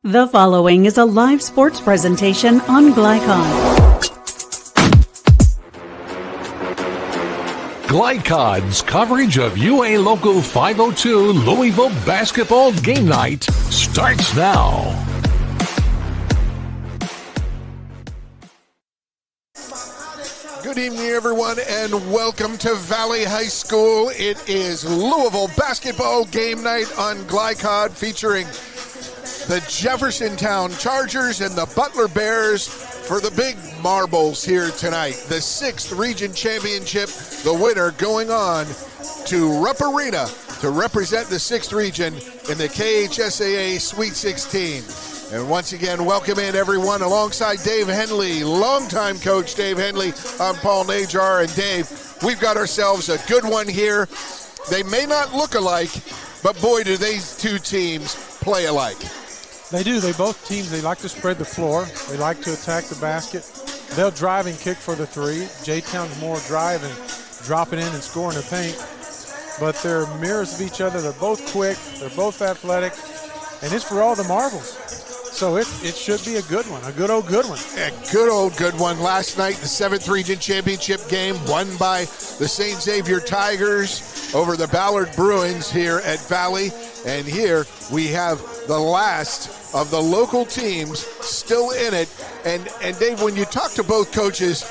The following is a live sports presentation on Glycod. Glycod's coverage of UA Local 502 Louisville basketball game night starts now. Good evening, everyone, and welcome to Valley High School. It is Louisville basketball game night on Glycod, featuring the Jeffersontown Chargers and the Butler Bears for the big marbles here tonight. The 6th Region Championship, the winner going on to Rupp Arena to represent the 6th Region in the KHSAA Sweet 16. And once again, welcome in everyone alongside Dave Henley, longtime coach Dave Henley. I'm Paul Najar, and Dave, we've got ourselves a good one here. They may not look alike, but boy, do these two teams play alike. They do. Both teams, they like to spread the floor. They like to attack the basket. They'll drive and kick for the three. J-Town's more drive and drop it in and score in the paint. But they're mirrors of each other. They're both quick. They're both athletic. And it's for all the marbles. So it should be a good one, a good old good one. A good old good one. Last night, the 7th Region Championship game won by the St. Xavier Tigers over the Ballard Bruins here at Valley. And here we have the last of the local teams still in it. And Dave, when you talk to both coaches,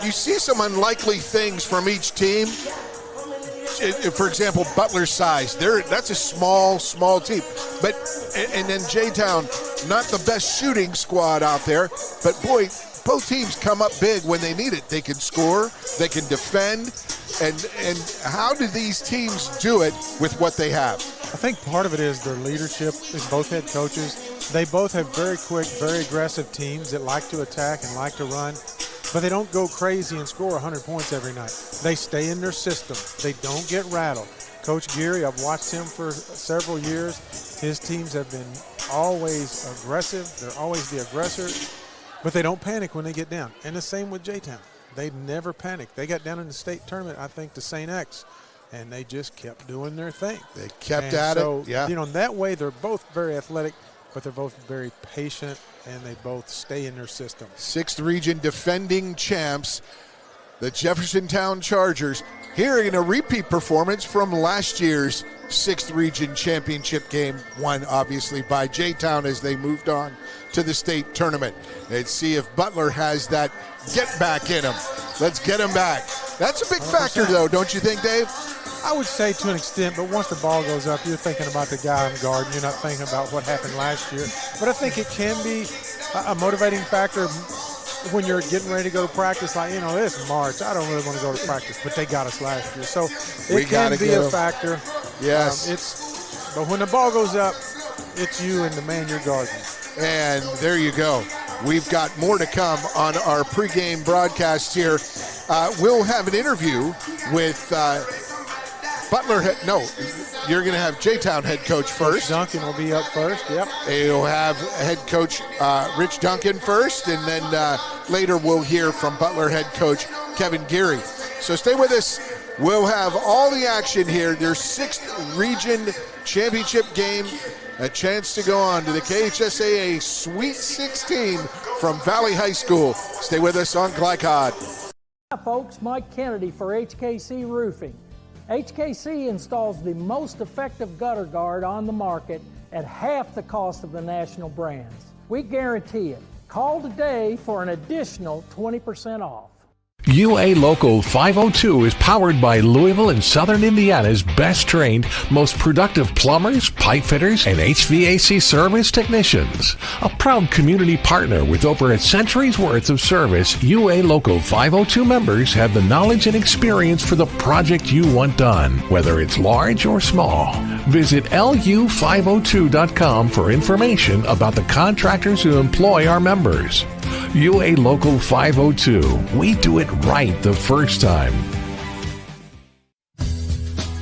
you see some unlikely things from each team. For example, Butler's size. That's a small team. But and then J-Town, not the best shooting squad out there. But boy, both teams come up big when they need it. They can score, they can defend. And how do these teams do it with what they have? I think part of it is their leadership in both head coaches. They both have very quick, very aggressive teams that like to attack and like to run. But they don't go crazy and score 100 points every night. They stay in their system. They don't get rattled. Coach Geary, I've watched him for several years. His teams have been always aggressive. They're always the aggressor, but they don't panic when they get down. And the same with J-Town. They never panic. They got down in the state tournament, I think, to St. X, and they just kept doing their thing. They kept at it, yeah. That way they're both very athletic, but they're both very patient, and they both stay in their system. 6th Region defending champs, the Jeffersontown Chargers, here in a repeat performance from last year's 6th Region Championship game, won obviously by J-Town as they moved on to the state tournament. Let's see if Butler has that get back in him. Let's get him back. That's a big 100%. Factor though, don't you think, Dave? I would say to an extent, but once the ball goes up, you're thinking about the guy I'm guarding. You're not thinking about what happened last year. But I think it can be a motivating factor when you're getting ready to go to practice. Like, it's March. I don't really want to go to practice, but they got us last year. So it can be a factor. Yes. But when the ball goes up, it's you and the man you're guarding. And there you go. We've got more to come on our pregame broadcast here. We'll have an interview with Butler. You're going to have J-Town head coach first. Duncan will be up first, yep. You'll have head coach Rich Duncan first, and then later we'll hear from Butler head coach Kevin Geary. So stay with us. We'll have all the action here. Their 6th Region Championship game, a chance to go on to the KHSAA Sweet 16 from Valley High School. Stay with us on Glycod. Hi folks, Mike Kennedy for HKC Roofing. HKC installs the most effective gutter guard on the market at half the cost of the national brands. We guarantee it. Call today for an additional 20% off. UA Local 502 is powered by Louisville and Southern Indiana's best trained, most productive plumbers, pipe fitters, and HVAC service technicians. A proud community partner with over a century's worth of service, UA Local 502 members have the knowledge and experience for the project you want done, whether it's large or small. Visit lu502.com for information about the contractors who employ our members. UA Local 502. We do it right the first time.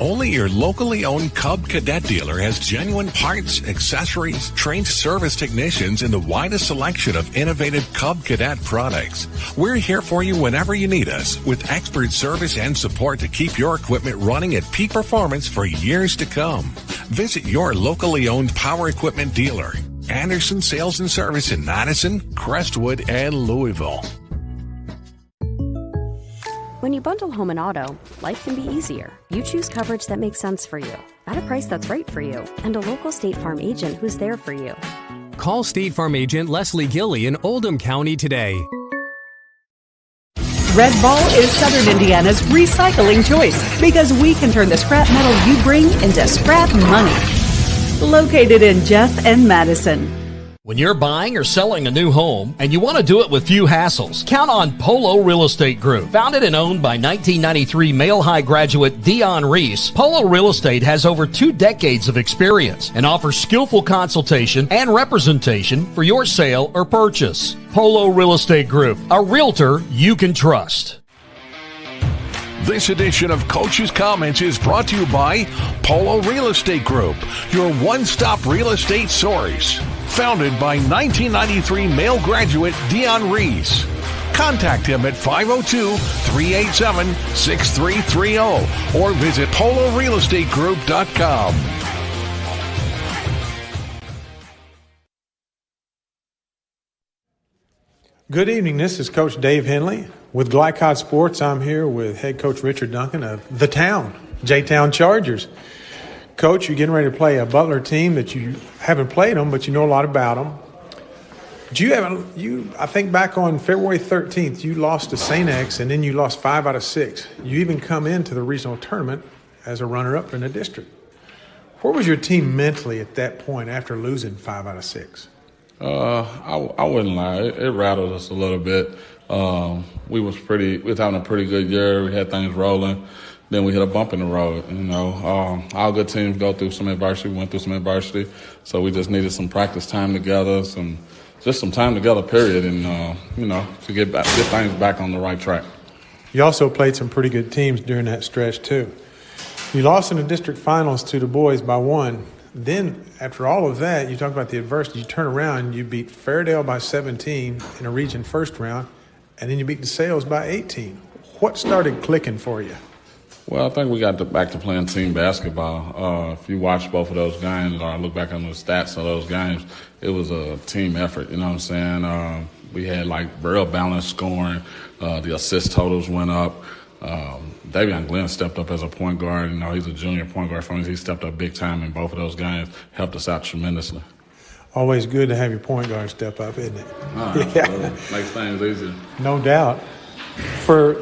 Only your locally owned Cub Cadet dealer has genuine parts, accessories, trained service technicians, and the widest selection of innovative Cub Cadet products. We're here for you whenever you need us, with expert service and support to keep your equipment running at peak performance for years to come. Visit your locally owned power equipment dealer. Anderson Sales and Service in Madison, Crestwood, and Louisville. When you bundle home and auto, life can be easier. You choose coverage that makes sense for you, at a price that's right for you, and a local State Farm agent who's there for you. Call State Farm agent Leslie Gilly in Oldham County today. Red Ball is Southern Indiana's recycling choice because we can turn the scrap metal you bring into scrap money. Located in Jeff and Madison. When you're buying or selling a new home and you want to do it with few hassles, count on Polo Real Estate Group. Founded and owned by 1993 Male High graduate Dion Reese, Polo Real Estate has over 2 decades of experience and offers skillful consultation and representation for your sale or purchase. Polo Real Estate Group, a realtor you can trust. This edition of Coach's Comments is brought to you by Polo Real Estate Group, your one-stop real estate source. Founded by 1993 male graduate Dion Reese. Contact him at 502-387-6330 or visit polorealestategroup.com. Good evening. This is Coach Dave Henley with Glycod Sports. I'm here with head coach Richard Duncan of the town, J-Town Chargers. Coach, you're getting ready to play a Butler team that you haven't played them, but you know a lot about them. I think back on February 13th, you lost to St. X, and then you lost 5 out of 6. You even come into the regional tournament as a runner-up in the district. Where was your team mentally at that point after losing 5 out of 6? I wouldn't lie. It rattled us a little bit. We was having a pretty good year. We had things rolling. Then we hit a bump in the road. All good teams go through some adversity. We went through some adversity. So we just needed some practice time together, some time together, period, and, to get things back on the right track. You also played some pretty good teams during that stretch, too. You lost in the district finals to the boys by 1. Then, after all of that, you talk about the adversity. You turn around and you beat Fairdale by 17 in a region first round, and then you beat DeSales by 18. What started clicking for you? Well, I think we got back to playing team basketball. If you watch both of those games or look back on the stats of those games, it was a team effort, you know what I'm saying? We had, real balanced scoring. The assist totals went up. Davion Glenn stepped up as a point guard. He's a junior point guard for us. He stepped up big time in both of those games, helped us out tremendously. Always good to have your point guard step up, isn't it? Yeah. Makes things easier. No doubt. For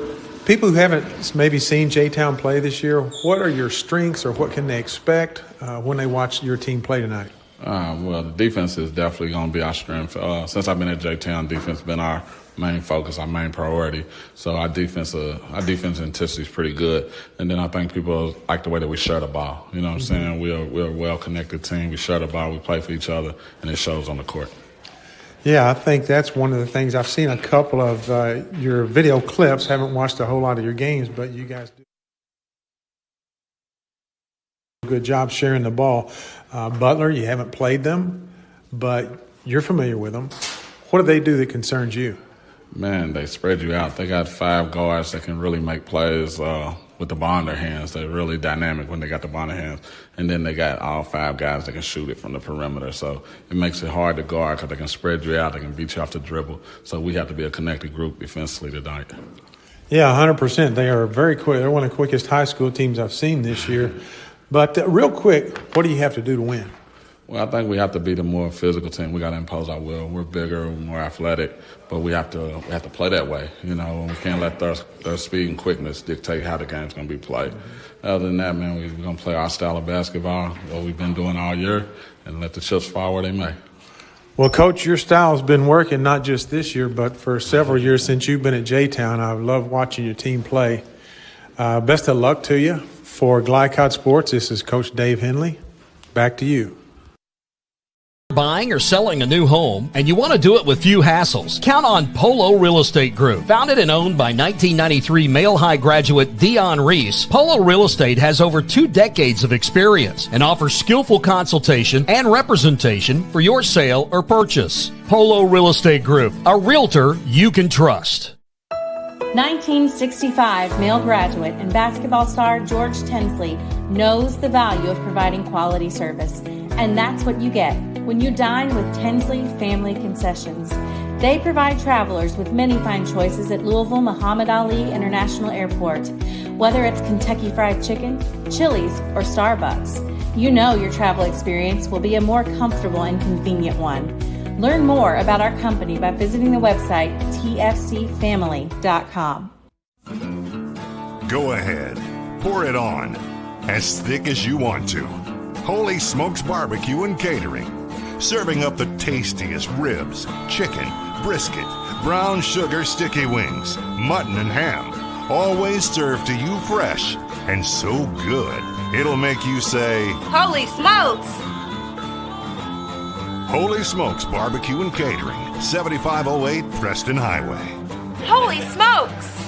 people who haven't maybe seen J-Town play this year, what are your strengths or what can they expect when they watch your team play tonight? Well, the defense is definitely going to be our strength. Since I've been at J-Town, defense has been our main focus, our main priority. So our defense intensity is pretty good. And then I think people like the way that we share the ball. You know what I'm saying? We're a well-connected team. We share the ball. We play for each other, and it shows on the court. Yeah, I think that's one of the things. I've seen a couple of your video clips. Haven't watched a whole lot of your games, but you guys do a good job sharing the ball. Butler, you haven't played them, but you're familiar with them. What do they do that concerns you? Man, they spread you out. They got 5 guards that can really make plays with the ball in their hands. They're really dynamic when they got the ball in their hands. And then they got all 5 guys that can shoot it from the perimeter. So it makes it hard to guard because they can spread you out. They can beat you off the dribble. So we have to be a connected group defensively tonight. Yeah, 100%. They are very quick. They're one of the quickest high school teams I've seen this year. But real quick, what do you have to do to win? Well, I think we have to be the more physical team. We got to impose our will. We're bigger, we're more athletic, but we have to play that way. You know, we can't let their speed and quickness dictate how the game's going to be played. Other than that, man, we're going to play our style of basketball, what we've been doing all year, and let the chips fall where they may. Well, Coach, your style's been working not just this year, but for several years since you've been at J-Town. I love watching your team play. Best of luck to you. For Glycod Sports, this is Coach Dave Henley. Back to you. Buying or selling a new home, and you want to do it with few hassles? Count on Polo Real Estate Group. Founded and owned by 1993 Male High graduate Dion Reese, Polo Real Estate has over 2 decades of experience and offers skillful consultation and representation for your sale or purchase. Polo Real Estate Group, a realtor you can trust. 1965 male graduate and basketball star George Tensley knows the value of providing quality service. And that's what you get when you dine with Tensley Family Concessions. They provide travelers with many fine choices at Louisville Muhammad Ali International Airport. Whether it's Kentucky Fried Chicken, Chili's, or Starbucks, you know your travel experience will be a more comfortable and convenient one. Learn more about our company by visiting the website tfcfamily.com. Go ahead, pour it on, as thick as you want to. Holy Smokes Barbecue and Catering, serving up the tastiest ribs, chicken, brisket, brown sugar sticky wings, mutton and ham, always served to you fresh and so good it'll make you say, "Holy smokes!" Holy Smokes Barbecue and Catering, 7508 Preston Highway. Holy smokes!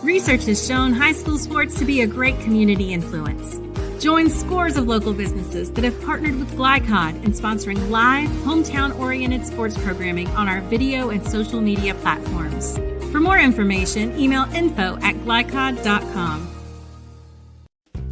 Research has shown high school sports to be a great community influence. Join scores of local businesses that have partnered with Glycod in sponsoring live, hometown-oriented sports programming on our video and social media platforms. For more information, email info@glycod.com.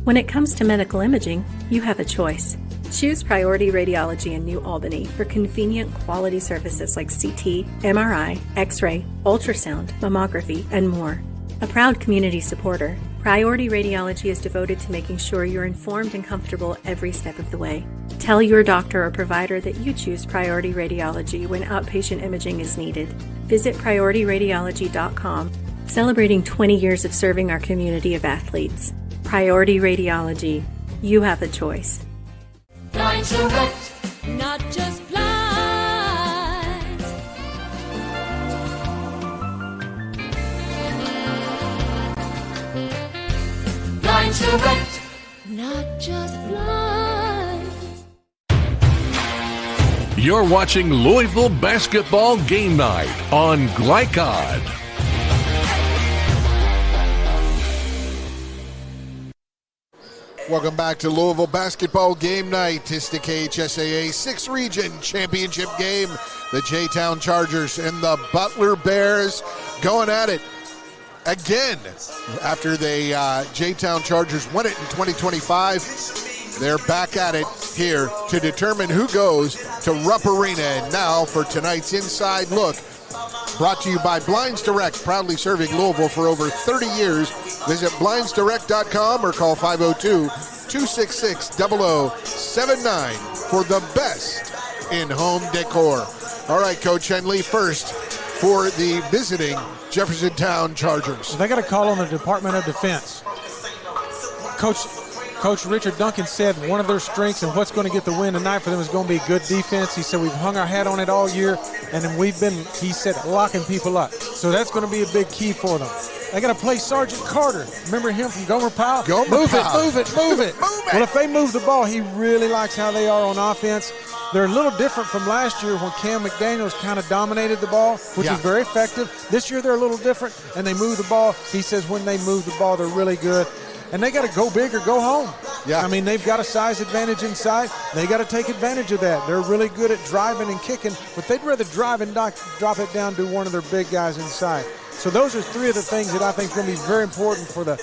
When it comes to medical imaging, you have a choice. Choose Priority Radiology in New Albany for convenient quality services like CT, MRI, X-ray, ultrasound, mammography, and more. A proud community supporter, Priority Radiology is devoted to making sure you're informed and comfortable every step of the way. Tell your doctor or provider that you choose Priority Radiology when outpatient imaging is needed. Visit PriorityRadiology.com, celebrating 20 years of serving our community of athletes. Priority Radiology. You have a choice. Blind Direct, not just blinds. Blind Direct, not just blinds. You're watching Louisville Basketball Game Night on Glycod. Welcome back to Louisville Basketball Game Night. It's the KHSAA 6th Region Championship game. The J-Town Chargers and the Butler Bears going at it again after the J-Town Chargers won it in 2025. They're back at it here to determine who goes to Rupp Arena. And now for tonight's Inside Look, brought to you by Blinds Direct, proudly serving Louisville for over 30 years. Visit blindsdirect.com or call 502-266-0079 for the best in home decor. All right, Coach Henley, first for the visiting Jeffersontown Chargers. They got to call on the Department of Defense. Coach Richard Duncan said one of their strengths and what's going to get the win tonight for them is going to be good defense. He said we've hung our hat on it all year, and then we've been, he said, locking people up. So that's going to be a big key for them. They got to play Sergeant Carter. Remember him from Gomer Powell? Move it. Well, if they move the ball, he really likes how they are on offense. They're a little different from last year when Cam McDaniels kind of dominated the ball, which was very effective. This year they're a little different, and they move the ball. He says when they move the ball, they're really good. And they got to go big or go home. Yeah. I mean, they've got a size advantage inside. They got to take advantage of that. They're really good at driving and kicking, but they'd rather drive and drop it down to one of their big guys inside. So those are three of the things that I think is going to be very important for the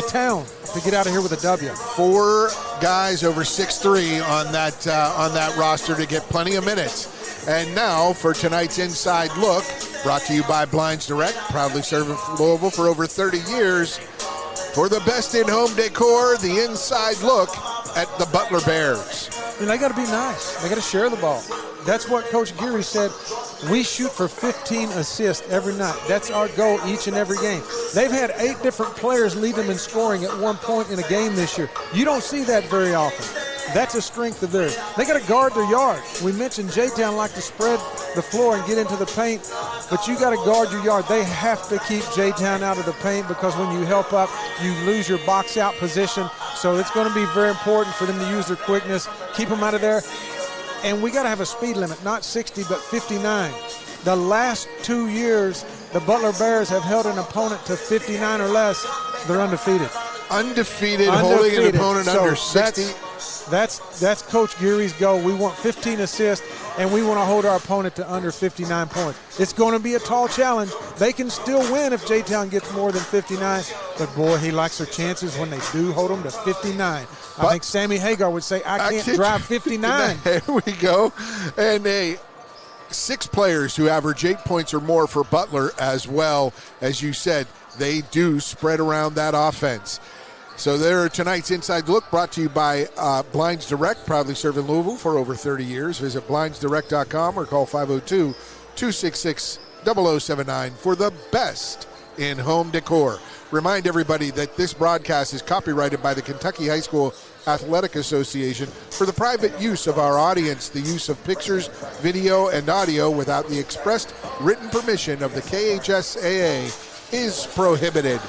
town to get out of here with a W. 4 guys over 6'3" on that roster to get plenty of minutes. And now for tonight's Inside Look, brought to you by Blinds Direct, proudly serving Louisville for over 30 years. For the best in home decor, the Inside Look at the Butler Bears. And they got to be nice. They got to share the ball. That's what Coach Geary said. We shoot for 15 assists every night. That's our goal each and every game. They've had 8 different players lead them in scoring at one point in a game this year. You don't see that very often. That's a strength of theirs. They got to guard their yard. We mentioned J-Town like to spread the floor and get into the paint, but you got to guard your yard. They have to keep J-Town out of the paint because when you help up, you lose your box out position. So it's going to be very important for them to use their quickness, keep them out of there. And we got to have a speed limit, not 60, but 59. The last 2 years, the Butler Bears have held an opponent to 59 or less. They're undefeated. Undefeated. Holding an opponent under 60. That's Coach Geary's goal. We want 15 assists, and we want to hold our opponent to under 59 points. It's going to be a tall challenge. They can still win if J-Town gets more than 59, but boy, he likes their chances when they do hold them to 59. I think Sammy Hagar would say, I can't drive 59. There we go. And 6 players who average 8 points or more for Butler as well. As you said, they do spread around that offense. So there, tonight's Inside Look brought to you by Blinds Direct, proudly serving Louisville for over 30 years. Visit blindsdirect.com or call 502-266-0079 for the best in home decor. Remind everybody that this broadcast is copyrighted by the Kentucky High School Athletic Association for the private use of our audience. The use of pictures, video, and audio without the expressed written permission of the KHSAA is prohibited.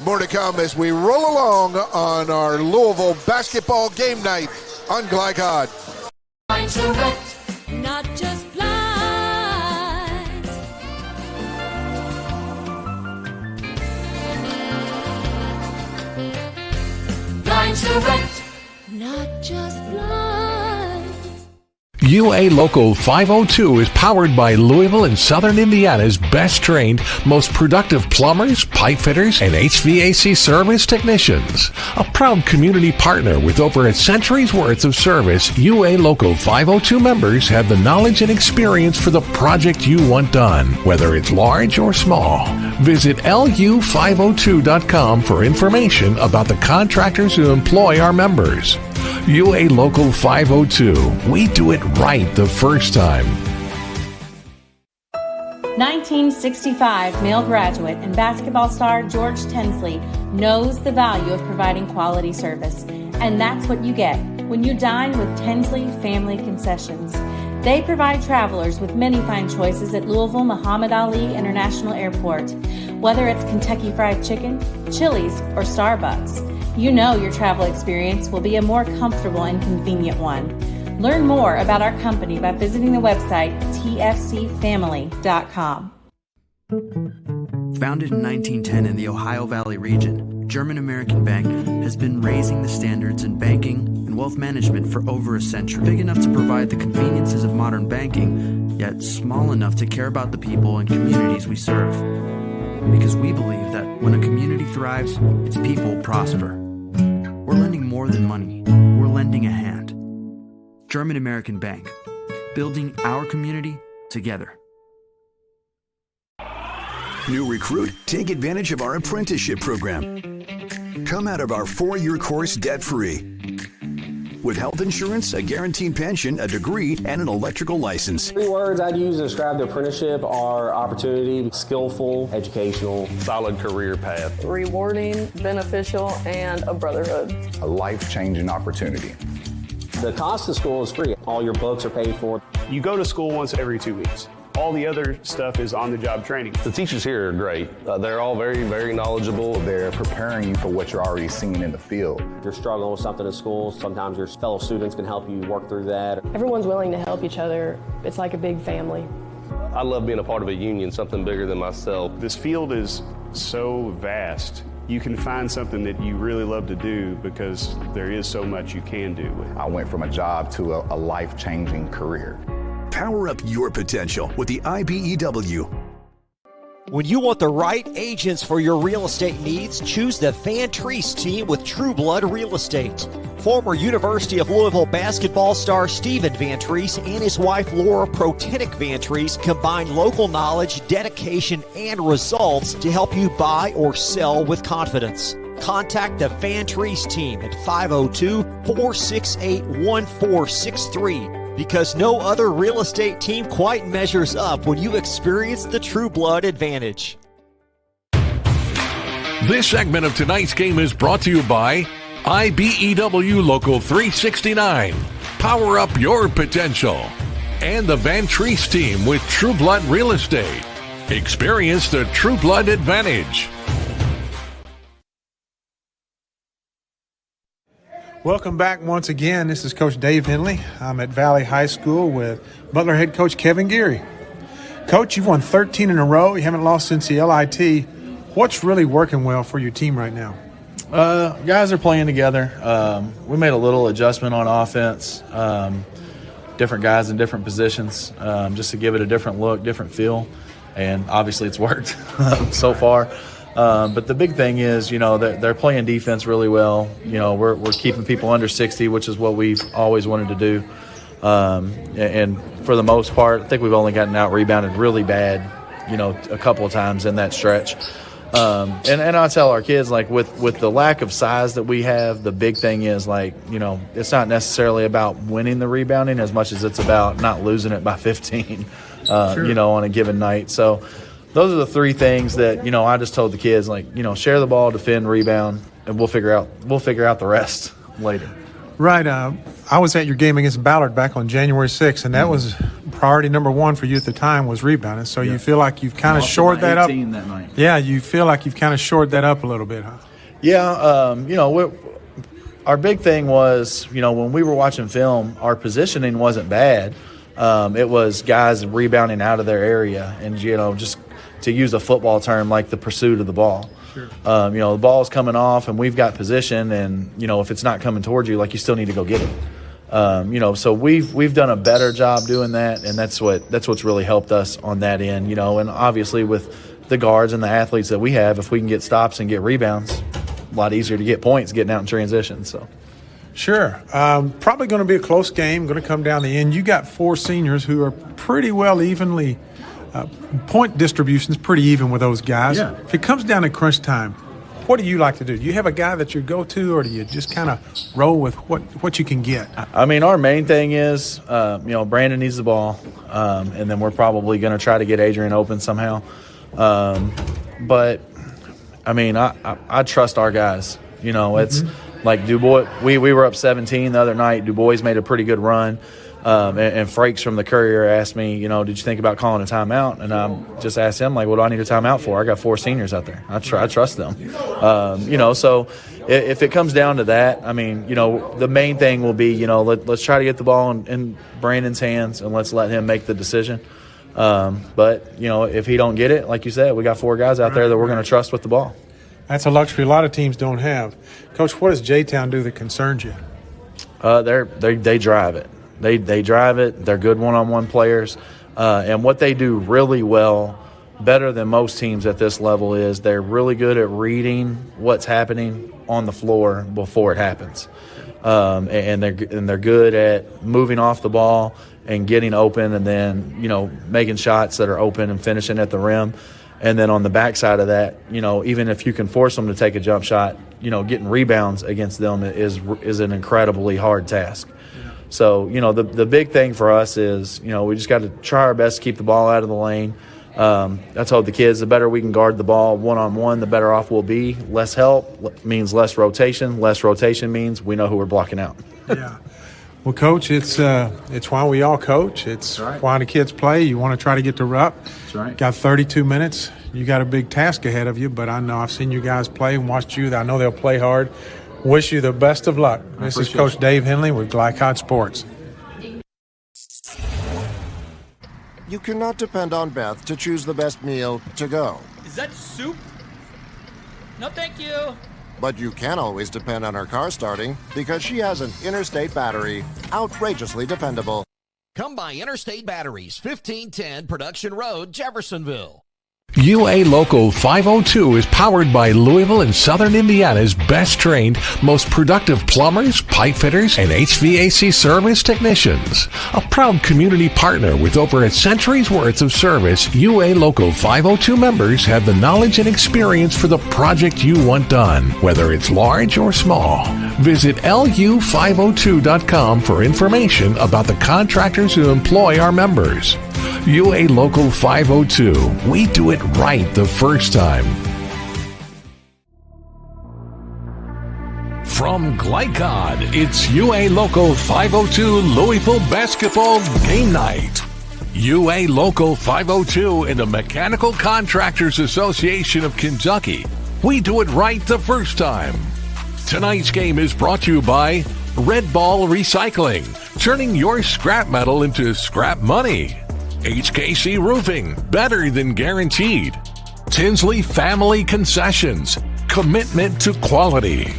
More to come as we roll along on our Louisville basketball game night on Glycod. Blinds Direct, not just blinds. Blinds Direct, not just blinds. UA Local 502 is powered by Louisville and Southern Indiana's best trained, most productive plumbers, pipe fitters, and HVAC service technicians. A proud community partner with over a century's worth of service, UA Local 502 members have the knowledge and experience for the project you want done, whether it's large or small. Visit lu502.com for information about the contractors who employ our members. UA Local 502. We do it right the first time. 1965 male graduate and basketball star George Tensley knows the value of providing quality service. And that's what you get when you dine with Tensley Family Concessions. They provide travelers with many fine choices at Louisville Muhammad Ali International Airport. Whether it's Kentucky Fried Chicken, Chili's, or Starbucks, you know your travel experience will be a more comfortable and convenient one. Learn more about our company by visiting the website tfcfamily.com. Founded in 1910 in the Ohio Valley region, German American Bank has been raising the standards in banking and wealth management for over a century. Big enough to provide the conveniences of modern banking, yet small enough to care about the people and communities we serve. Because we believe that when a community thrives, its people prosper. We're lending more than money. We're lending a hand. German American Bank, building our community together. New recruit, take advantage of our apprenticeship program. Come out of our 4-year course debt-free. With health insurance, a guaranteed pension, a degree, and an electrical license. 3 words I'd use to describe the apprenticeship are opportunity, skillful, educational, solid career path, rewarding, beneficial, and a brotherhood. A life-changing opportunity. The cost of school is free. All your books are paid for. You go to school once every 2 weeks. All the other stuff is on-the-job training. The teachers here are great. They're all very, very knowledgeable. They're preparing you for what you're already seeing in the field. If you're struggling with something in school, sometimes your fellow students can help you work through that. Everyone's willing to help each other. It's like a big family. I love being a part of a union, something bigger than myself. This field is so vast. You can find something that you really love to do because there is so much you can do. I went from a job to a life-changing career. Power up your potential with the IBEW. When you want the right agents for your real estate needs, choose the Van Treese team with True Blood Real Estate. Former University of Louisville basketball star Stephen Van Treese and his wife Laura Protinick Van Treese combine local knowledge, dedication, and results to help you buy or sell with confidence. Contact the Van Treese team at 502-468-1463. Because no other real estate team quite measures up when you experience the True Blood advantage. This segment of tonight's game is brought to you by IBEW Local 369. Power up your potential. And the Van Treese team with True Blood Real Estate. Experience the True Blood advantage. Welcome back once again. This is Coach Dave Henley. I'm at Valley High School with Butler head coach Kevin Geary. Coach, you've won 13 in a row. You haven't lost since the LIT. What's really working well for your team right now? Guys are playing together. We made a little adjustment on offense. Different guys in different positions, just to give it a different look, different feel. And obviously it's worked so far. But the big thing is, they're playing defense really well. We're keeping people under 60, which is what we've always wanted to do. And for the most part, I think we've only gotten out-rebounded really bad, a couple of times in that stretch. And I tell our kids, with the lack of size that we have, the big thing is, it's not necessarily about winning the rebounding as much as it's about not losing it by 15, sure. On a given night. So those are the three things that, I just told the kids, share the ball, defend, rebound, and we'll figure out the rest later. Right. I was at your game against Ballard back on January 6th, and that was priority number one for you at the time was rebounding. So you feel like you've kind of shored that up. That night. Yeah, you feel like you've kind of shored that up a little bit, huh? Yeah. Our big thing was, when we were watching film, our positioning wasn't bad. It was guys rebounding out of their area and, just to use a football term, like the pursuit of the ball. Sure. The ball's coming off and we've got position and, if it's not coming towards you, you still need to go get it. So we've done a better job doing that, and that's what's really helped us on that end, and obviously with the guards and the athletes that we have, if we can get stops and get rebounds, a lot easier to get points getting out in transition. So. Sure. Probably going to be a close game, going to come down the end. You got four seniors who are pretty well evenly point distribution's pretty even with those guys. Yeah. If it comes down to crunch time, what do you like to do? Do you have a guy that you go to, or do you just kind of roll with what you can get? I mean, our main thing is, Brandon needs the ball, and then we're probably going to try to get Adrian open somehow. But, I mean, I trust our guys. It's like DuBois. We were up 17 the other night. DuBois made a pretty good run. And Frakes from the Courier asked me, did you think about calling a timeout? And I just asked him, what do I need a timeout for? I got four seniors out there. I trust them. So if it comes down to that, I mean, the main thing will be, let's try to get the ball in Brandon's hands and let's let him make the decision. But, if he don't get it, like you said, we got four guys out there that we're going to trust with the ball. That's a luxury a lot of teams don't have. Coach, what does J-Town do that concerns you? They drive it. They drive it. They're good one-on-one players. And what they do really well, better than most teams at this level, is they're really good at reading what's happening on the floor before it happens. And they're good at moving off the ball and getting open and then, making shots that are open and finishing at the rim. And then on the backside of that, even if you can force them to take a jump shot, getting rebounds against them is an incredibly hard task. So, the big thing for us is, we just got to try our best to keep the ball out of the lane. I told the kids the better we can guard the ball one-on-one, the better off we'll be. Less help means less rotation. Less rotation means we know who we're blocking out. Yeah. Well, Coach, it's why we all coach. It's why the kids play. You want to try to get to rep. That's right. Got 32 minutes. You got a big task ahead of you, but I know I've seen you guys play and watched you. I know they'll play hard. Wish you the best of luck. This is Coach Dave Henley with Glycod Sports. You cannot depend on Beth to choose the best meal to go. Is that soup? No, thank you. But you can always depend on her car starting because she has an Interstate battery. Outrageously dependable. Come by Interstate Batteries, 1510 Production Road, Jeffersonville. UA Local 502 is powered by Louisville and Southern Indiana's best trained, most productive plumbers, pipe fitters, and HVAC service technicians. A proud community partner with over a century's worth of service, UA Local 502 members have the knowledge and experience for the project you want done, whether it's large or small. Visit lu502.com for information about the contractors who employ our members. UA Local 502. We do it right the first time. From Glycod, it's UA Local 502 Louisville Basketball Game Night. UA Local 502 and the Mechanical Contractors Association of Kentucky. We do it right the first time. Tonight's game is brought to you by Red Ball Recycling, turning your scrap metal into scrap money. HKC Roofing, better than guaranteed. Tinsley Family Concessions, commitment to quality.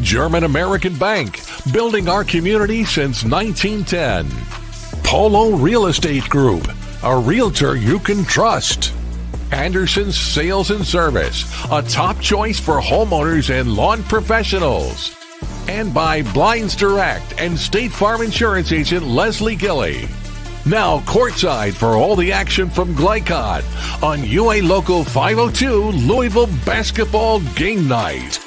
German American Bank, building our community since 1910. Polo Real Estate Group, a realtor you can trust. Anderson's Sales and Service, a top choice for homeowners and lawn professionals. And by Blinds Direct and State Farm Insurance Agent Leslie Gilley. Now courtside for all the action from Glycod on UA Local 502 Louisville Basketball Game Night.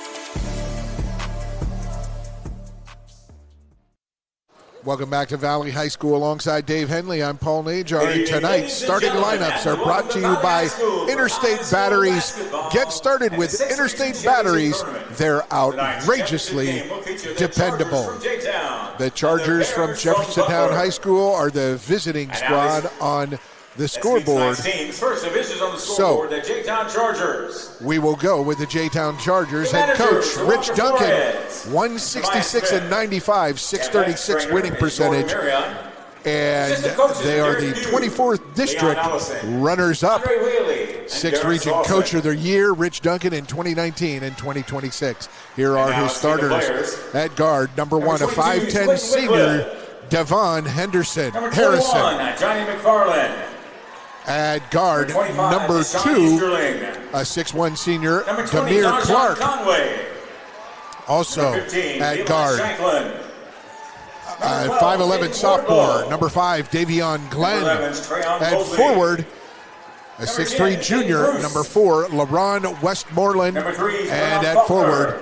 Welcome back to Valley High School alongside Dave Henley. I'm Paul Najar. Tonight's starting lineups are brought to you by Interstate Batteries. Get started with Interstate Batteries. They're outrageously dependable. The Chargers from Jeffersontown High School are the visiting squad on the scoreboard. So we will go with the J-Town Chargers head coach Rich Duncan, 166-95, 636 winning percentage, and they are the 24th district runners-up. 6th region coach of the year, Rich Duncan, in 2019 and 2026. Here are his starters. At guard, number 1, a 5'10 senior, Devon Harrison. Johnny McFarland. At guard, number 2, a 6'1 senior, Demir Clark. Also at guard, 5'11 sophomore, number 5, Davion Glenn. At forward, a 6'3 junior, number 4, LaRon Westmoreland. And at forward,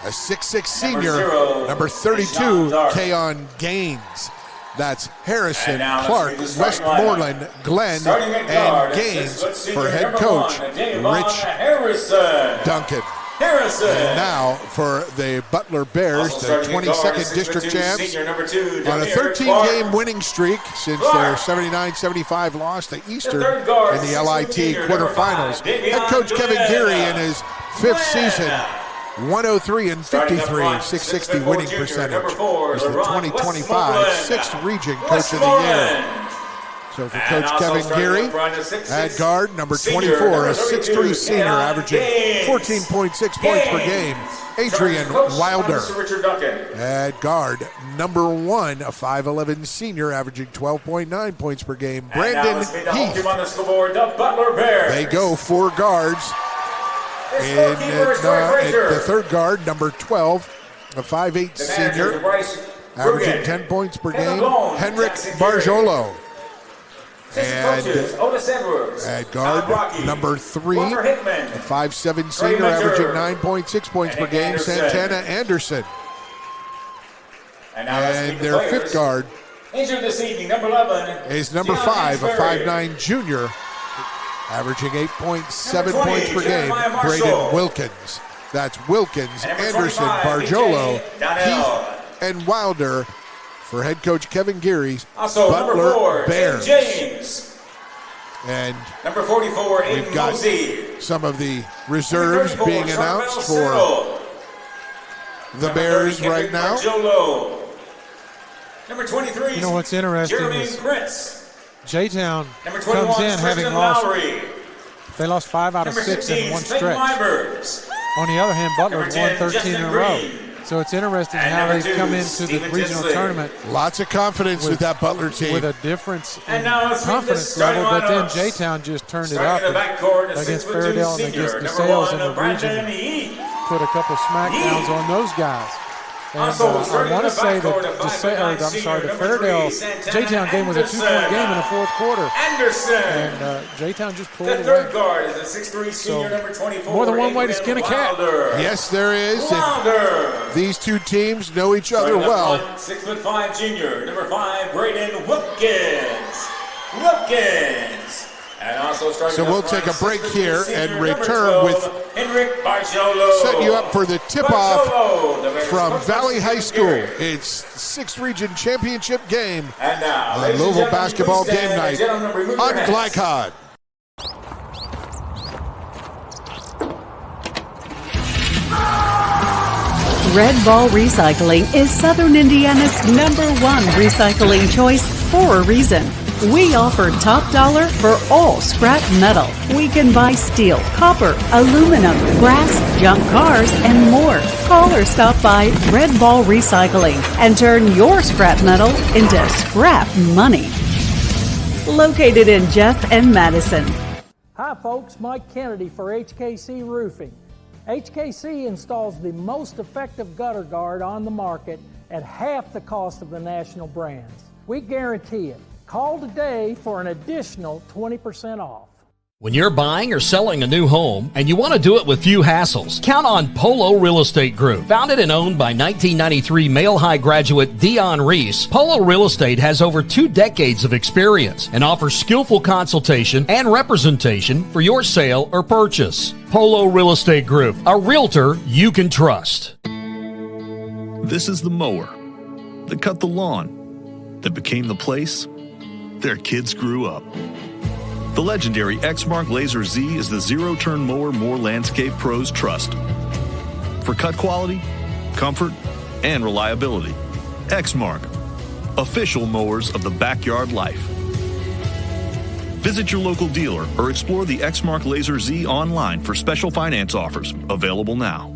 a 6'6 senior, number 32, Keon Gaines. That's Harrison, Clark, Westmoreland, Glenn, and Gaines for head coach Rich Duncan. And now for the Butler Bears, the 22nd district champs, on a 13-game winning streak since their 79-75 loss to Eastern in the LIT quarterfinals. Head coach Kevin Geary in his 5th season, 103-53, 660 winning percentage. He's the 2025 6th region coach of the year. So for Coach Kevin Geary, at guard, number 24, a 6'3 senior, averaging 14.6 points per game, Adrian Wilder. At guard, number 1, a 5'11 senior, averaging 12.9 points per game, Brandon Heath. They go 4 guards. At the third guard, number 12, a 5'8 senior, averaging 10 points per game, Henrik Barjolo. And at guard, number 3, a 5'7 senior, averaging 9.6 points per game, Santana Anderson. And their 5th guard is number 5, a 5'9 junior, averaging 8.7 points per game, Braden Wilkins. That's Wilkins, Anderson, Barjolo, Heath, and Wilder for head coach Kevin Geary's Butler Bears. And number 44, we've got some of the reserves being announced for the Bears right now. Number 23, you know what's interesting is J-Town comes in having lost. They lost 5 out of 6 in one stretch. On the other hand, Butler's won 13 in a row. So it's interesting how they come into the regional tournament. Lots of confidence with that Butler team. With a difference in now confidence level, but then J-Town just turned it up against Fairdale and against DeSales in the region. Put a couple smackdowns on those guys. And I want to say that the Fairdale J-Town game was a 2-point game in the fourth quarter. And J-Town just pulled the away. third guard is a 6'3" senior, number 24. More than one way to skin a cat. Yes, there is. These two teams know each other well. 6'5" junior, number 5, Braden Wilkins. And also so we'll take a break here and return with setting you up for the tip-off from Valley High School. It's 6th Region Championship game on Louisville Basketball Game Night on Glycod. Red Ball Recycling is Southern Indiana's #1 recycling choice for a reason. We offer top dollar for all scrap metal. We can buy steel, copper, aluminum, brass, junk cars, and more. Call or stop by Red Ball Recycling and turn your scrap metal into scrap money. Located in Jeff and Madison. Hi folks, Mike Kennedy for HKC Roofing. HKC installs the most effective gutter guard on the market at half the cost of the national brands. We guarantee it. Call today for an additional 20% off. When you're buying or selling a new home and you want to do it with few hassles, count on Polo Real Estate Group. Founded and owned by 1993 Male High graduate Dion Reese, Polo Real Estate has over 2 decades of experience and offers skillful consultation and representation for your sale or purchase. Polo Real Estate Group, a realtor you can trust. This is the mower that cut the lawn, that became the place their kids grew up. The legendary Exmark Laser Z is the zero-turn mower more landscape pros trust. For cut quality, comfort, and reliability. Exmark, official mowers of the backyard life. Visit your local dealer or explore the Exmark Laser Z online for special finance offers, available now.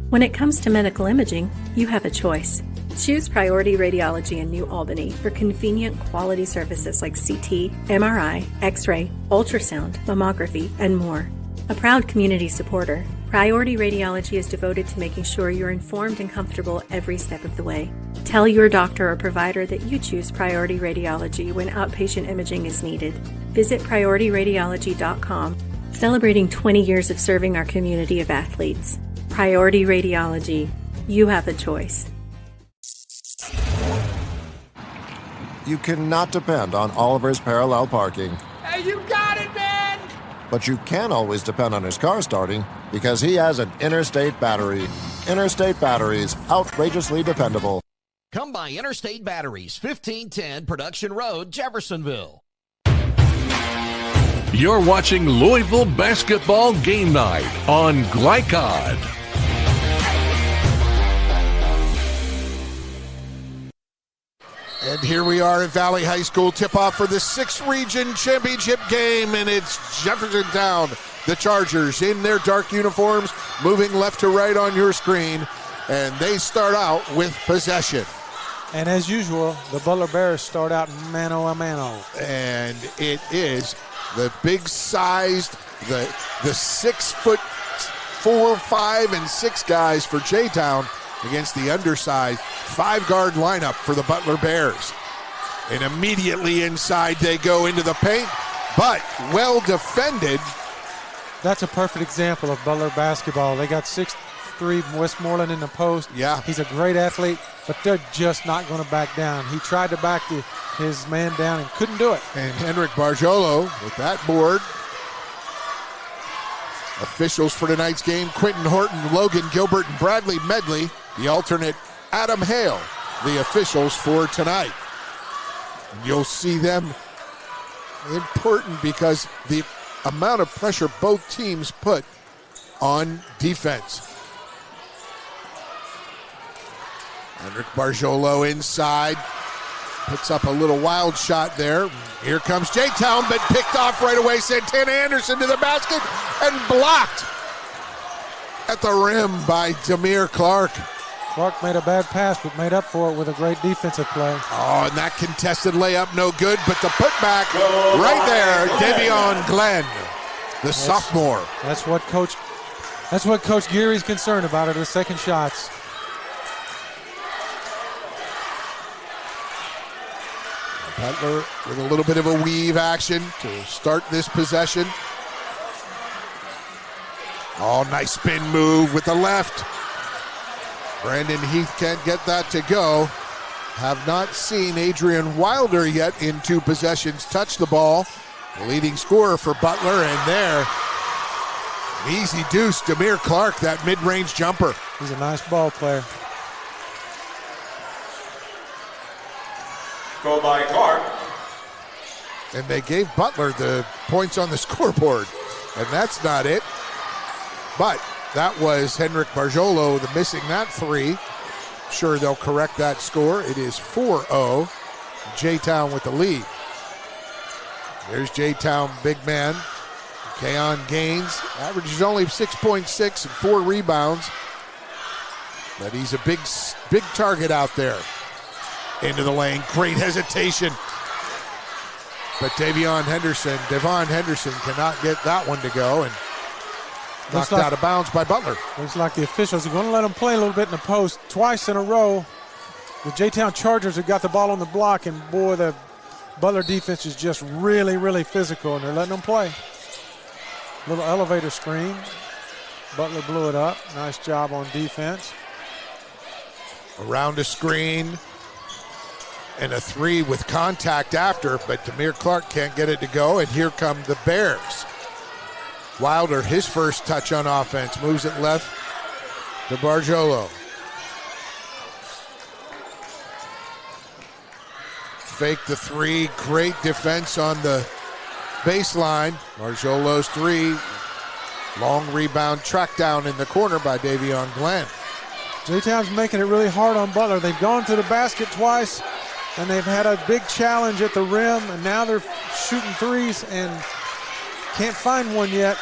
When it comes to medical imaging, you have a choice. Choose Priority Radiology in New Albany for convenient quality services like CT, MRI, X-ray, ultrasound, mammography, and more. A proud community supporter, Priority Radiology is devoted to making sure you're informed and comfortable every step of the way. Tell your doctor or provider that you choose Priority Radiology when outpatient imaging is needed. Visit PriorityRadiology.com, celebrating 20 years of serving our community of athletes. Priority Radiology. You have a choice. You cannot depend on Oliver's parallel parking. Hey, you got it, man! But you can always depend on his car starting because he has an Interstate battery. Interstate batteries, outrageously dependable. Come by Interstate Batteries, 1510 Production Road, Jeffersonville. You're watching Louisville Basketball Game Night on Glycod. And here we are at Valley High School, tip-off for the 6th Region Championship game, and it's Jeffersontown, the Chargers, in their dark uniforms, moving left to right on your screen, and they start out with possession. And as usual, the Butler Bears start out mano-a-mano. And it is the big-sized, the 6'4", 5, and 6 guys for J-Town against the undersized 5-guard lineup for the Butler Bears. And immediately inside they go into the paint, but well defended. That's a perfect example of Butler basketball. They got 6'3" Westmoreland in the post. Yeah. He's a great athlete, but they're just not going to back down. He tried to back his man down and couldn't do it. And Henrik Barjolo with that board. Officials for tonight's game, Quentin Horton, Logan Gilbert, and Bradley Medley. The alternate, Adam Hale, the officials for tonight. And you'll see them important because the amount of pressure both teams put on defense. Henrik Barjolo inside, puts up a little wild shot there. Here comes J-Town, but picked off right away. Santana Anderson to the basket and blocked at the rim by Demir Clark. Clark made a bad pass, but made up for it with a great defensive play. Oh, and that contested layup, no good, but the putback right there, Davion Glenn, the sophomore. That's what Coach Geary's concerned about are the second shots. Butler with a little bit of a weave action to start this possession. Oh, nice spin move with the left. Brandon Heath can't get that to go. Have not seen Adrian Wilder yet in 2 possessions touch the ball. The leading scorer for Butler, and there, an easy deuce, Demir Clark, that mid-range jumper. He's a nice ball player. Go by Clark. And they gave Butler the points on the scoreboard, and that's not it. But that was Henrik Barjolo missing that 3. Sure, they'll correct that score. It is 4-0. J-Town with the lead. There's J-Town big man. Keon Gaines averages only 6.6 and 4 rebounds. But he's a big target out there. Into the lane, great hesitation. But Devon Henderson cannot get that one to go, and knocked out of bounds by Butler. Looks like the officials are going to let him play a little bit in the post twice in a row. The J-Town Chargers have got the ball on the block, and boy, the Butler defense is just really, really physical, and they're letting them play. Little elevator screen. Butler blew it up. Nice job on defense. Around a screen. And a 3 with contact after, but Demir Clark can't get it to go, and here come the Bears. Wilder, his first touch on offense, moves it left to Barjolo. Fake the 3, great defense on the baseline. Barjolo's 3, long rebound, tracked down in the corner by Davion Glenn. J-Town's making it really hard on Butler. They've gone to the basket twice, and they've had a big challenge at the rim, and now they're shooting 3s and can't find one yet.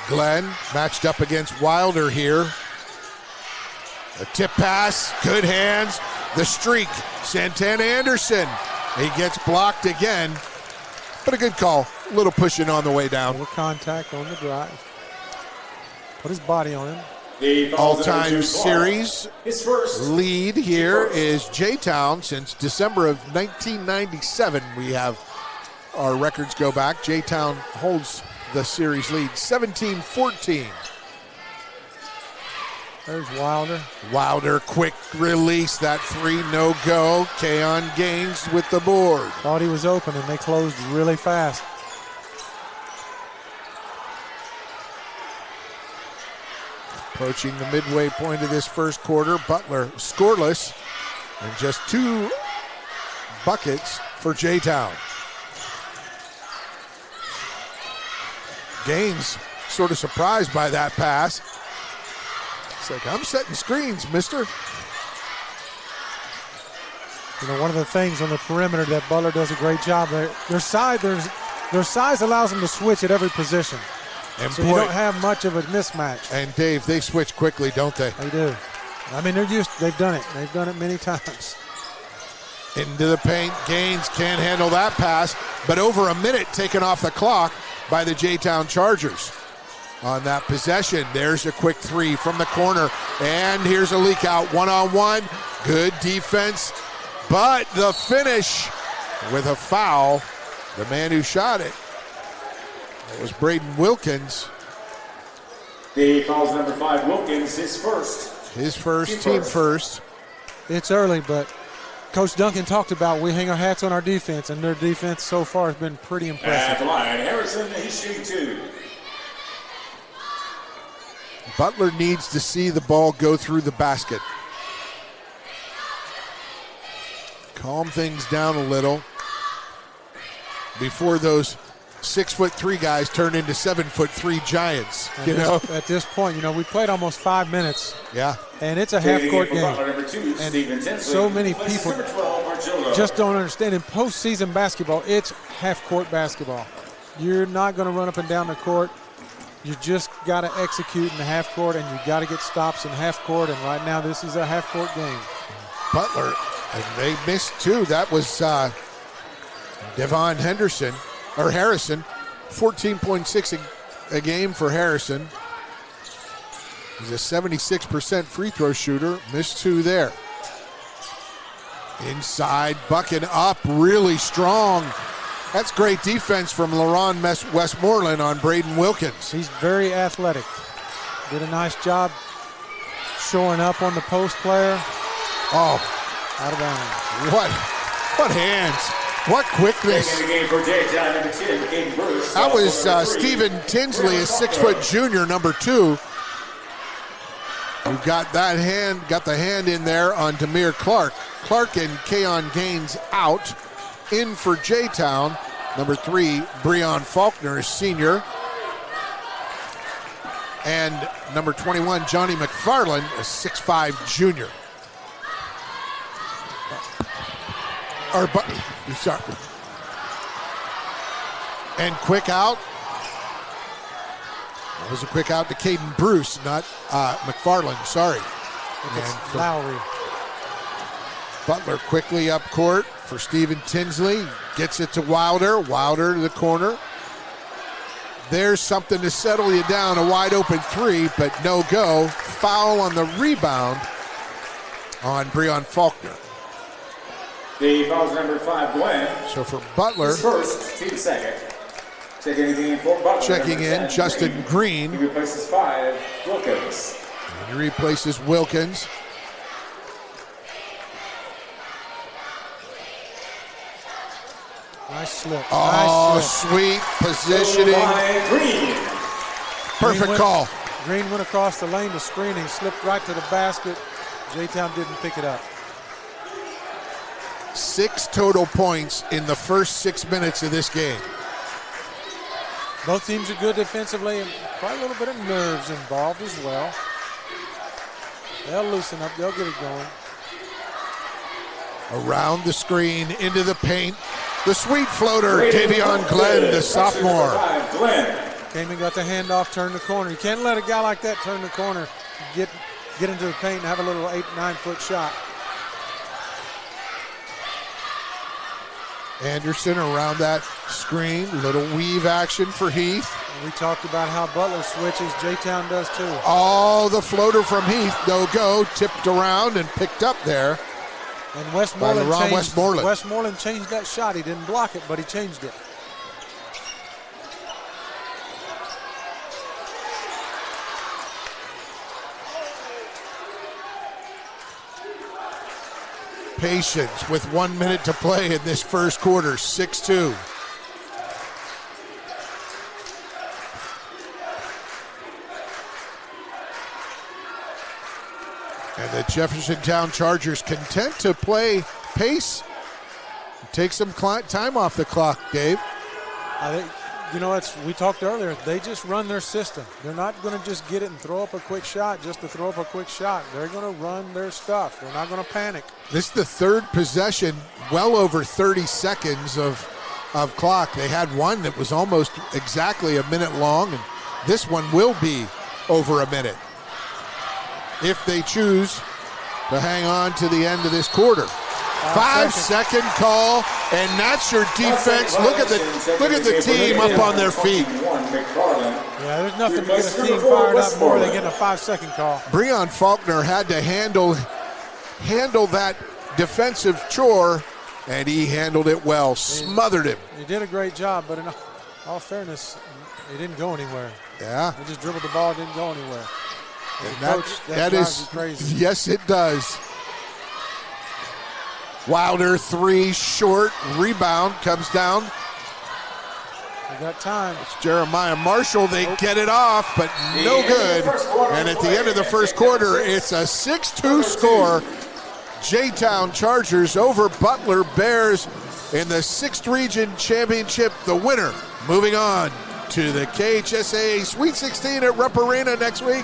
Glenn matched up against Wilder here. A tip pass, good hands, the streak, Santana Anderson. He gets blocked again, but a good call. A little pushing on the way down. More contact on the drive. Put his body on him. All-time series lead here is J-Town since December of 1997. We have our records go back. J-Town holds the series lead 17-14. There's Wilder. Wilder, quick release, that 3, no go. Keon Gaines with the board. Thought he was open, and they closed really fast. Approaching the midway point of this first quarter, Butler scoreless, and just 2 buckets for J-Town. Gaines sort of surprised by that pass. It's like, I'm setting screens, mister. You know, one of the things on the perimeter that Butler does a great job, their size allows them to switch at every position. And so boy, you don't have much of a mismatch. And Dave, they switch quickly, don't they? They do. I mean, they've done it. They've done it many times. Into the paint, Gaines can't handle that pass, but over a minute taken off the clock by the J-Town Chargers. On that possession, there's a quick 3 from the corner, and here's a leak out, 1-on-1. Good defense, but the finish with a foul. The man who shot it, that was Braden Wilkins. The foul's number 5, Wilkins, his first. His first, team first. It's early, but Coach Duncan talked about we hang our hats on our defense, and their defense so far has been pretty impressive. At the line, Harrison, he's shooting 2. Butler needs to see the ball go through the basket. Calm things down a little before those 6'3" guys turn into 7'3" giants. At this point, we played almost 5 minutes. Yeah. And it's a half-court game. And so many people just don't understand. In postseason basketball, it's half-court basketball. You're not going to run up and down the court You just got to execute in the half court, and you got to get stops in half court. And right now, this is a half court game. Butler, and they missed two. That was Devon Harrison, 14.6 a game for Harrison. He's a 76% free throw shooter. Missed two there. Inside, bucking up, really strong. That's great defense from LaRon Westmoreland on Braden Wilkins. He's very athletic. Did a nice job shoring up on the post player. Oh, out of bounds. What hands? What quickness. That was Stephen Tinsley, a 6-foot junior, number 2. Who got the hand in there on Demir Clark. Clark and Keon Gaines out. In for J-Town, number 3, Breon Faulkner, senior. And number 21, Johnny McFarland, a 6'5 junior. And quick out. That was a quick out to Caden Bruce, not McFarland, sorry. And Lowry. Butler quickly up court for Stephen Tinsley. Gets it to Wilder. Wilder to the corner. There's something to settle you down. A wide open 3, but no go. Foul on the rebound on Breon Faulkner. The foul's number 5, Glenn. So for Butler. First, team second. Checking in for Butler. Checking in, Justin Green. He replaces 5, Wilkins. And he replaces Wilkins. Nice slip. Oh, nice slip. Sweet positioning. Perfect call. Green went across the lane to screen. He slipped right to the basket. J-Town didn't pick it up. 6 total points in the first 6 minutes of this game. Both teams are good defensively, and probably a little bit of nerves involved as well. They'll loosen up. They'll get it going. Around the screen, into the paint. The sweet floater, Tavion Glenn, the sophomore. Came and got the handoff, turned the corner. You can't let a guy like that turn the corner, get into the paint and have a little 8-9 foot shot. Anderson around that screen, little weave action for Heath. And we talked about how Butler switches, J-Town does too. Oh, the floater from Heath, no go, tipped around and picked up there. And Westmoreland changed that shot. He didn't block it, but he changed it. Patience with 1 minute to play in this first quarter, 6-2. And the Jeffersontown Chargers content to play pace. Take some time off the clock, Dave. We talked earlier, they just run their system. They're not going to just get it and throw up a quick shot just to throw up a quick shot. They're going to run their stuff. They're not going to panic. This is the third possession, well over 30 seconds of clock. They had one that was almost exactly a minute long, and this one will be over a minute if they choose to hang on to the end of this quarter. 5-second call, and that's your defense. Look at the team up on their feet. Yeah, there's nothing to get a team fired up more than getting a 5-second call. Breon Faulkner had to handle that defensive chore, and he handled it well, smothered him. He did a great job, but in all fairness, he didn't go anywhere. Yeah. He just dribbled the ball, didn't go anywhere. And that is crazy. Yes, it does. Wilder, 3, short, rebound, comes down. They got time. It's Jeremiah Marshall. They get it off, but no good. And at the end of the first quarter, it's a 6-2 score. J-Town Chargers over Butler Bears in the 6th Region Championship. The winner moving on to the KHSAA Sweet 16 at Rupp Arena next week.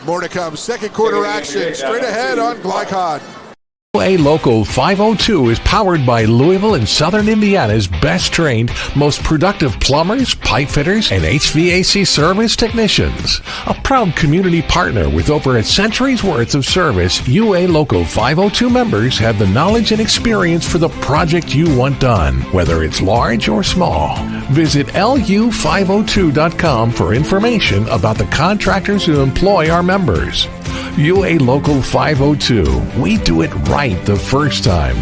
More to come. Second quarter action straight ahead on Glycod. UA Local 502 is powered by Louisville and Southern Indiana's best trained, most productive plumbers, pipe fitters, and HVAC service technicians. A proud community partner with over a century's worth of service, UA Local 502 members have the knowledge and experience for the project you want done, whether it's large or small. Visit lu502.com for information about the contractors who employ our members. UA Local 502. We do it right the first time.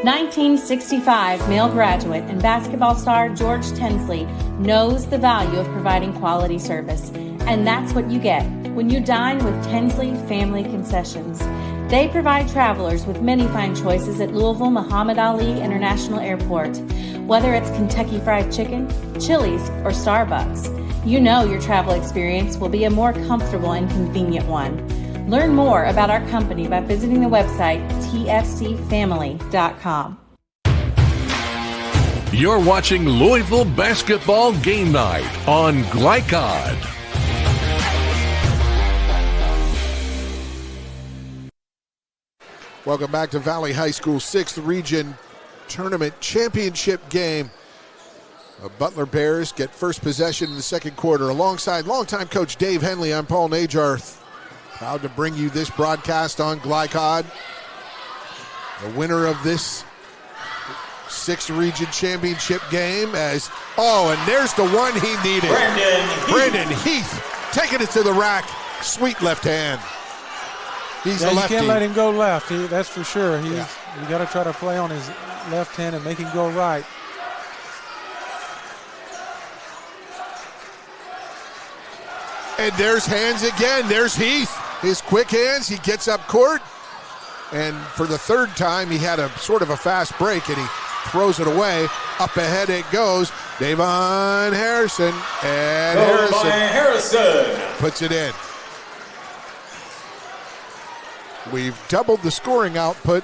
1965 male graduate and basketball star George Tensley knows the value of providing quality service. And that's what you get when you dine with Tensley Family Concessions. They provide travelers with many fine choices at Louisville Muhammad Ali International Airport. Whether it's Kentucky Fried Chicken, Chili's, or Starbucks, you know your travel experience will be a more comfortable and convenient one. Learn more about our company by visiting the website tfcfamily.com. You're watching Louisville Basketball Game Night on Glycod. Welcome back to Valley High School 6th Region Tournament Championship game. The Butler Bears get first possession in the second quarter. Alongside longtime coach Dave Henley, I'm Paul Najarth. Proud to bring you this broadcast on Glycod. The winner of this 6th Region Championship game and there's the one he needed. Brandon Heath taking it to the rack. Sweet left hand. He's a lefty. You can't let him go left. That's for sure. You got to try to play on his left hand and make him go right. And there's hands again. There's Heath. His quick hands. He gets up court. And for the third time, he had a sort of a fast break, and he throws it away. Up ahead it goes. Davon Harrison. And Harrison puts it in. We've doubled the scoring output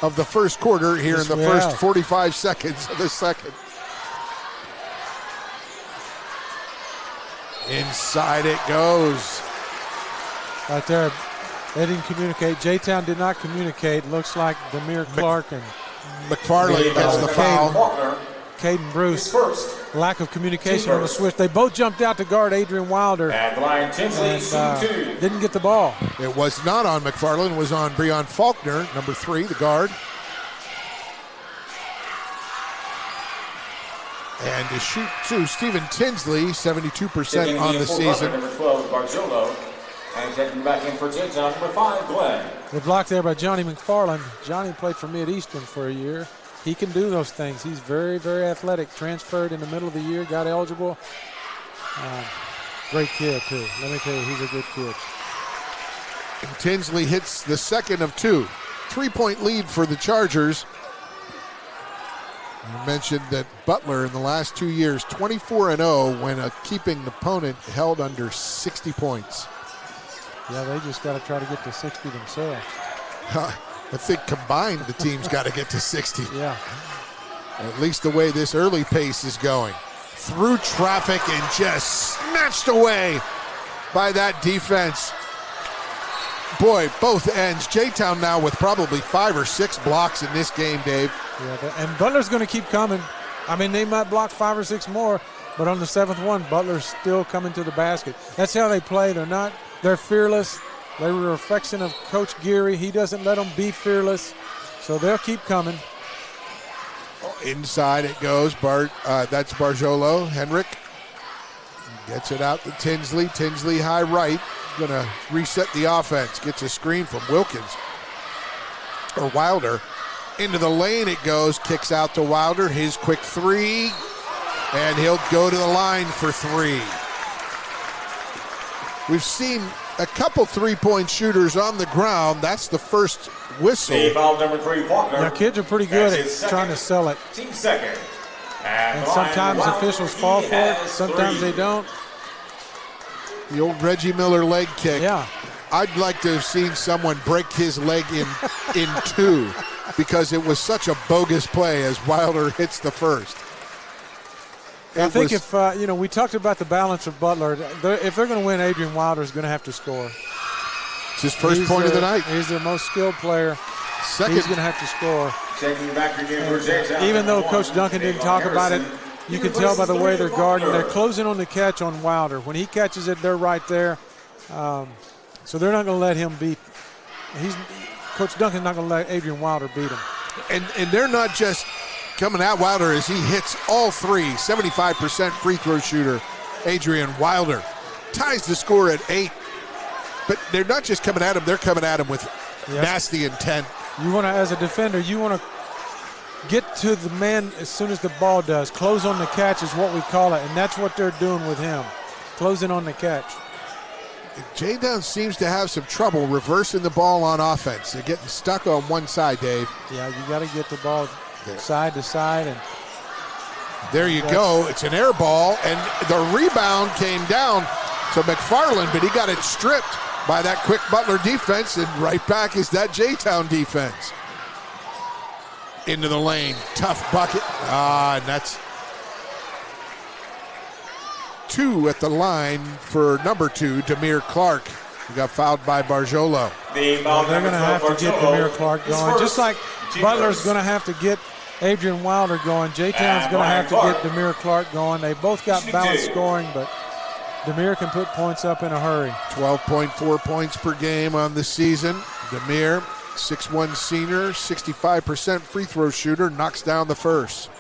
of the first quarter here in the first 45 seconds of the second. Inside it goes. Right there, they didn't communicate. J-Town did not communicate. Looks like Demir Clark and McFarland gets the foul. Caden Bruce. Lack of communication on the switch. They both jumped out to guard Adrian Wilder. And line Tinsley, and didn't get the ball. It was not on McFarland. It was on Breon Faulkner, number 3, the guard. And to shoot two, Stephen Tinsley, 72% on the season. Number 12, Barjolo. And checking back in for J-Town, number 5, Glenn. The block there by Johnny McFarland. Johnny played for Mid-Eastern for a year. He can do those things. He's very, very athletic. Transferred in the middle of the year, got eligible. Great kid, too. Let me tell you, he's a good kid. And Tinsley hits the second of 2. 3-point lead for the Chargers. You mentioned that Butler in the last 2 years, 24-0 when a keeping opponent held under 60 points. Yeah, they just got to try to get to 60 themselves. I think combined the team's got to get to 60. Yeah. At least the way this early pace is going. Through traffic and just snatched away by that defense. Boy, both ends. J-Town now with probably 5 or 6 blocks in this game, Dave. Yeah, and Butler's going to keep coming. I mean, they might block 5 or 6 more, but on the 7th one, Butler's still coming to the basket. That's how they play. They're fearless. They were a reflection of Coach Geary. He doesn't let them be fearless, so they'll keep coming. Inside it goes. That's Barjolo. Henrik gets it out to Tinsley. Tinsley high right. Going to reset the offense. Gets a screen from Wilder. Into the lane it goes. Kicks out to Wilder. His quick 3. And he'll go to the line for 3. We've seen a couple 3-point shooters on the ground. That's the first whistle. Foul number 3, Faulkner. Now, kids are pretty good at trying to sell it. Team second. And sometimes officials fall for it. Sometimes they don't. The old Reggie Miller leg kick. Yeah. I'd like to have seen someone break his leg in 2 because it was such a bogus play as Wilder hits the first. I think if we talked about the balance of Butler. If they're going to win, Adrian Wilder is going to have to score. his first point of the night. He's their most skilled player. Second. He's going to have to score. And, even though Coach Duncan didn't talk about it, you can tell by the way they're guarding. They're closing on the catch on Wilder. When he catches it, they're right there. So they're not going to let him beat. Coach Duncan's not going to let Adrian Wilder beat him. And they're not just coming at Wilder as he hits all three. 75% free throw shooter, Adrian Wilder. Ties the score at 8. But they're not just coming at him, they're coming at him with nasty intent. You want to, as a defender, you want to get to the man as soon as the ball does. Close on the catch is what we call it, and that's what they're doing with him, closing on the catch. J-Town seems to have some trouble reversing the ball on offense. They're getting stuck on one side, Dave. Yeah, you got to get the ball side to side. And there you go. It's an air ball, and the rebound came down to McFarland, but he got it stripped by that quick Butler defense, and right back is that J-Town defense. Into the lane, tough bucket. And that's 2 at the line for number 2, Demir Clark, who got fouled by Barjolo. They're going to have to get Demir Clark going, just like Butler's going to have to get Adrian Wilder going. J-Town's going to have to get Demir Clark going. They both got balanced scoring, but Demir can put points up in a hurry. 12.4 points per game on the season. Demir, 6'1" senior, 65% free throw shooter, knocks down the first.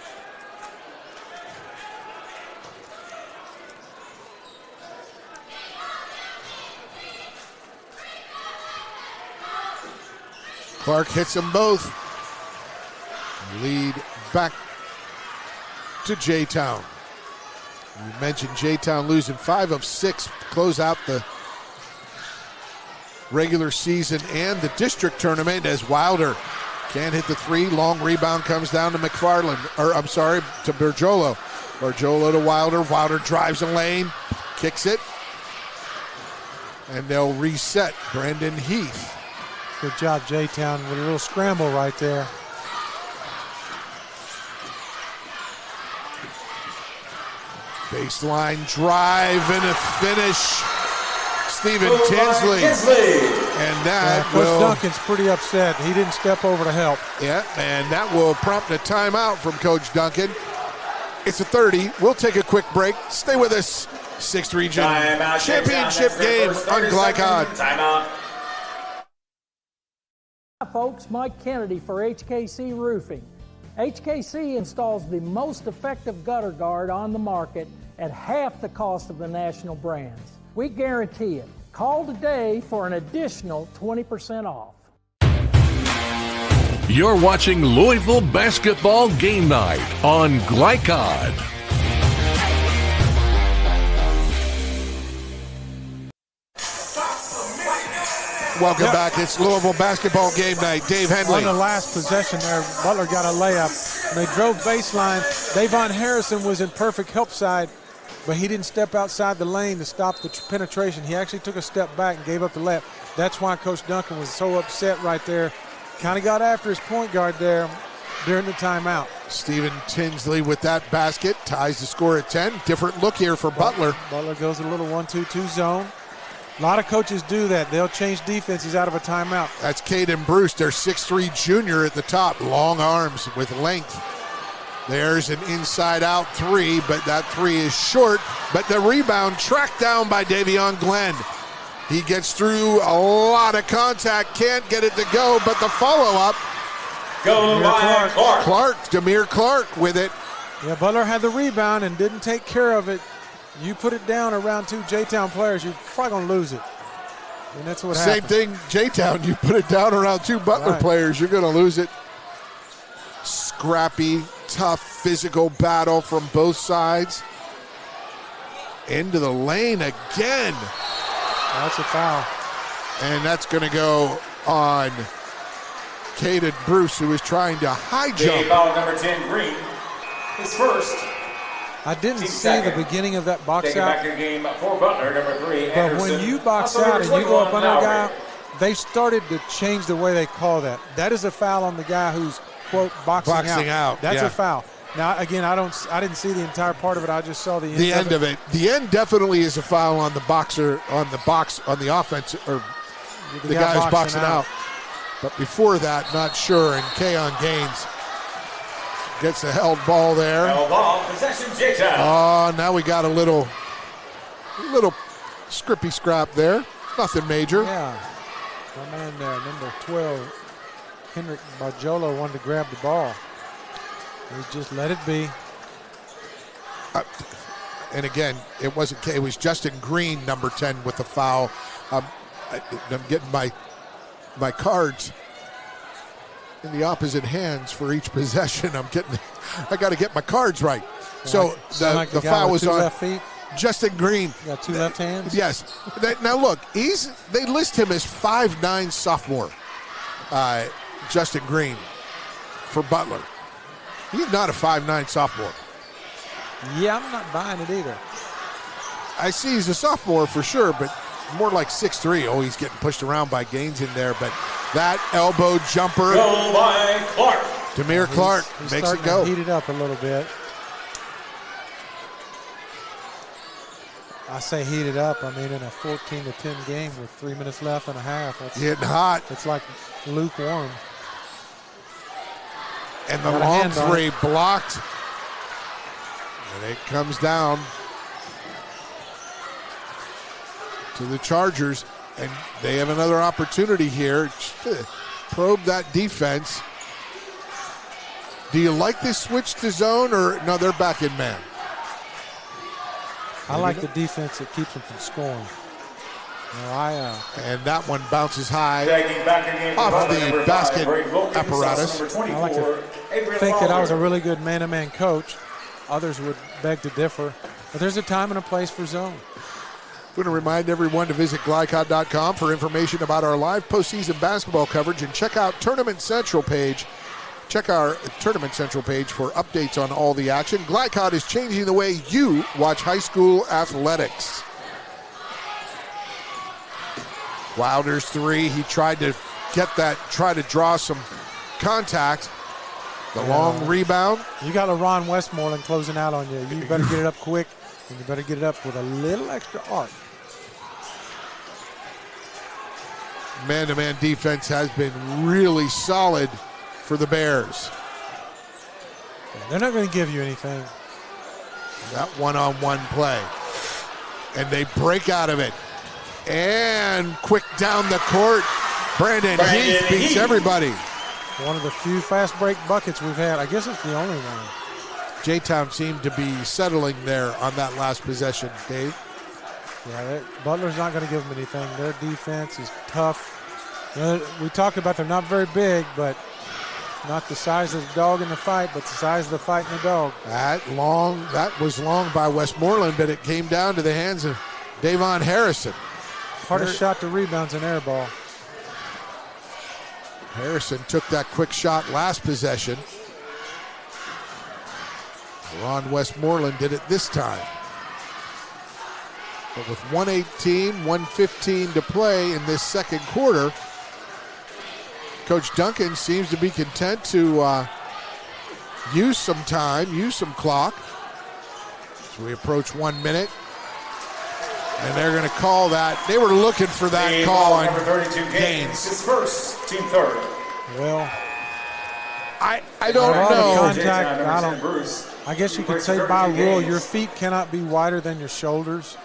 Clark hits them both. Lead back to J-Town. You mentioned J-Town losing 5 of 6 to close out the regular season and the district tournament as Wilder can't hit the 3. Long rebound comes down to McFarland, to Barjolo. Barjolo to Wilder. Wilder drives a lane, kicks it, and they'll reset. Brandon Heath. Good job, J-Town, with a little scramble right there. Baseline drive and a finish. Stephen Tinsley. And that Coach Duncan's pretty upset. He didn't step over to help. Yeah, and that will prompt a timeout from Coach Duncan. It's a 30. We'll take a quick break. Stay with us. 6th Region Championship game on Glycod. Timeout. Hi folks, Mike Kennedy for HKC Roofing. HKC installs the most effective gutter guard on the market at half the cost of the national brands. We guarantee it. Call today for an additional 20% off. You're watching Louisville Basketball Game Night on Glycod. Welcome back. It's Louisville Basketball Game Night. Dave Henley. On the last possession there, Butler got a layup. And they drove baseline. Davon Harrison was in perfect help side, but he didn't step outside the lane to stop the penetration. He actually took a step back and gave up the layup. That's why Coach Duncan was so upset right there. Kind of got after his point guard there during the timeout. Stephen Tinsley with that basket ties the score at 10. Different look here for Butler. Butler goes a little 1-2-2 zone. A lot of coaches do that. They'll change defenses out of a timeout. That's Caden Bruce, their 6'3" junior at the top. Long arms with length. There's an inside-out 3, but that 3 is short. But the rebound tracked down by Davion Glenn. He gets through a lot of contact, can't get it to go, but the follow-up. Demir Clark with it. Yeah, Butler had the rebound and didn't take care of it. You put it down around 2 J-Town players, you're probably going to lose it. And that's what happened. Same thing, J-Town. You put it down around 2 Butler players, you're going to lose it. Scrappy, tough, physical battle from both sides. Into the lane again. That's a foul. And that's going to go on Caden Bruce, who is trying to high jump. Foul number 10, Green. His first. I didn't see the beginning of that box out. Back in game for Butler, number 3. But when you box out and you go up under a guy, they started to change the way they call that. That is a foul on the guy who's, quote, boxing out. That's a foul. Now, again, I didn't see the entire part of it. I just saw the end of it. The end definitely is a foul on the boxer, on the box, on the offense, or the guy who's boxing out. But before that, not sure. And Keon Gaines gets the held ball there. Held ball, possession, J-Town. Oh, now we got a little scrippy scrap there. Nothing major. Yeah. My man there, number 12, Henrik Barjolo, wanted to grab the ball. He just let it be. And again, it was Justin Green, number 10, with the foul. I'm getting my cards in the opposite hands for each possession. I got to get my cards right. So the foul was on left feet. Justin Green. You got 2 left hands? Yes. Now look, they list him as 5'9" sophomore, Justin Green, for Butler. He's not a 5'9" sophomore. Yeah, I'm not buying it either. I see he's a sophomore for sure, but more like 6'3". Oh, he's getting pushed around by Gaines in there, but that elbow jumper. Go by Clark. Demir Clark makes it go. Heat it up a little bit. I say heat it up. I mean, in a 14-10 game with 3 minutes left and a half. It's getting hot. It's like lukewarm. And the long three blocked. And it comes down to the Chargers. And they have another opportunity here to probe that defense. Do you like this switch to zone, or no, they're back in man? I like the defense that keeps them from scoring. And that one bounces high back off the basket apparatus. I like to think that I was a really good man-to-man coach. Others would beg to differ. But there's a time and a place for zone. I'm going to remind everyone to visit Glycod.com for information about our live postseason basketball coverage and check out Tournament Central page. Check our Tournament Central page for updates on all the action. Glycod is changing the way you watch high school athletics. Wilder's three. He tried to try to draw some contact. The long rebound. You got LaRon Westmoreland closing out on you. You better get it up quick, and you better get it up with a little extra arc. Man-to-man defense has been really solid for the Bears. They're not going to give you anything. That one-on-one play. And they break out of it. And quick down the court. Brandon Heath beats everybody. One of the few fast break buckets we've had. I guess it's the only one. J-Town seemed to be settling there on that last possession, Dave. Yeah, Butler's not going to give them anything. Their defense is tough. We talked about they're not very big, but not the size of the dog in the fight, but the size of the fight in the dog. That was long by Westmoreland, but it came down to the hands of Davon Harrison. Hardest shot to rebounds in air ball. Harrison took that quick shot last possession. Ron Westmoreland did it this time. But with 1:18, 1:15 to play in this second quarter, Coach Duncan seems to be content to use some time, use some clock. As we approach 1 minute. And they're going to call that. They were looking for that call on Gaines. His first, team third. Well, I don't know. I guess you could say by rule your feet cannot be wider than your shoulders,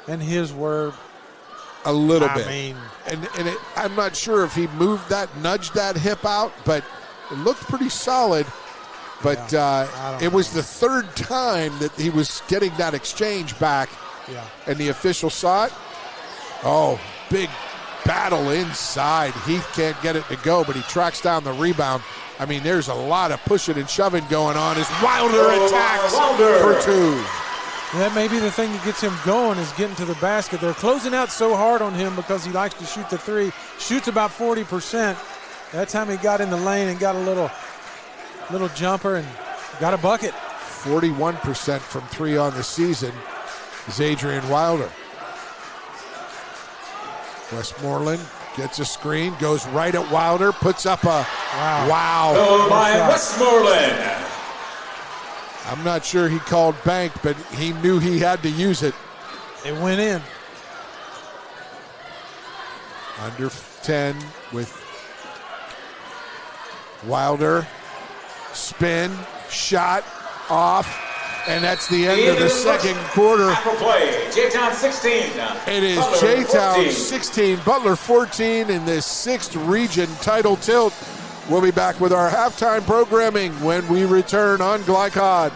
and his were a little bit. I mean, and I'm not sure if he moved that, nudged that hip out, but it looked pretty solid. But it was the third time that he was getting that exchange back. Yeah. And the official saw it. Oh, big battle inside. Heath can't get it to go, but he tracks down the rebound. I mean, there's a lot of pushing and shoving going on as Wilder attacks for two. That may be the thing that gets him going, is getting to the basket. They're closing out so hard on him because he likes to shoot the three. Shoots about 40%. That time he got in the lane and got a little jumper and got a bucket. 41% from three on the season is Adrian Wilder. Westmoreland gets a screen, goes right at Wilder, puts up a wow. Oh, by Westmoreland. I'm not sure he called bank, but he knew he had to use it. It went in. Under 10 with Wilder. Spin, shot, off, and that's the end of the second quarter. After play, J-Town 16. It is Butler J-Town 14. 16, Butler 14 in this 6th region title tilt. We'll be back with our halftime programming when we return on Glycod.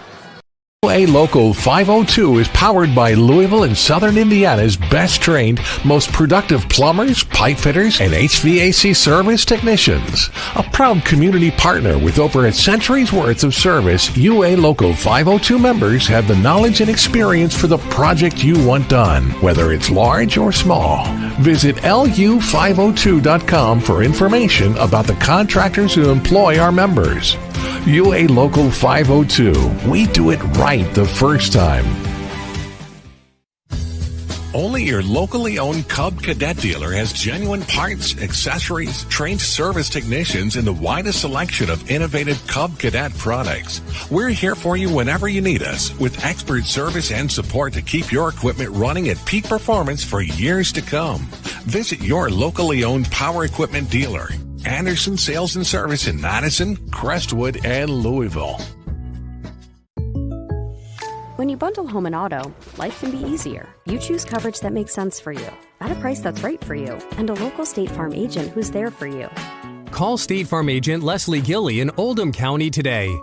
KHSAA Local 502 is powered by Louisville and Southern Indiana's best trained, most productive plumbers, pipe fitters, and HVAC service technicians. A proud community partner with over a century's worth of service, UA Local 502 members have the knowledge and experience for the project you want done, whether it's large or small. Visit lu502.com for information about the contractors who employ our members. UA Local 502. We do it right the first time. Only your locally owned Cub Cadet dealer has genuine parts, accessories, trained service technicians, and the widest selection of innovative Cub Cadet products. We're here for you whenever you need us, with expert service and support to keep your equipment running at peak performance for years to come. Visit your locally owned power equipment dealer. Anderson Sales and Service in Madison, Crestwood, and Louisville. When you bundle home and auto, life can be easier. You choose coverage that makes sense for you, at a price that's right for you, and a local State Farm agent who's there for you. Call State Farm agent Leslie Gilly in Oldham County today.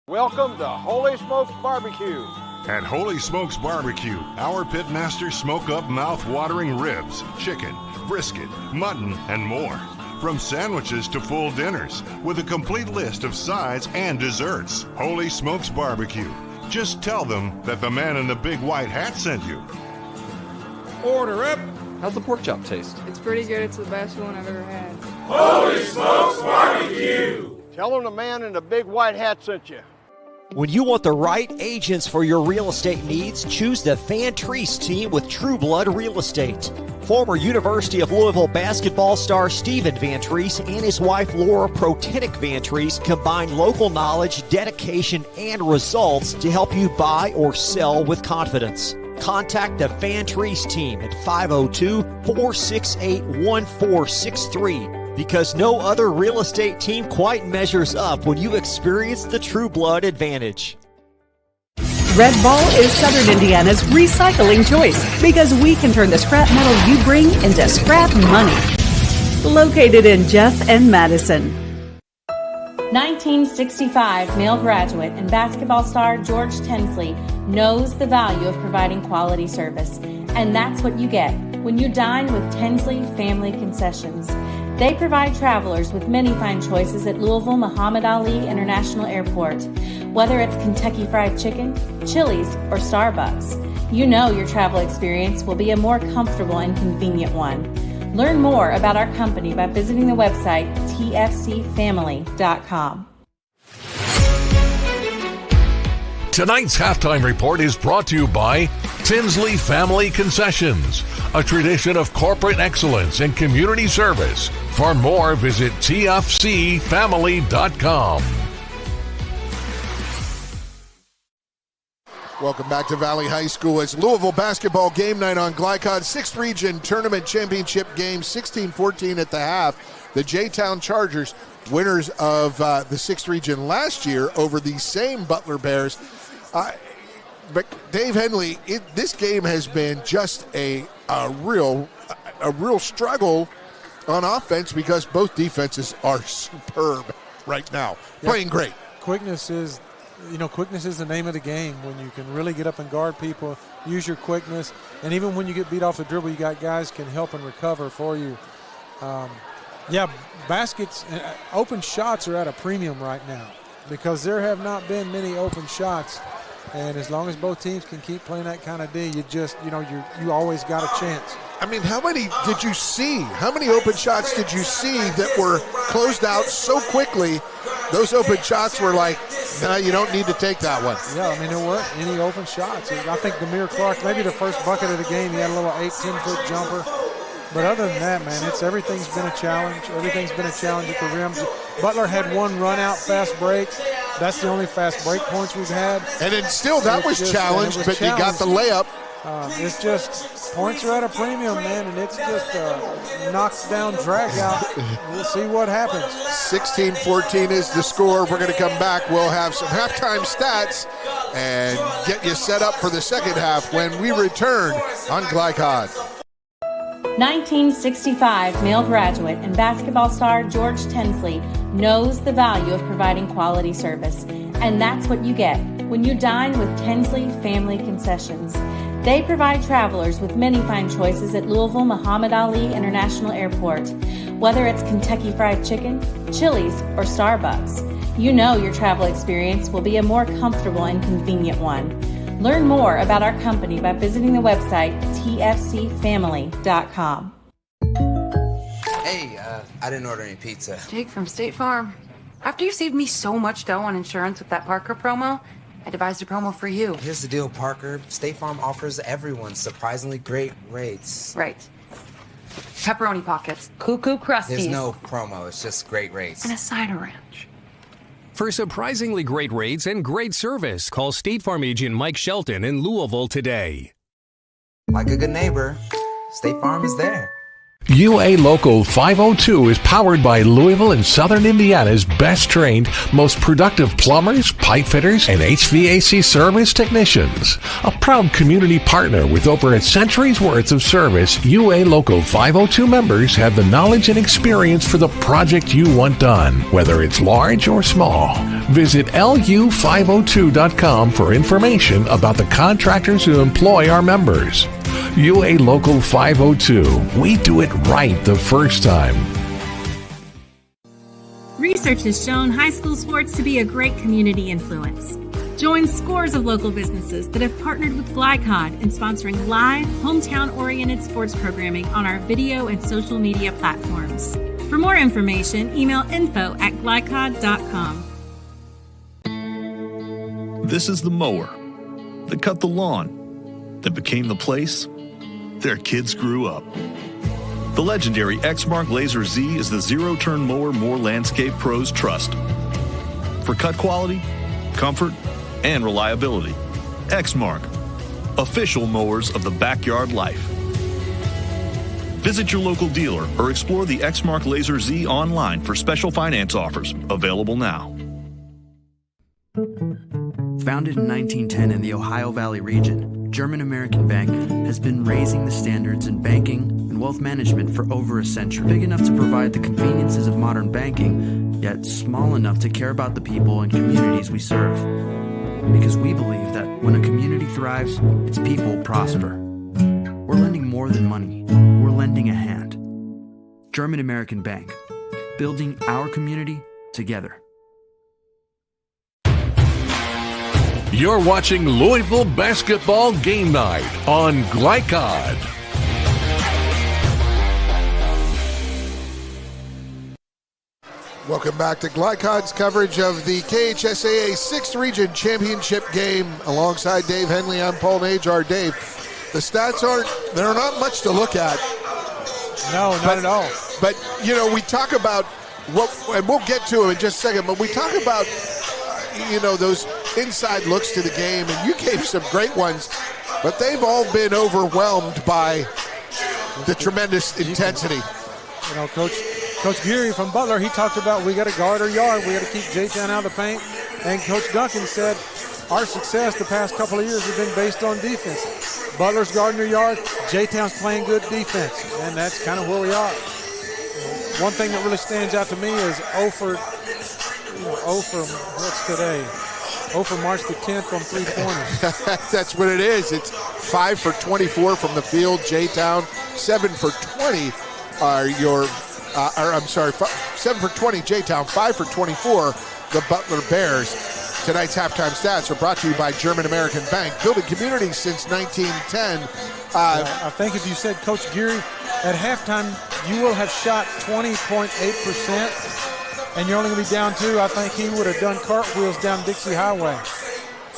Welcome to Holy Smokes Barbecue. At Holy Smokes Barbecue, our pitmasters smoke up mouth-watering ribs, chicken, brisket, mutton, and more. From sandwiches to full dinners, with a complete list of sides and desserts. Holy Smokes Barbecue. Just tell them that the man in the big white hat sent you. Order up. How's the pork chop taste? It's pretty good. It's the best one I've ever had. Holy Smokes Barbecue. Tell them the man in the big white hat sent you. When you want the right agents for your real estate needs, choose the Van Treese team with True Blood Real Estate. Former University of Louisville basketball star Stephen Van Treese and his wife Laura Protinick Van Treese combine local knowledge, dedication, and results to help you buy or sell with confidence. Contact the Van Treese team at 502-468-1463. Because no other real estate team quite measures up when you experience the True Blood advantage. Red Ball is Southern Indiana's recycling choice because we can turn the scrap metal you bring into scrap money. Located in Jeff and Madison. 1965 male graduate and basketball star George Tensley knows the value of providing quality service, and that's what you get when you dine with Tensley Family Concessions. They provide travelers with many fine choices at Louisville Muhammad Ali International Airport. Whether it's Kentucky Fried Chicken, Chili's, or Starbucks, you know your travel experience will be a more comfortable and convenient one. Learn more about our company by visiting the website tfcfamily.com. Tonight's halftime report is brought to you by Tinsley Family Concessions, a tradition of corporate excellence and community service. For more, visit tfcfamily.com. Welcome back to Valley High School. It's Louisville basketball game night on Glycod. 6th Region Tournament Championship game, 16-14 at the half. The J-Town Chargers, winners of the 6th Region last year over the same Butler Bears. But Dave Henley, this game has been just a real struggle on offense because both defenses are superb right now, playing great. Quickness is the name of the game. When you can really get up and guard people, use your quickness, and even when you get beat off the dribble, you got guys can help and recover for you. Baskets, open shots are at a premium right now because there have not been many open shots. And as long as both teams can keep playing that kind of D, you always got a chance. I mean, how many did you see? How many open shots did you see that were closed out so quickly? Those open shots were like, nah, you don't need to take that one. Yeah, I mean, there weren't any open shots. I think Demir Clark, maybe the first bucket of the game, he had a little 8-10-foot jumper. But other than that, man, everything's been a challenge. Everything's been a challenge at the rim. Butler had one run-out fast break. That's the only fast break points we've had. And then still that was challenged, but you got the layup. It's just points are at a premium, man, and it's just a knockdown drag out. We'll see what happens. 16-14 is the score. We're going to come back. We'll have some halftime stats and get you set up for the second half when we return on Glycod. 1965 male graduate and basketball star George Tensley knows the value of providing quality service. And that's what you get when you dine with Tensley Family Concessions. They provide travelers with many fine choices at Louisville Muhammad Ali International Airport. Whether it's Kentucky Fried Chicken, Chili's, or Starbucks, you know your travel experience will be a more comfortable and convenient one. Learn more about our company by visiting the website tfcfamily.com. Hey, I didn't order any pizza. Jake from State Farm. After you saved me so much dough on insurance with that Parker promo, I devised a promo for you. Here's the deal, Parker. State Farm offers everyone surprisingly great rates. Right. Pepperoni pockets, cuckoo crusties. There's no promo, it's just great rates. And a side of ranch. For surprisingly great rates and great service, call State Farm agent Mike Shelton in Louisville today. Like a good neighbor, State Farm is there. UA Local 502 is powered by Louisville and Southern Indiana's best trained, most productive plumbers, pipe fitters, and HVAC service technicians. A proud community partner with over a century's worth of service, UA Local 502 members have the knowledge and experience for the project you want done, whether it's large or small. Visit lu502.com for information about the contractors who employ our members. UA Local 502. We do it right the first time. Research has shown high school sports to be a great community influence. Join scores of local businesses that have partnered with Glycod in sponsoring live, hometown-oriented sports programming on our video and social media platforms. For more information, email info@glycod.com. This is the mower that cut the lawn, that became the place their kids grew up. The legendary Exmark Laser Z is the zero-turn mower more landscape pros trust. For cut quality, comfort, and reliability. Exmark, official mowers of the backyard life. Visit your local dealer or explore the Exmark Laser Z online for special finance offers, available now. Founded in 1910 in the Ohio Valley region, German American Bank has been raising the standards in banking and wealth management for over a century. Big enough to provide the conveniences of modern banking, yet small enough to care about the people and communities we serve. Because we believe that when a community thrives, its people prosper. We're lending more than money. We're lending a hand. German American Bank, building our community together. You're watching Louisville Basketball Game Night on Glycod. Welcome back to Glycod's coverage of the KHSAA 6th Region Championship game. Alongside Dave Henley, I'm Paul Najar. Dave, the stats they're not much to look at. No, not at all. But, you know, we talk about and we'll get to it in just a second, but we talk about, those inside looks to the game, and you gave some great ones, but they've all been overwhelmed by the tremendous intensity. Coach Geary from Butler, he talked about we got to guard our yard, we got to keep J-Town out of the paint, and Coach Duncan said our success the past couple of years has been based on defense. Butler's guarding their yard, J-Town's playing good defense, and that's kind of where we are. One thing that really stands out to me is 0 for March the 10th on three-pointers. That's what it is. It's 5 for 24 from the field, J-Town. 7 for 20 are 7 for 20 J-Town, 5 for 24 the Butler Bears. Tonight's halftime stats are brought to you by German American Bank, building communities since 1910. I think if you said Coach Geary, at halftime you will have shot 20.8%, and you're only going to be down 2. I think he would have done cartwheels down Dixie Highway.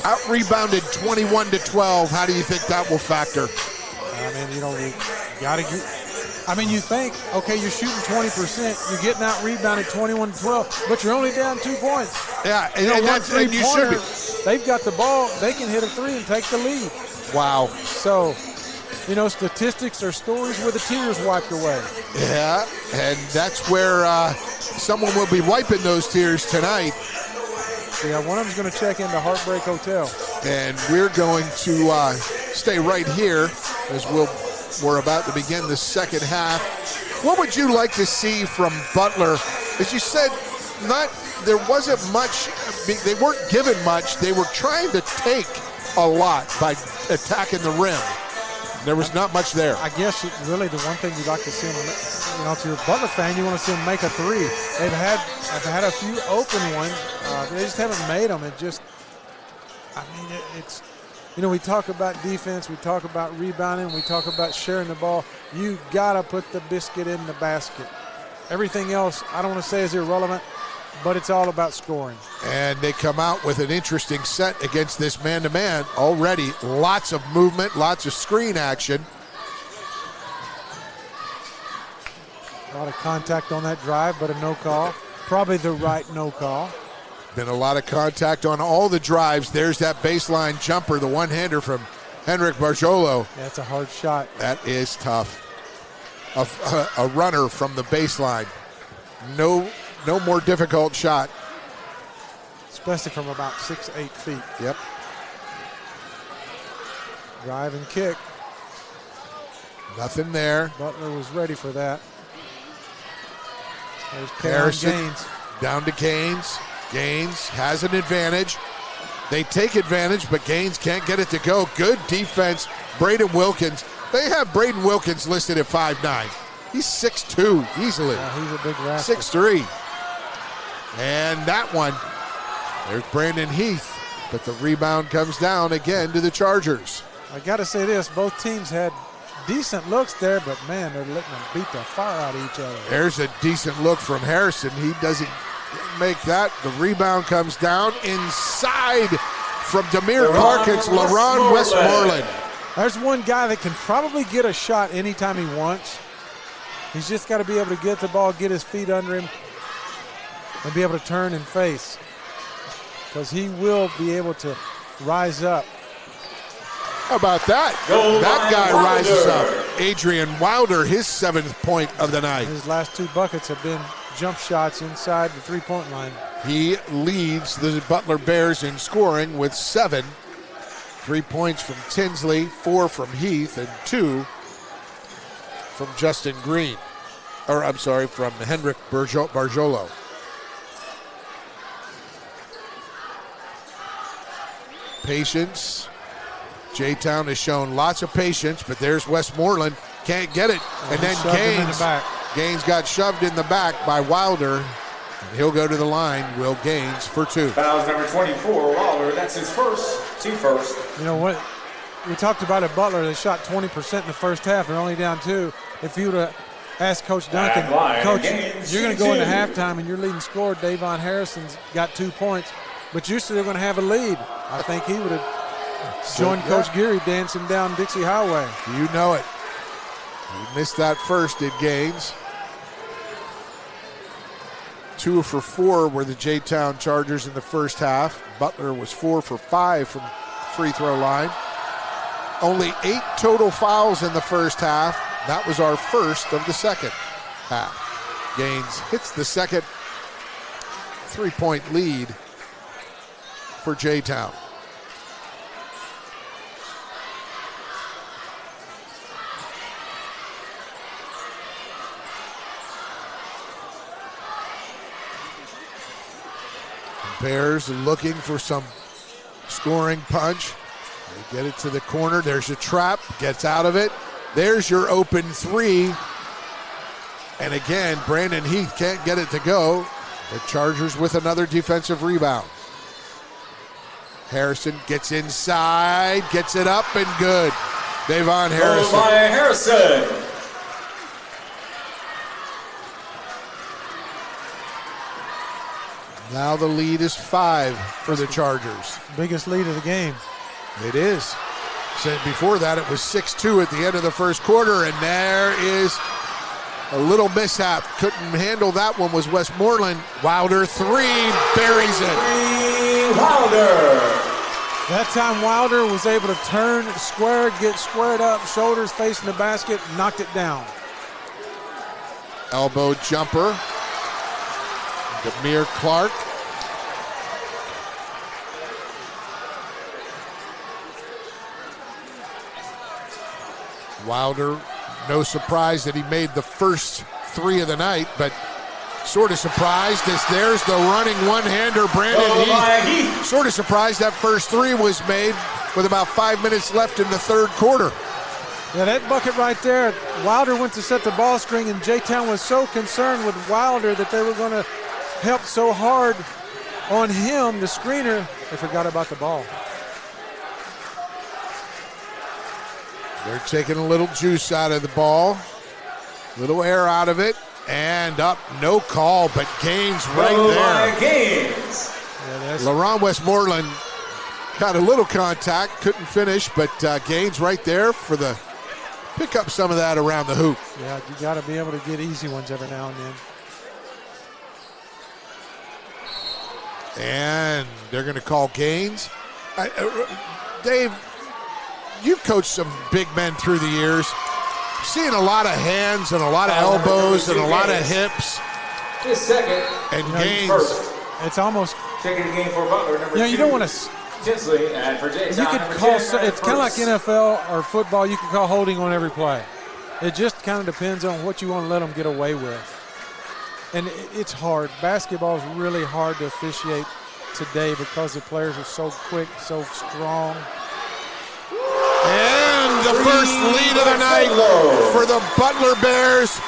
Out-rebounded 21-12. How do you think that will factor? You think, okay, you're shooting 20%, you're getting out-rebounded 21-12, but you're only down 2 points. Yeah, and you should be. They've got the ball, they can hit a 3 and take the lead. Wow. So, statistics are stories where the tears wiped away. Yeah, and that's where someone will be wiping those tears tonight. Yeah, one of them's going to check into Heartbreak Hotel. And we're going to stay right here as we're about to begin the second half. What would you like to see from Butler? As you said, there wasn't much. They weren't given much. They were trying to take a lot by attacking the rim. There was not much there. I guess really the one thing you'd like to see them, if you're a Butler fan, you want to see them make a three. They've had a few open ones. They just haven't made them. It's we talk about defense, we talk about rebounding, we talk about sharing the ball. You got to put the biscuit in the basket. Everything else, I don't want to say is irrelevant, but it's all about scoring. And they come out with an interesting set against this man-to-man already. Lots of movement, lots of screen action. A lot of contact on that drive, but a no call. Probably the right no call. Been a lot of contact on all the drives. There's that baseline jumper, the one-hander from Henrik Barjolo. That's a hard shot. That is tough. A runner from the baseline. No more difficult shot. Especially from about 6-8 feet. Yep. Drive and kick. Nothing there. Butler was ready for that. There's Harrison Gaines. Down to Gaines. Gaines has an advantage. They take advantage, but Gaines can't get it to go. Good defense. Braden Wilkins. They have Braden Wilkins listed at 5'9". He's 6'2", easily. Yeah, he's a big rascal. 6'3". And that one, there's Brandon Heath, but the rebound comes down again to the Chargers. I got to say this, both teams had decent looks there, but man, they're letting them beat the fire out of each other. There's a decent look from Harrison. He doesn't make that. The rebound comes down inside from Demir Parkins, LaRon Westmoreland. There's one guy that can probably get a shot anytime he wants. He's just got to be able to get the ball, get his feet under him, and be able to turn and face, because he will be able to rise up. How about that? That guy rises up. Adrian Wilder, his 7th point of the night. His last 2 buckets have been jump shots inside the three-point line. He leads the Butler Bears in scoring with 7. 3 points from Tinsley, 4 from Heath, and 2 from Justin Green. From Henrik Barjolo. Patience. J-Town has shown lots of patience, but there's Westmoreland. Can't get it. And then Gaines got shoved in the back by Wilder. And he'll go to the line, Will Gaines, for 2. Fouls number 24, Wilder. That's his team first. You know what? We talked about it, Butler. They shot 20% in the first half. They're only down 2. If you would have asked Coach Duncan, Coach, you're going to go into halftime and your leading scorer, Davon Harrison's got 2 points, but you're still going to have a lead. I think he would have joined Coach Geary dancing down Dixie Highway. You know it. He missed that first, did Gaines. 2 for 4 were the J-Town Chargers in the first half. Butler was 4 for 5 from free throw line. Only 8 total fouls in the first half. That was our first of the second half. Gaines hits the second 3-point lead for J-Town. Bears looking for some scoring punch. They get it to the corner. There's a trap. Gets out of it. There's your open 3. And again, Brandon Heath can't get it to go. The Chargers with another defensive rebound. Harrison gets inside, gets it up, and good. Davon Harrison. By Harrison. Now the lead is 5 for the Chargers. Biggest lead of the game. It is. So before that, it was 6-2 at the end of the first quarter, and there is a little mishap. Couldn't handle that one was Westmoreland. Wilder 3, buries it. Wilder. That time Wilder was able to turn, square, get squared up, shoulders facing the basket, knocked it down. Elbow jumper. Demir Clark. Wilder, no surprise that he made the first three of the night, but sort of surprised as there's the running one-hander, Brandon Heath. Sort of surprised that first three was made with about 5 minutes left in the third quarter. Yeah, that bucket right there, Wilder went to set the ball string, and J-Town was so concerned with Wilder that they were going to help so hard on him, the screener, they forgot about the ball. They're taking a little juice out of the ball, little air out of it, and up, no call, but Gaines right there. Gaines. LaRon Westmoreland got a little contact, couldn't finish, but Gaines right there for the pick up some of that around the hoop. Yeah, you got to be able to get easy ones every now and then. And they're going to call Gaines. Dave, you've coached some big men through the years. Seeing a lot of hands and a lot of elbows and a lot of hips. His second. And Gaines. First. It's almost. Taking the game for Butler, number 2. You don't want to. Tinsley, and for Jay, you could call. It's kind of like NFL or football. You can call holding on every play. It just kind of depends on what you want to let them get away with. And it's hard. Basketball is really hard to officiate today because the players are so quick, so strong. And the first lead of the night for the Butler Bears.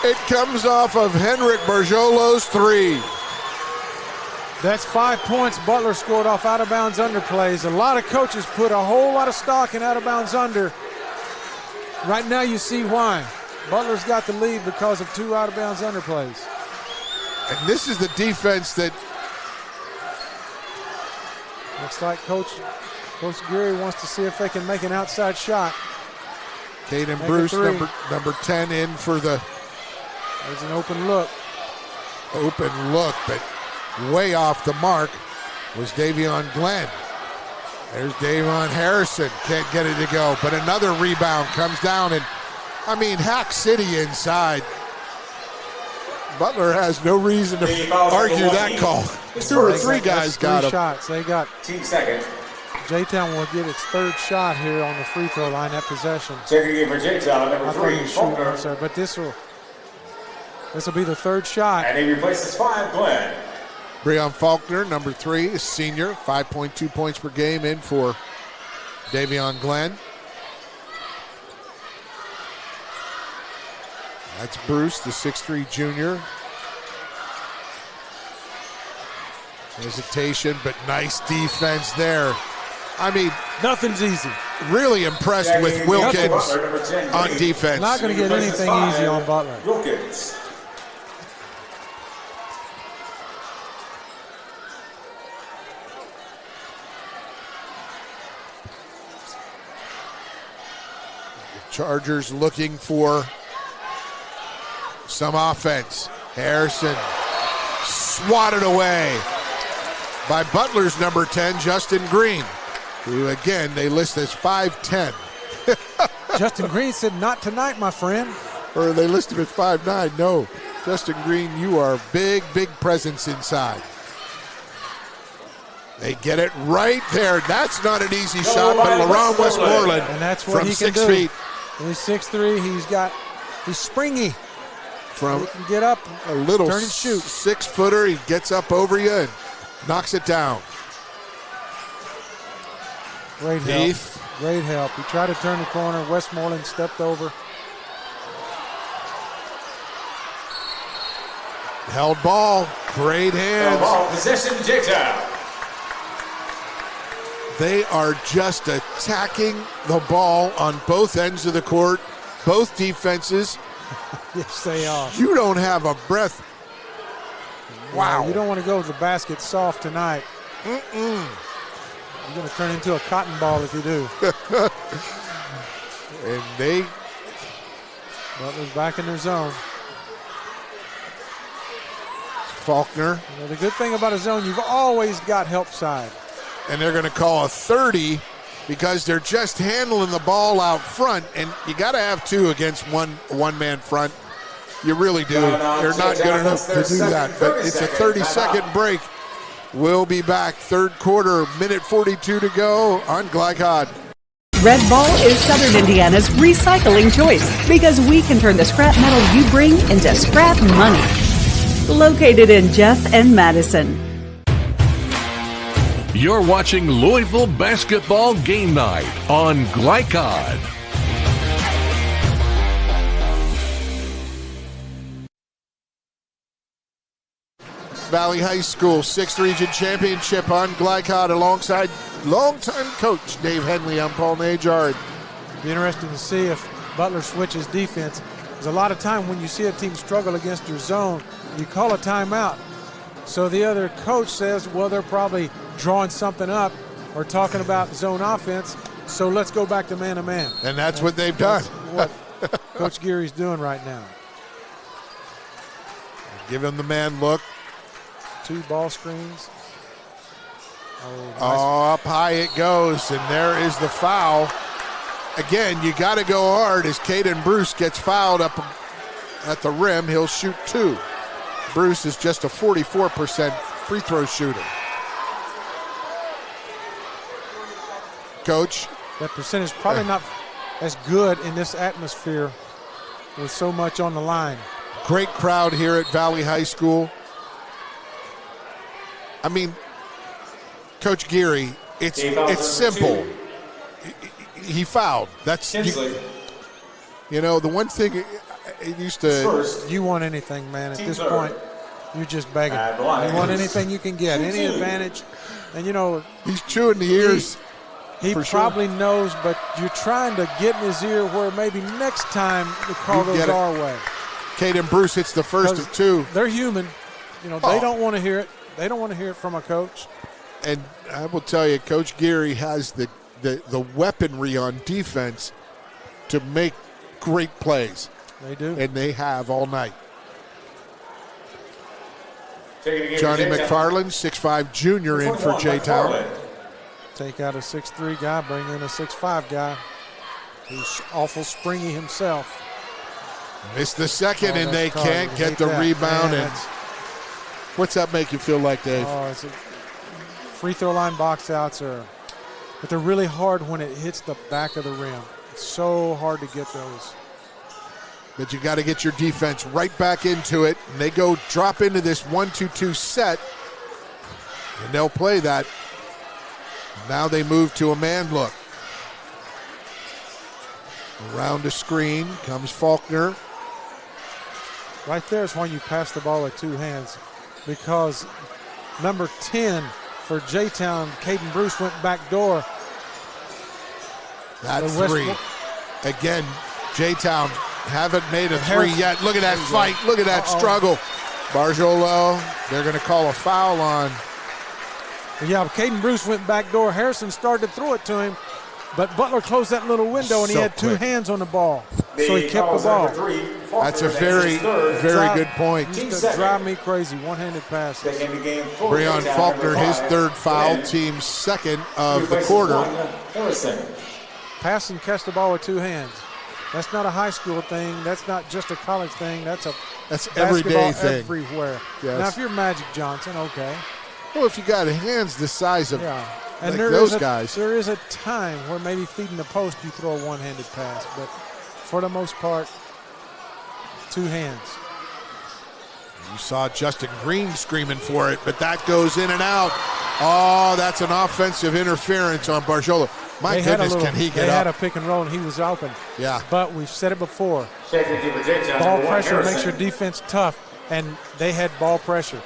It comes off of Henrik Barjolo's three. That's 5 points Butler scored off out-of-bounds underplays. A lot of coaches put a whole lot of stock in out-of-bounds under. Right now you see why. Butler's got the lead because of 2 out-of-bounds underplays. And this is the defense that... Looks like Coach Geary wants to see if they can make an outside shot. Caden Bruce, number 10, in for the... There's an open look. Open look, but way off the mark was Davion Glenn. There's Davon Harrison, can't get it to go, but another rebound comes down, and I mean, Hack City inside. Butler has no reason to argue that call. 2 or 3 guys got him. Shots. They got team second. J-Town will get its 3rd shot here on the free throw line, that possession. Second game for J-Town, number 3, Faulkner. I'm sorry, but this will be the 3rd shot. And he replaces 5, Glenn. Breon Faulkner, number 3, is senior, 5.2 points per game in for Davion Glenn. That's Bruce, the 6'3 junior. Hesitation, but nice defense there. I mean, nothing's easy. Really impressed with Wilkins on defense. Not going to get anything easy on Butler. Wilkins. Chargers looking for some offense. Harrison swatted away by Butler's number 10, Justin Green, who again they list as 5'10". Justin Green said, "Not tonight, my friend." Or they list him at 5'9". No, Justin Green, you are a big, big presence inside. They get it right there. That's not an easy shot, but LaRon Westmoreland, and that's what from he can 6 do. feet. He's 6'3". He's springy. From he can get up, a little turn and shoot. 6-footer, he gets up over you and knocks it down. Great help. Great help. He tried to turn the corner. Westmoreland stepped over. Held ball. Great hands. Ball possession, J-Town. They are just attacking the ball on both ends of the court, both defenses. Yes, they are. You don't have a breath. Wow. Yeah, you don't want to go to the basket soft tonight. Mm-mm. You're going to turn into a cotton ball if you do. And Butler's back in their zone. Faulkner. You know, the good thing about a zone, you've always got help side. and they're going to call a 30 because they're just handling the ball out front, and you got to have 2 against one-man front. You really do. They're not good enough to do that, but it's a 30-second break. We'll be back. Third quarter, minute 42 to go on Glycod. Red Ball is Southern Indiana's recycling choice because we can turn the scrap metal you bring into scrap money. Located in Jeff and Madison. You're watching Louisville Basketball Game Night on Glycod. Valley High School 6th Region Championship on Glycod alongside longtime coach Dave Henley. I'm Paul Najard. Be interesting to see if Butler switches defense. There's a lot of time when you see a team struggle against your zone, you call a timeout. So the other coach says, well, they're probably drawing something up or talking about zone offense, so let's go back to man-to-man. And that's what they've done. What Coach Geary's doing right now. Give him the man look. 2 ball screens. Up high it goes, and there is the foul. Again, you got to go hard as Caden Bruce gets fouled up at the rim. He'll shoot 2. Bruce is just a 44% free throw shooter. Coach. That percentage probably not as good in this atmosphere with so much on the line. Great crowd here at Valley High School. I mean, Coach Geary, it's simple. He fouled. That's you know, the one thing it used to. You want anything, man? At this point, you're just begging. You want anything you can get, any advantage, and you know he's chewing the ears. He probably knows, but you're trying to get in his ear where maybe next time the call goes our way. Caden Bruce hits the first of 2. They're human. You know, they don't want to hear it. They don't want to hear it from a coach. And I will tell you, Coach Geary has the weaponry on defense to make great plays. They do. And they have all night. Johnny McFarland, 6'5 junior in for J-Town. Take out a 6'3 guy, bring in a 6'5 guy. He's awful springy himself. Missed the second, and they can't get the rebound. And what's that make you feel like, Dave? It's free throw line box outs but they're really hard when it hits the back of the rim. It's so hard to get those. But you got to get your defense right back into it, and they go drop into this 1-2-2 set, and they'll play that. Now they move to a man look. Around a screen comes Faulkner. Right there is when you pass the ball with 2 hands, because number 10 for J-Town, Caden Bruce, went back door. That 3. Again, J-Town haven't made a 3 yet. Look at that fight. Look at that struggle. Barjolo, they're going to call a foul on. Yeah, Caden Bruce went back door. Harrison started to throw it to him, but Butler closed that little window, and he had 2 hands on the ball. So he kept the ball. That's a very, very good point. Used to drive me crazy, one-handed passes. Breon Faulkner, his 3rd foul, team's 2nd of the quarter. Pass and catch the ball with 2 hands. That's not a high school thing. That's not just a college thing. That's everyday thing. Everywhere. Yes. Now, if you're Magic Johnson, okay. Well, if you got hands the size of and like those guys. There is a time where maybe feeding the post you throw a one-handed pass, but for the most part, 2 hands. You saw Justin Green screaming for it, but that goes in and out. Oh, that's an offensive interference on Barjolo. My goodness, can he get up? They had a pick and roll, and he was open. Yeah. But we've said it before. Ball pressure makes your defense tough, and they had ball pressure.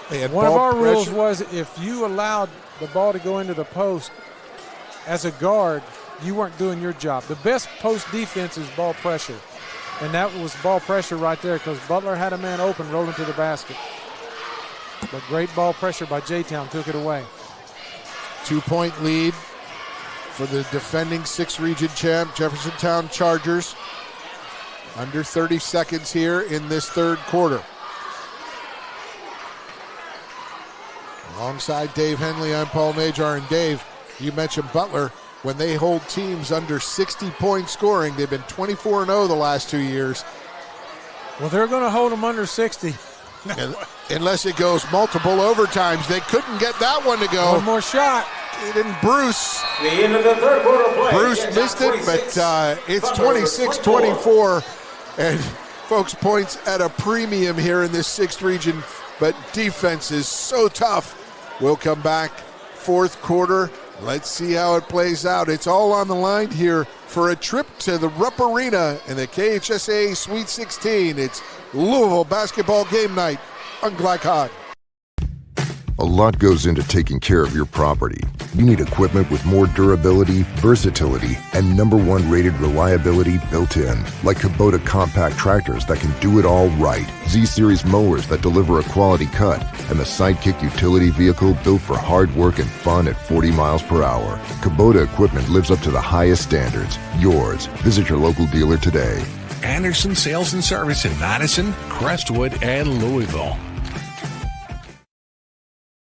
One of our rules was if you allowed the ball to go into the post as a guard, you weren't doing your job. The best post defense is ball pressure, and that was ball pressure right there because Butler had a man open rolling to the basket. But great ball pressure by J-Town took it away. 2-point lead for the defending 6th region champ, Jeffersontown Chargers. Under 30 seconds here in this 3rd quarter. Alongside Dave Henley, I'm Paul Najar. And Dave, you mentioned Butler. When they hold teams under 60-point scoring, they've been 24-0 the last 2 years. Well, they're going to hold them under 60. Unless it goes multiple overtimes. They couldn't get that one to go. One more shot. And Bruce. The end of the third quarter play. Bruce missed it, but it's 26-24. And folks, points at a premium here in this 6th region, but defense is so tough. We'll come back fourth quarter. Let's see how it plays out. It's all on the line here for a trip to the Rupp Arena in the KHSAA Sweet 16. It's Louisville basketball game night on Glycod. A lot goes into taking care of your property. You need equipment with more durability, versatility, and #1 rated reliability built in. Like Kubota compact tractors that can do it all right. Z-Series mowers that deliver a quality cut. And the Sidekick utility vehicle built for hard work and fun at 40 miles per hour. Kubota equipment lives up to the highest standards. Yours. Visit your local dealer today. Anderson Sales and Service in Madison, Crestwood, and Louisville.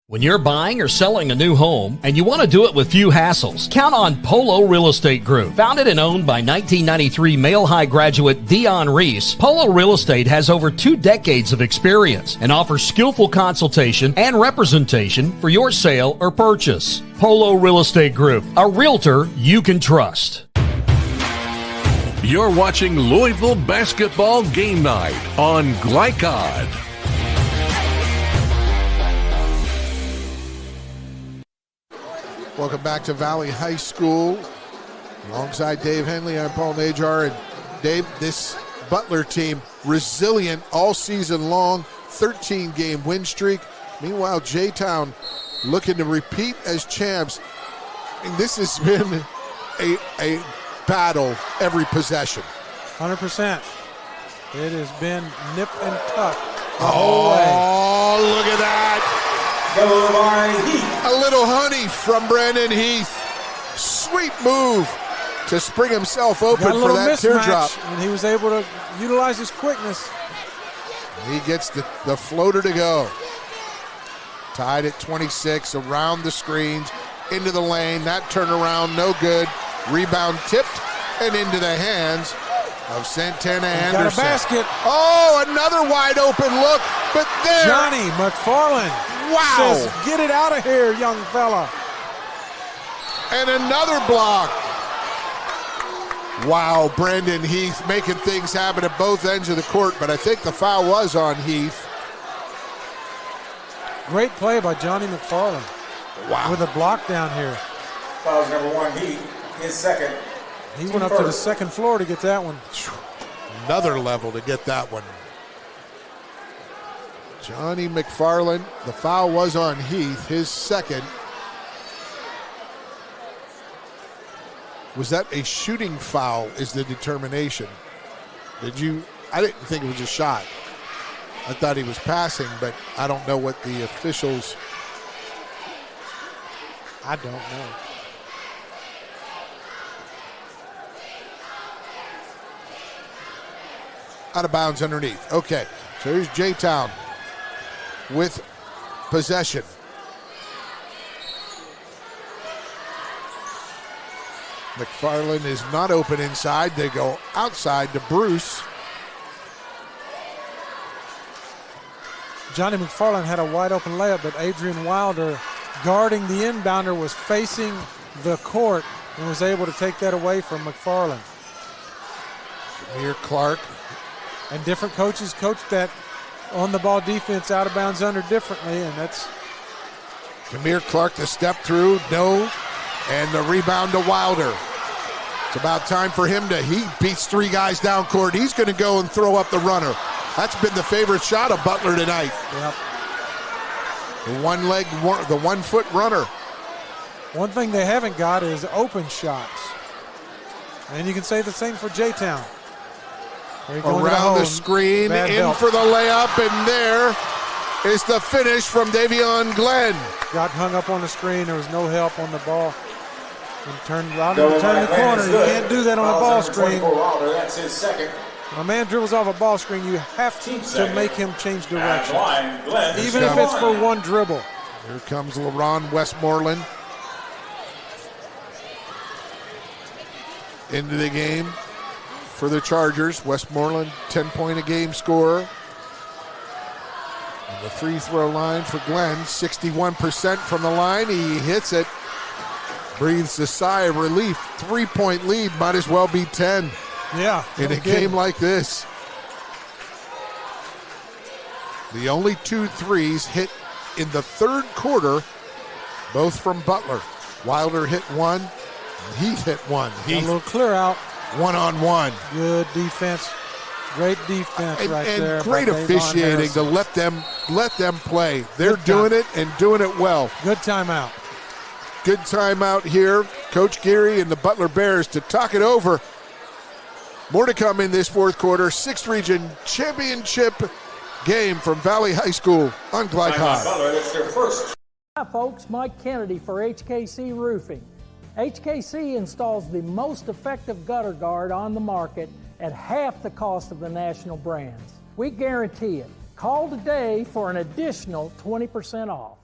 When you're buying or selling a new home and you want to do it with few hassles, count on Polo Real Estate Group. Founded and owned by 1993 Male High graduate Dion Reese, Polo Real Estate has over 2 decades of experience and offers skillful consultation and representation for your sale or purchase. Polo Real Estate Group, a realtor you can trust. You're watching Louisville Basketball Game Night on Glycod. Welcome back to Valley High School. Alongside Dave Henley, I'm Paul Najar. And Dave, this Butler team, resilient all season long, 13-game win streak. Meanwhile, J-Town looking to repeat as champs. And this has been a battle every possession. 100%. It has been nip and tuck. Oh, look at that. A little honey from Brandon Heath. Sweet move to spring himself open for that teardrop. And he was able to utilize his quickness. He gets the floater to go. Tied at 26, around the screens, into the lane. That turnaround, no good. Rebound tipped and into the hands of Santana Anderson. Got a basket. Oh, another wide open look, but there. Johnny McFarland. Wow. Says, get it out of here, young fella. And another block. Wow, Brandon Heath making things happen at both ends of the court, but I think the foul was on Heath. Great play by Johnny McFarland. Wow. With a block down here. Fouls #1, Heath, his second. He went up to the second floor to get that one. Another level to get that one. Johnny McFarland, the foul was on Heath, his second. Was that a shooting foul is the determination? I didn't think it was a shot. I thought he was passing, but I don't know what the officials. I don't know. Out of bounds underneath. Okay, so here's J-Town with possession. McFarland is not open inside. They go outside to Bruce. Johnny McFarland had a wide open layup, but Adrian Wilder, guarding the inbounder, was facing the court and was able to take that away from McFarland. Amir Clark. And different coaches coach that on-the-ball defense out of bounds under differently, and that's... Amir Clark, the step through, no, and the rebound to Wilder. It's about time for him he beats 3 guys down court. He's going to go and throw up the runner. That's been the favorite shot of Butler tonight. Yep. The 1 foot runner. One thing they haven't got is open shots. And you can say the same for J-Town. Around the screen, in for the layup, and there is the finish from Davion Glenn. Got hung up on the screen. There was no help on the ball. And turned right into the corner. You can't do that on a ball screen. That's his second. When a man dribbles off a ball screen, you have to make him change direction. Even if it's for one dribble. Here comes LaRon Westmoreland into the game for the Chargers. Westmoreland, 10-point-a-game scorer. And the free throw line for Glenn, 61% from the line. He hits it, breathes a sigh of relief. 3-point lead, might as well be 10. Yeah. In a game like this. The only 2 threes hit in the third quarter, both from Butler. Wilder hit one, and Heath hit one. A little clear out. One-on-one. Good defense. Great defense and there. Great officiating to let them play. They're doing it and doing it well. Good timeout. Good timeout here. Coach Geary and the Butler Bears to talk it over. More to come in this fourth quarter. 6th Region Championship game from Valley High School on Glycod. Butler, that's their first. Hi folks, Mike Kennedy for HKC Roofing. HKC installs the most effective gutter guard on the market at half the cost of the national brands. We guarantee it. Call today for an additional 20% off.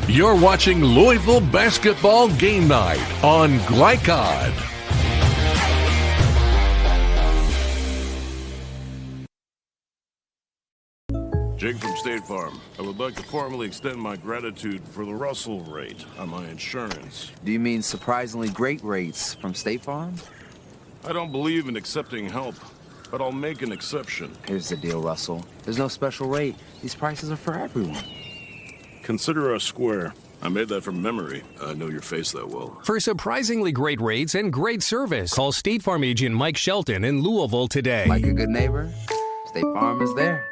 You're watching Louisville Basketball Game Night on Glycod. Jake from State Farm. I would like to formally extend my gratitude for the Russell rate on my insurance. Do you mean surprisingly great rates from State Farm? I don't believe in accepting help, but I'll make an exception. Here's the deal, Russell. There's no special rate. These prices are for everyone. Consider us square. I made that from memory. I know your face that well. For surprisingly great rates and great service, call State Farm agent Mike Shelton in Louisville today. Like a good neighbor, State Farm is there.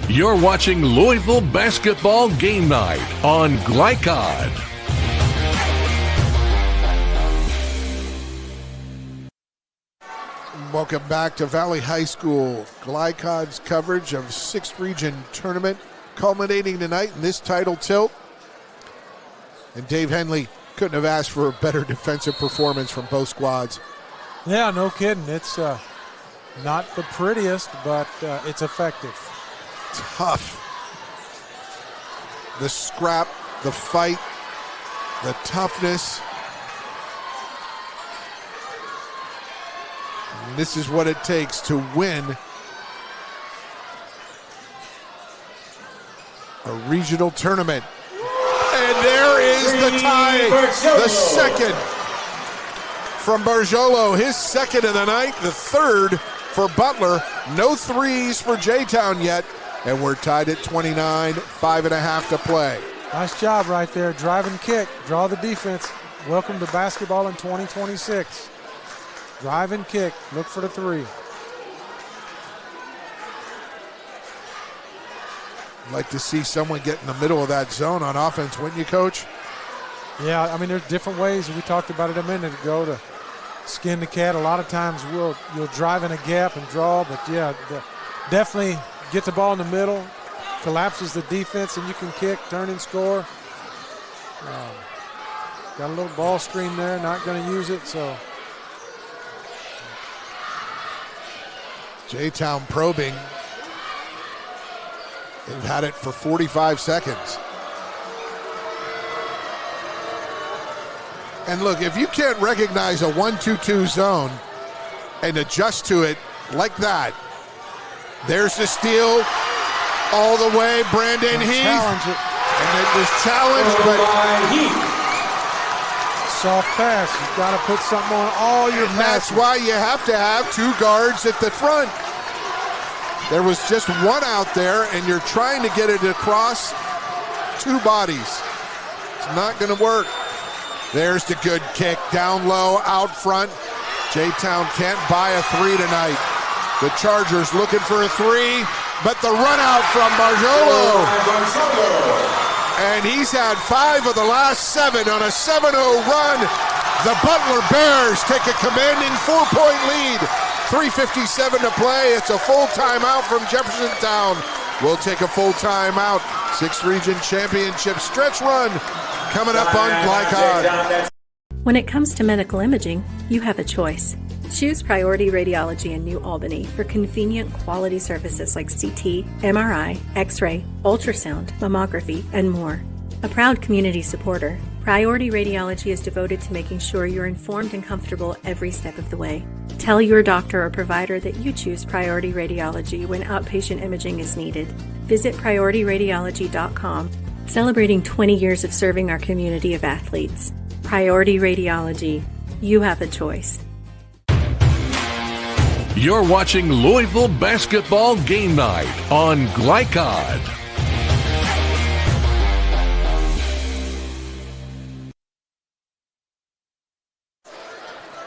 You're watching Louisville Basketball Game Night on Glycod. Welcome back to Valley High School. Glycod's coverage of 6th Region Tournament culminating tonight in this title tilt. And Dave Henley couldn't have asked for a better defensive performance from both squads. Yeah, no kidding. It's not the prettiest, but it's effective. Tough. The scrap, the fight, the toughness. And this is what it takes to win a regional tournament. And there is the tie, the second from Barjolo, his second of the night, the third for Butler. No threes for J-Town yet. And we're tied at 29, 5.5 to play. Nice job right there. Drive and kick. Draw the defense. Welcome to basketball in 2026. Drive and kick. Look for the three. I'd like to see someone get in the middle of that zone on offense, wouldn't you, Coach? Yeah, I mean, there's different ways. We talked about it a minute ago to skin the cat. A lot of times you'll drive in a gap and draw, but yeah, definitely get the ball in the middle, collapses the defense, and you can kick, turn and score. Got a little ball screen there, not going to use it, so. J-Town probing. They've had it for 45 seconds. And look, if you can't recognize a 1-2-2 zone and adjust to it like that, there's the steal all the way, Brandon Heath. And it was challenged, but soft pass. You've got to put something on all your passes. That's why you have to have 2 guards at the front. There was just one out there, and you're trying to get it across 2 bodies. It's not going to work. There's the good kick, down low, out front. J-Town can't buy a 3 tonight. The Chargers looking for a 3, but the run out from Barjolo. And he's had 5 of the last 7 on a 7-0 run. The Butler Bears take a commanding 4-point lead. 3:57 to play. It's a full timeout from Jeffersontown. We'll take a full timeout. 6th Region Championship stretch run coming up on Glycod. When it comes to medical imaging, you have a choice. Choose Priority Radiology in New Albany for convenient quality services like CT, MRI, X-ray, ultrasound, mammography, and more. A proud community supporter, Priority Radiology is devoted to making sure you're informed and comfortable every step of the way. Tell your doctor or provider that you choose Priority Radiology when outpatient imaging is needed. Visit PriorityRadiology.com, celebrating 20 years of serving our community of athletes. Priority Radiology. You have a choice. You're watching Louisville Basketball Game Night on Glycod.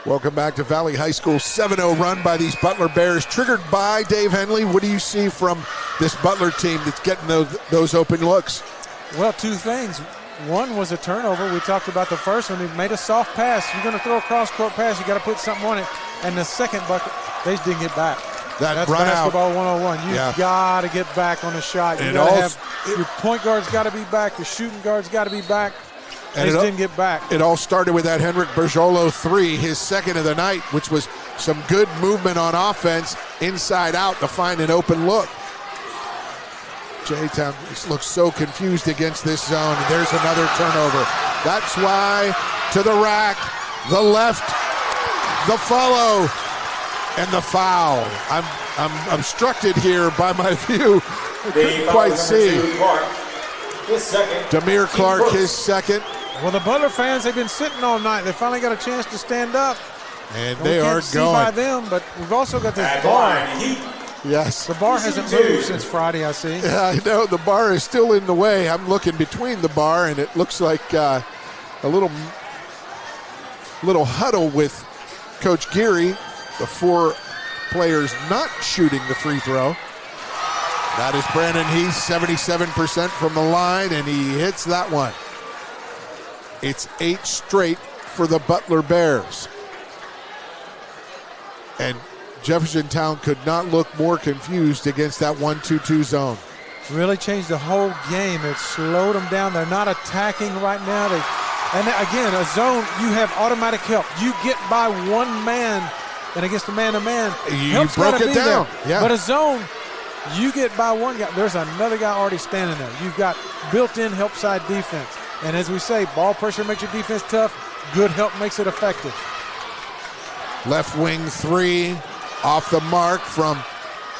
Welcome back to Valley High School. 7-0 run by these Butler Bears, triggered by Dave Henley. What do you see from this Butler team that's getting those open looks? Well, two things. One was a turnover. We talked about the first one. He made a soft pass. You're going to throw a cross-court pass, you got to put something on it. And the second bucket, they just didn't get back. That's run basketball out. 101. You've got to get back on the shot. You got to have your point guard's got to be back. Your shooting guard's got to be back. And they didn't get back. It all started with that Henrik Berjolo 3, his second of the night, which was some good movement on offense, inside out to find an open look. J-Town looks so confused against this zone. There's another turnover. That's why to the rack, the left, the follow, and the foul. I'm obstructed here by my view. I couldn't quite see. Demir Clark, his second. Well, the Butler fans, they've been sitting all night. They finally got a chance to stand up. And they are see by them, but we've also got this bar. Yes. The bar hasn't moved since Friday, I see. Yeah, I know. The bar is still in the way. I'm looking between the bar, and it looks like a little huddle with Coach Geary. The 4 players not shooting the free throw. That is Brandon Heath, 77% from the line, and he hits that one. It's 8 straight for the Butler Bears. And Jeffersontown could not look more confused against that 1-2-2 zone. Really changed the whole game. It slowed them down. They're not attacking right now. And again, a zone, you have automatic help. You get by one man, and against a man-to-man, you broke it down. Yeah. But a zone, you get by one guy. There's another guy already standing there. You've got built-in help side defense. And as we say, ball pressure makes your defense tough. Good help makes it effective. Left wing 3 off the mark from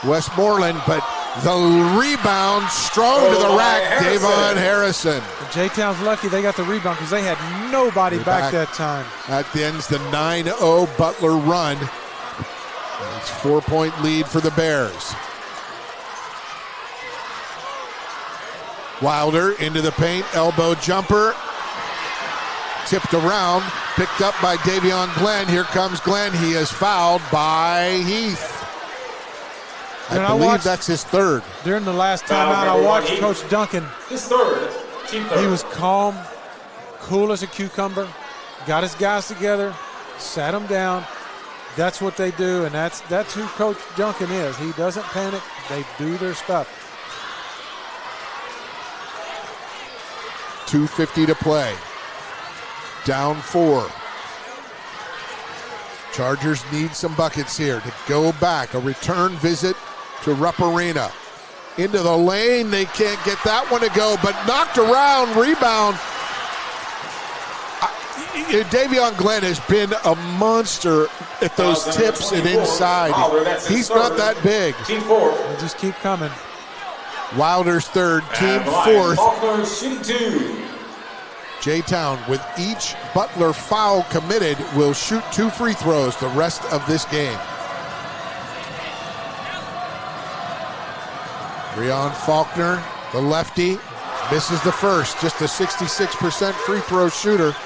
Westmoreland, but the rebound strong to the rack, Davon Harrison. J-Town's lucky they got the rebound because they had nobody back that time. That ends the 9-0 Butler run. It's 4-point lead for the Bears. Wilder into the paint, elbow jumper, tipped around, picked up by Davion Glenn. Here comes Glenn. He is fouled by Heath. I believe that's his third. During the last timeout, I watched Coach Duncan. His third. He was calm, cool as a cucumber, got his guys together, sat them down. That's what they do, and that's who Coach Duncan is. He doesn't panic. They do their stuff. 2:50 to play. Down 4. Chargers need some buckets here to go back. A return visit to Rupp Arena. Into the lane. They can't get that one to go, but knocked around. Rebound. Davion Glenn has been a monster at those tips and inside. He's not that big. Team 4. They just keep coming. Wilder's third, team 4th. Butler shooting 2. J-Town, with each Butler foul committed, will shoot 2 free throws the rest of this game. Breon Faulkner, the lefty, misses the first. Just a 66% free throw shooter.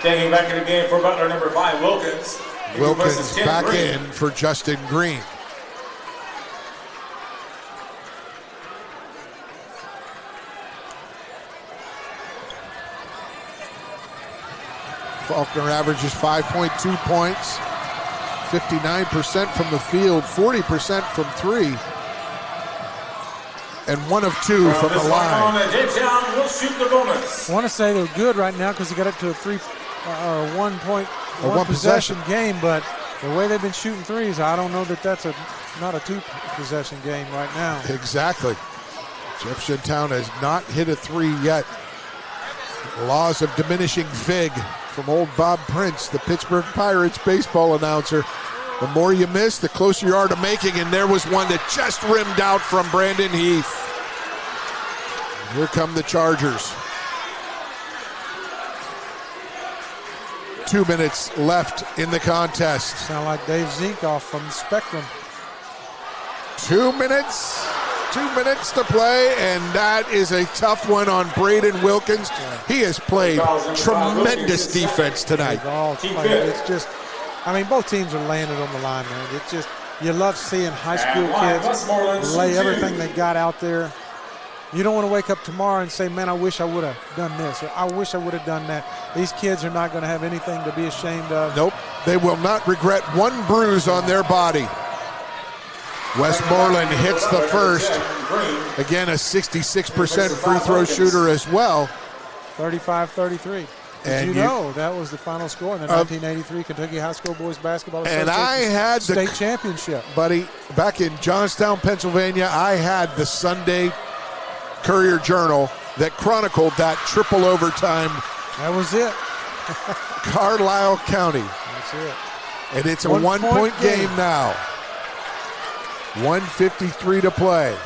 Taking back in the game for Butler, number 5, Wilkins. Wilkins back in for Justin Green. Faulkner averages 5.2 points, 59% from the field, 40% from 3, and 1 of 2 from the line. J-Town will shoot the bonus. I want to say they're good right now because they got up to a one possession game, but the way they've been shooting threes, I don't know that that's not a 2-possession game right now. Exactly. Jeffersontown has not hit a 3 yet. Laws of diminishing fig from old Bob Prince, the Pittsburgh Pirates baseball announcer. The more you miss, the closer you are to making, and there was one that just rimmed out from Brandon Heath. Here come the Chargers. 2 minutes left in the contest. Sound like Dave Zinkoff from the Spectrum. 2 minutes to play, and that is a tough one on Braden Wilkins. He has played tremendous defense tonight. It's just, I mean, both teams are laying it on the line, man. It's just, you love seeing high school kids lay everything they got out there. You don't want to wake up tomorrow and say, man, I wish I would have done this, or I wish I would have done that. These kids are not going to have anything to be ashamed of. Nope. They will not regret one bruise on their body. Westmoreland hits the first. Again, a 66% free throw shooter as well. 35-33. And you know that was the final score in the 1983 Kentucky High School Boys Basketball Association and I had state championship. Buddy, back in Johnstown, Pennsylvania, I had the Sunday Courier-Journal that chronicled that triple overtime. That was it. Carlisle County. That's it. And it's a one-point game now. 1:53 to play.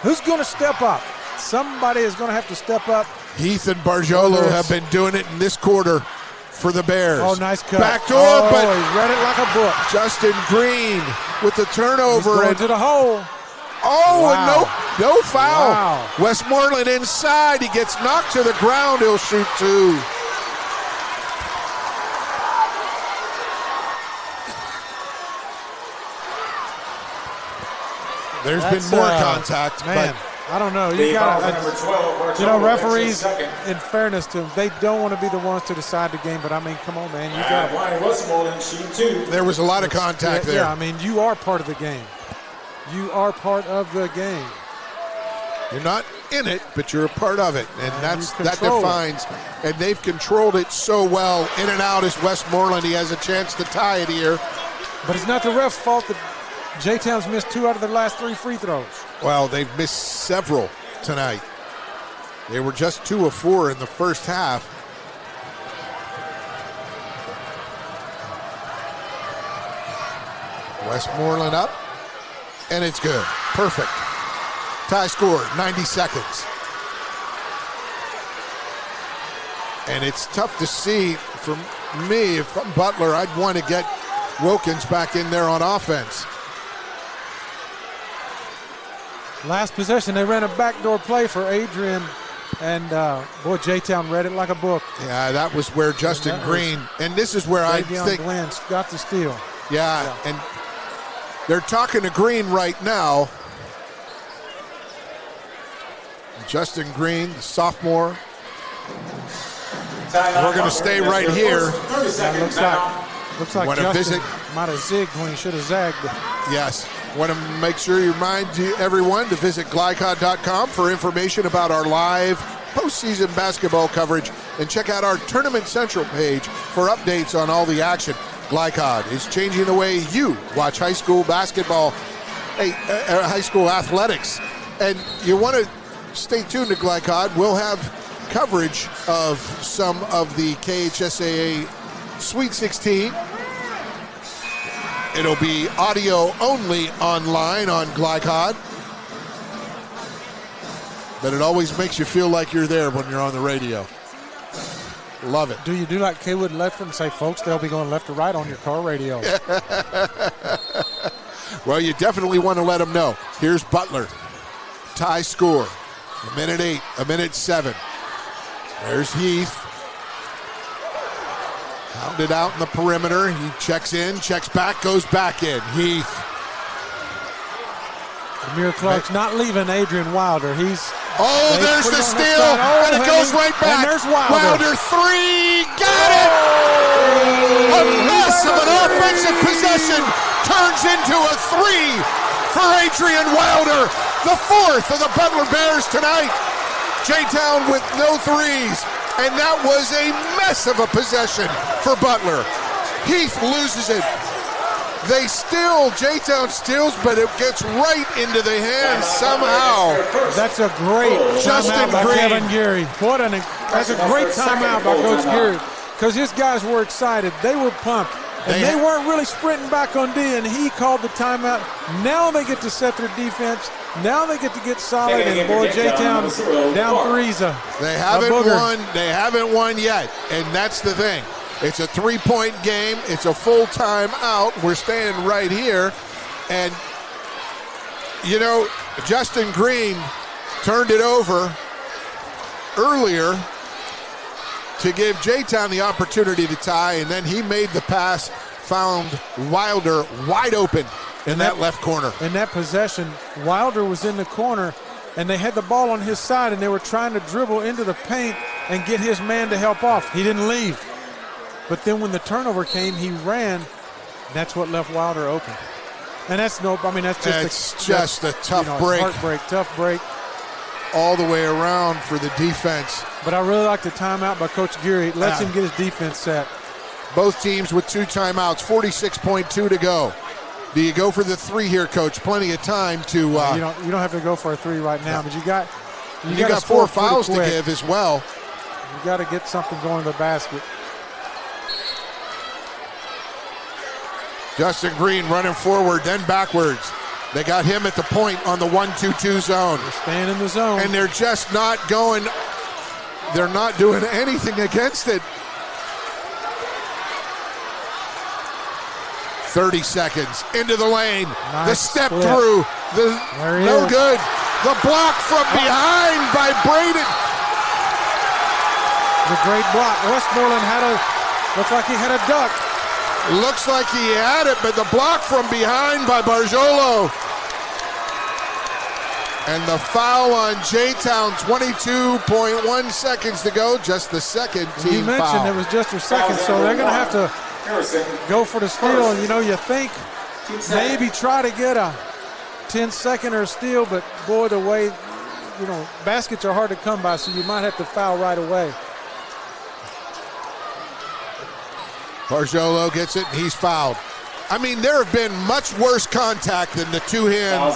Who's going to step up? Somebody is going to have to step up. Heath and Bargiolo have been doing it in this quarter for the Bears. Oh, nice cut. Backdoor, but he read it like a book. Justin Green with the turnover. He's going to the hole. Oh, wow. And no foul. Wow. Westmoreland inside. He gets knocked to the ground. He'll shoot 2. There's been more contact, man. But I don't know. You got referees, in fairness to them, they don't want to be the ones to decide the game. But I mean, come on, man. You got. There was a lot of contact there. Yeah, I mean, you are part of the game. You are part of the game. You're not in it, but you're a part of it, and that defines. And they've controlled it so well. In and out is Westmoreland. He has a chance to tie it here. But it's not the ref's fault that J-Town's missed 2 out of their last 3 free throws. Well, they've missed several tonight. They were just 2 of 4 in the first half. Westmoreland up, and it's good. Perfect. Tie score, 90 seconds. And it's tough to see from me. If I'm Butler, I'd want to get Wilkins back in there on offense. Last possession, they ran a backdoor play for Adrian, and boy, J-Town read it like a book. Yeah, that was where Justin Green, and this is where I think Glenn got the steal. Yeah, and they're talking to Green right now. Justin Green, the sophomore. We're going to stay right here. Looks like Justin might have zigged when he should have zagged. Yes. Want to make sure you remind everyone to visit glycod.com for information about our live postseason basketball coverage, and check out our Tournament Central page for updates on all the action. Glycod is changing the way you watch high school basketball, high school athletics. And you want to stay tuned to Glycod. We'll have coverage of some of the KHSAA Sweet 16. It'll be audio only online on Glycod. But it always makes you feel like you're there when you're on the radio. Love it. Do you do like Kaywood Ledford and say, folks, they'll be going left to right on your car radio? Well, you definitely want to let them know. Here's Butler. Tie score. 1:08, 1:07. There's Heath. Hounded out in the perimeter. He checks in, checks back, goes back in. Heath. Amir Clark's not leaving Adrian Wilder. There's the steal, and it goes right back. And there's Wilder. 3, got it! A mess of an offensive possession turns into a 3 for Adrian Wilder, the 4th of the Butler Bears tonight. J-Town with no threes. And that was a mess of a possession for Butler. Heath loses it. They steal, J-Town steals, but it gets right into the hands somehow. That's a great timeout by Kevin Geary. That's a great timeout by Coach Geary, because his guys were excited. They were pumped. And they weren't really sprinting back on D, and he called the timeout. Now they get to set their defense. Now they get to get solid, and boy, J-Town down threes. They haven't won yet, and that's the thing. It's a 3-point game. It's a full timeout. We're staying right here. And, you know, Justin Green turned it over earlier to give J-Town the opportunity to tie, and then he made the pass, found Wilder wide open in that left corner. In that possession, Wilder was in the corner, and they had the ball on his side, and they were trying to dribble into the paint and get his man to help off. He didn't leave. But then when the turnover came, he ran. That's what left Wilder open. And that's just a tough break. Heartbreak, tough break. All the way around for the defense. But I really like the timeout by Coach Geary. It lets him get his defense set. Both teams with 2 timeouts, 46.2 to go. Do you go for the 3 here, Coach? Plenty of time to... you don't have to go for a 3 right now, but you got 4 fouls to give as well. You got to get something going to the basket. Justin Green running forward, then backwards. They got him at the point on the 1-2-2 zone. They're staying in the zone. And they're just not going, they're not doing anything against it. 30 seconds into the lane. Nice the step split. through. No good. The block from behind by Braden. The great block. Westmoreland looks like he had a duck. Looks like he had it, but the block from behind by Barjolo. And the foul on J-Town, 22.1 seconds to go, just the second team You mentioned foul. it was just their second, so they're going to have to go for the steal. You know, you think maybe try to get a 10-second or steal, but boy, the way, baskets are hard to come by, so you might have to foul right away. Barjolo gets it, and he's fouled. I mean, there have been much worse contact than the 2-hand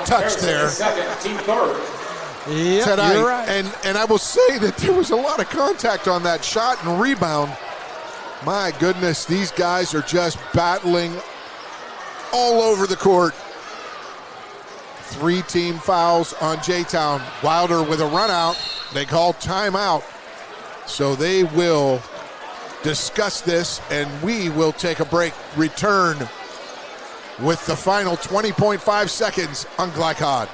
touch there tonight. You're right. And I will say that there was a lot of contact on that shot and rebound. My goodness, these guys are just battling all over the court. 3 team fouls on J-Town. Wilder with a run out. They call timeout. So they will discuss this, and we will take a break. Return with the final 20.5 seconds on Glycod.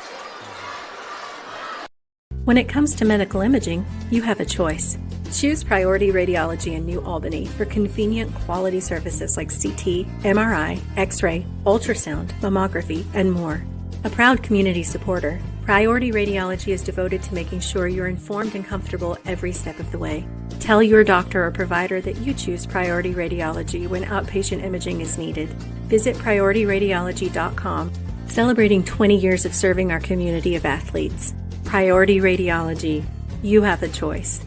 When it comes to medical imaging, you have a choice. Choose Priority Radiology in New Albany for convenient quality services like CT, MRI, X-ray, ultrasound, mammography, and more. A proud community supporter, Priority Radiology is devoted to making sure you're informed and comfortable every step of the way. Tell your doctor or provider that you choose Priority Radiology when outpatient imaging is needed. Visit PriorityRadiology.com, celebrating 20 years of serving our community of athletes. Priority Radiology. You have a choice.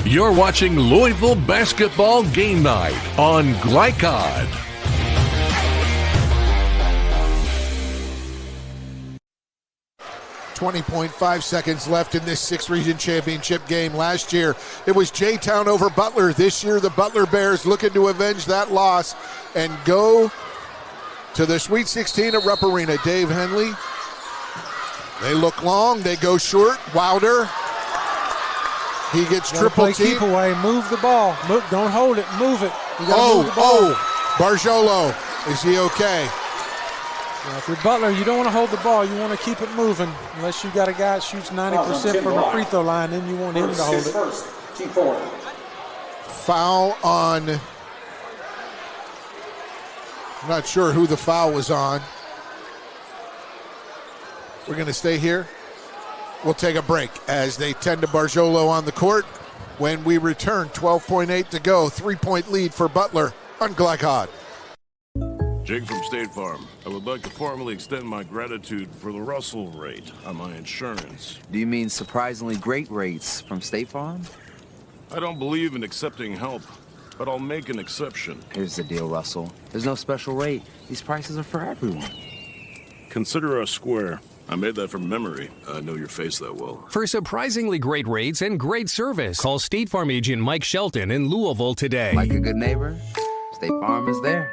You're watching Louisville Basketball Game Night on Glycod. 20.5 seconds left in this 6th Region Championship game. Last year, it was J-Town over Butler. This year, the Butler Bears looking to avenge that loss and go to the Sweet 16 at Rupp Arena. Dave Henley. They look long. They go short. Wilder. He gets triple team. Keep away. Move the ball. Don't hold it. Move it. Move the ball. Barjolo. Is he okay? Yeah, if you're Butler, you don't want to hold the ball. You want to keep it moving. Unless you got a guy that shoots 90% from the free throw line, then you want him to hold it. Foul on, I'm not sure who the foul was on. We're going to stay here. We'll take a break as they tend to Barjolo on the court. When we return, 12.8 to go, 3-point lead for Butler on Glycod. Jake from State Farm. I would like to formally extend my gratitude for the Russell rate on my insurance. Do you mean surprisingly great rates from State Farm? I don't believe in accepting help, but I'll make an exception. Here's the deal, Russell. There's no special rate. These prices are for everyone. Consider us square. I made that from memory. I know your face that well. For surprisingly great rates and great service, call State Farm agent Mike Shelton in Louisville today. Like a good neighbor, State Farm is there.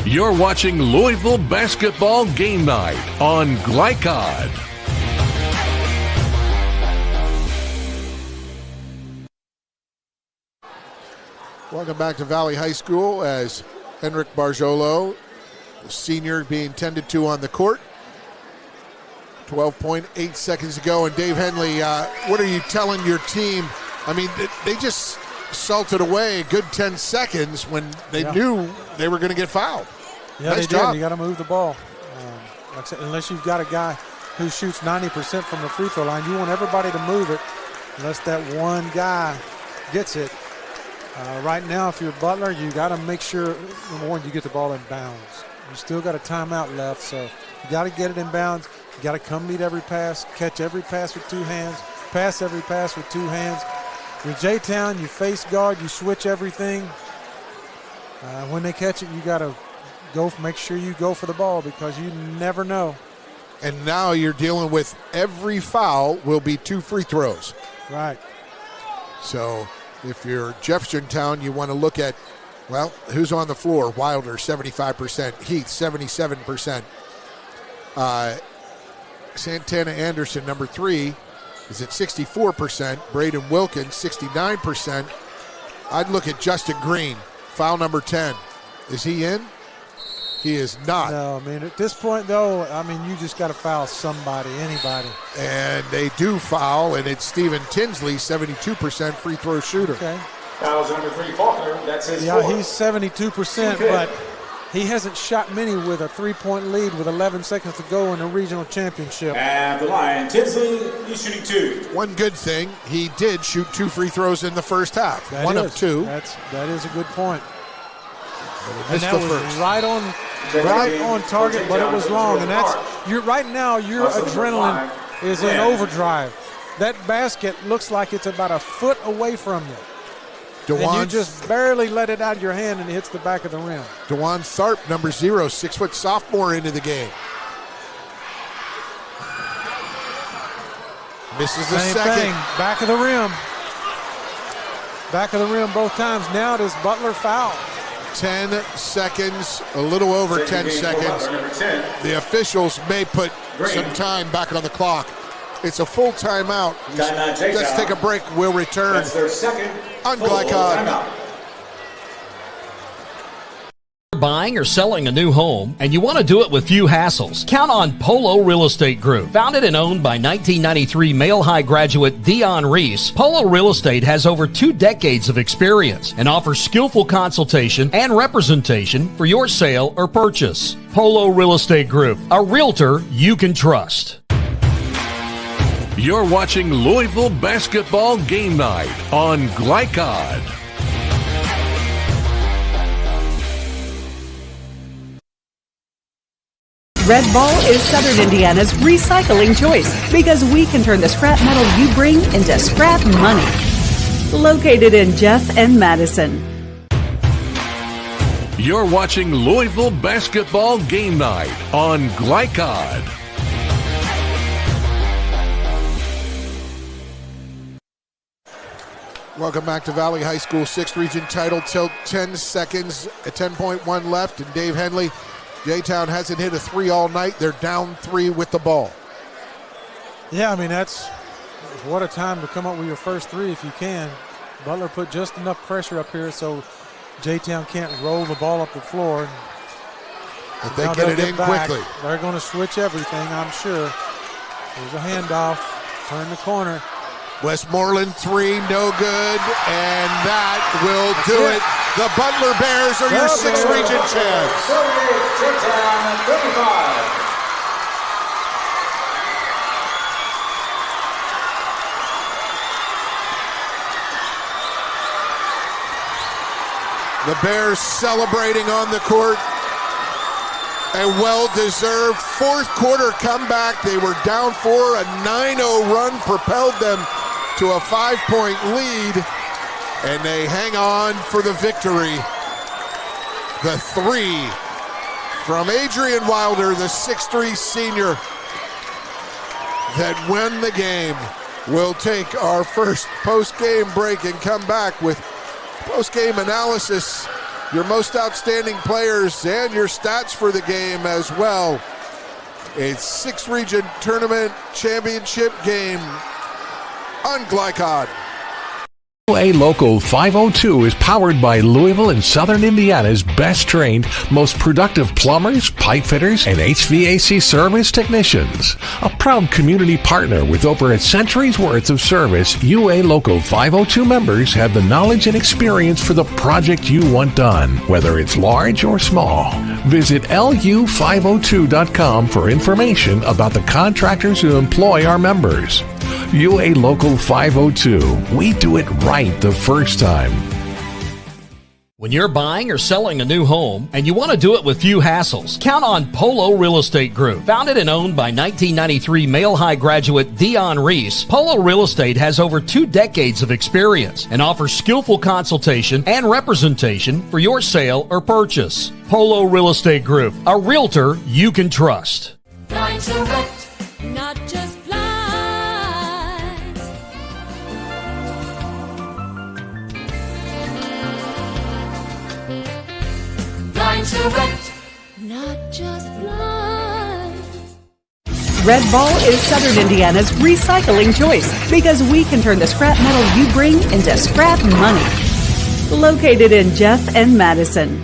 You're watching Louisville Basketball Game Night on Glycod. Welcome back to Valley High School as Henrik Barjolo, senior, being tended to on the court. 12.8 seconds to go. And Dave Henley, what are you telling your team? I mean, they just salted away a good 10 seconds when they knew they were going to get fouled. Yeah, nice they job. did. You got to move the ball. Like I said, unless you've got a guy who shoots 90% from the free throw line, you want everybody to move it unless that one guy gets it. Right now, if you're Butler, you got to make sure, number one, you get the ball in bounds. You still got a timeout left, so you got to get it in bounds. You got to come meet every pass, catch every pass with 2 hands, pass every pass with 2 hands. With J-Town, you face guard, you switch everything. When they catch it, you got to make sure you go for the ball because you never know. And now you're dealing with every foul will be 2 free throws. Right. So if you're Jeffersontown, you want to look at, well, who's on the floor? Wilder, 75%. Heath, 77%. Santana Anderson, number 3, is at 64%. Braden Wilkins, 69%. I'd look at Justin Green, foul number 10. Is he in? He is not. No, I mean, at this point, though, I mean, you just got to foul somebody, anybody. And they do foul, and it's Steven Tinsley, 72% free throw shooter. Okay. Fouls number 3, Faulkner. That's his Yeah, fourth. he's 72%, but he hasn't shot many with a 3-point lead with 11 seconds to go in the regional championship. At the line, Tinsley, he's shooting 2. One good thing, he did shoot 2 free throws in the first half. That One is. of 2. That is a good point. And missed that the was first. right on target, but it was long. And that's right now. Your adrenaline is in overdrive. That basket looks like it's about a foot away from you. And you just barely let it out of your hand, and it hits the back of the rim. DeJuan Tharp, number 0, 6-foot sophomore into the game. Misses the Same second. thing. Back of the rim. Back of the rim both times. Now does Butler foul? 10 seconds, a little over 10 seconds. The officials may put some time back on the clock. It's a full timeout. Let's take a break. We'll return That's their second on full Glycod. timeout. Buying or selling a new home, and you want to do it with few hassles. Count on Polo Real Estate Group. Founded and owned by 1993 Male High graduate Dion Reese, Polo Real Estate has over 2 decades of experience and offers skillful consultation and representation for your sale or purchase. Polo Real Estate Group, a realtor you can trust. You're watching Louisville Basketball Game Night on Glycod. Red Ball is Southern Indiana's recycling choice because we can turn the scrap metal you bring into scrap money. Located in Jeff and Madison. You're watching Louisville Basketball Game Night on Glycod. Welcome back to Valley High School 6th Region title till 10 seconds, at 10.1 left, and Dave Henley, J-Town hasn't hit a 3 all night. They're down 3 with the ball. Yeah, I mean, what a time to come up with your first 3 if you can. Butler put just enough pressure up here so J-Town can't roll the ball up the floor. If they get it in quickly. They're going to switch everything, I'm sure. There's a handoff, turn the corner. Westmoreland 3, no good, and that will do it. The Butler Bears are your 6th Region champs. 35. The Bears celebrating on the court. A well-deserved fourth quarter comeback. They were down 4. A 9-0 run propelled them to a 5-point lead. And they hang on for the victory. The three from Adrian Wilder, the 6'3 senior that won the game. We'll take our first post-game break and come back with post-game analysis, your most outstanding players, and your stats for the game as well. A 6-region tournament championship game on Glycod. UA Local 502 is powered by Louisville and Southern Indiana's best trained, most productive plumbers, pipe fitters, and HVAC service technicians. A proud community partner with over a century's worth of service, UA Local 502 members have the knowledge and experience for the project you want done, whether it's large or small. Visit lu502.com for information about the contractors who employ our members. UA Local 502. We do it right the first time. When you're buying or selling a new home and you want to do it with few hassles, count on Polo Real Estate Group. Founded and owned by 1993 Male High graduate Dion Reese, Polo Real Estate has over 2 decades of experience and offers skillful consultation and representation for your sale or purchase. Polo Real Estate Group, a realtor you can trust. Not just not just blinds. Red Ball is Southern Indiana's recycling choice because we can turn the scrap metal you bring into scrap money. Located in Jeff and Madison.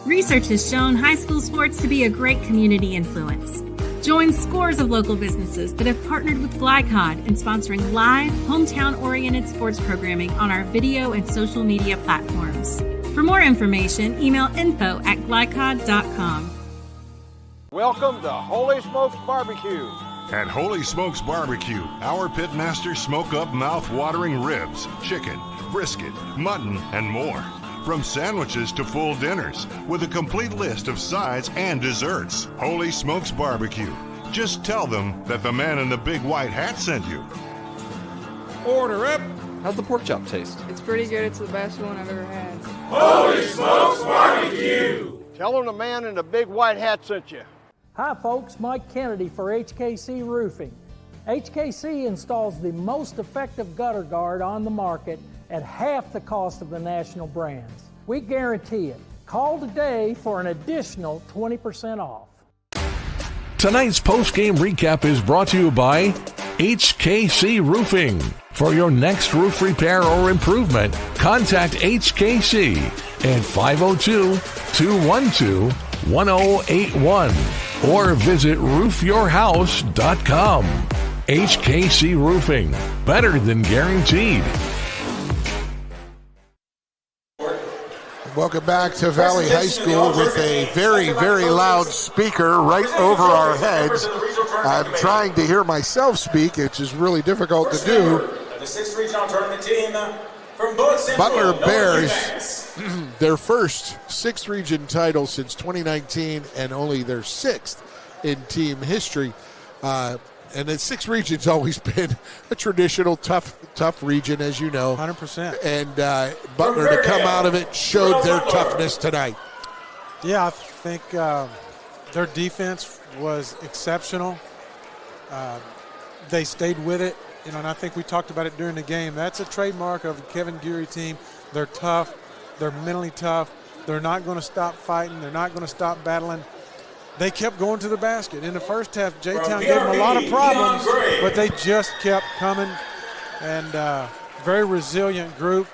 Research has shown high school sports to be a great community influence. Join scores of local businesses that have partnered with Glycod in sponsoring live, hometown-oriented sports programming on our video and social media platforms. For more information, email info@glycod.com. Welcome to Holy Smokes Barbecue. At Holy Smokes Barbecue, our pitmasters smoke up mouth-watering ribs, chicken, brisket, mutton, and more. From sandwiches to full dinners, with a complete list of sides and desserts. Holy Smokes Barbecue. Just tell them that the man in the big white hat sent you. Order up. How's the pork chop taste? It's pretty good. It's the best one I've ever had. Holy Smokes Barbecue! Tell them the man in the big white hat sent you. Hi folks, Mike Kennedy for HKC Roofing. HKC installs the most effective gutter guard on the market at half the cost of the national brands. We guarantee it. Call today for an additional 20% off. Tonight's post-game recap is brought to you by HKC Roofing. For your next roof repair or improvement, contact HKC at 502-212-1081 or visit roofyourhouse.com. HKC Roofing, better than guaranteed. Welcome back to Valley High School with a very, very loud speaker right over our heads. I'm trying to hear myself speak, which is really difficult to do. The 6th regional tournament team from Butler Bears, their first 6th region title since 2019 and only their 6th in team history. And the 6th region's always been a traditional tough region, as you know. 100%. And Butler, to come out of it, showed their toughness tonight. Yeah, I think their defense was exceptional. They stayed with it, and I think we talked about it during the game. That's a trademark of the Kevin Geary team. They're tough. They're mentally tough. They're not going to stop fighting. They're not going to stop battling. They kept going to the basket. In the first half, J-Town gave them a lot of problems, but they just kept coming. And very resilient group.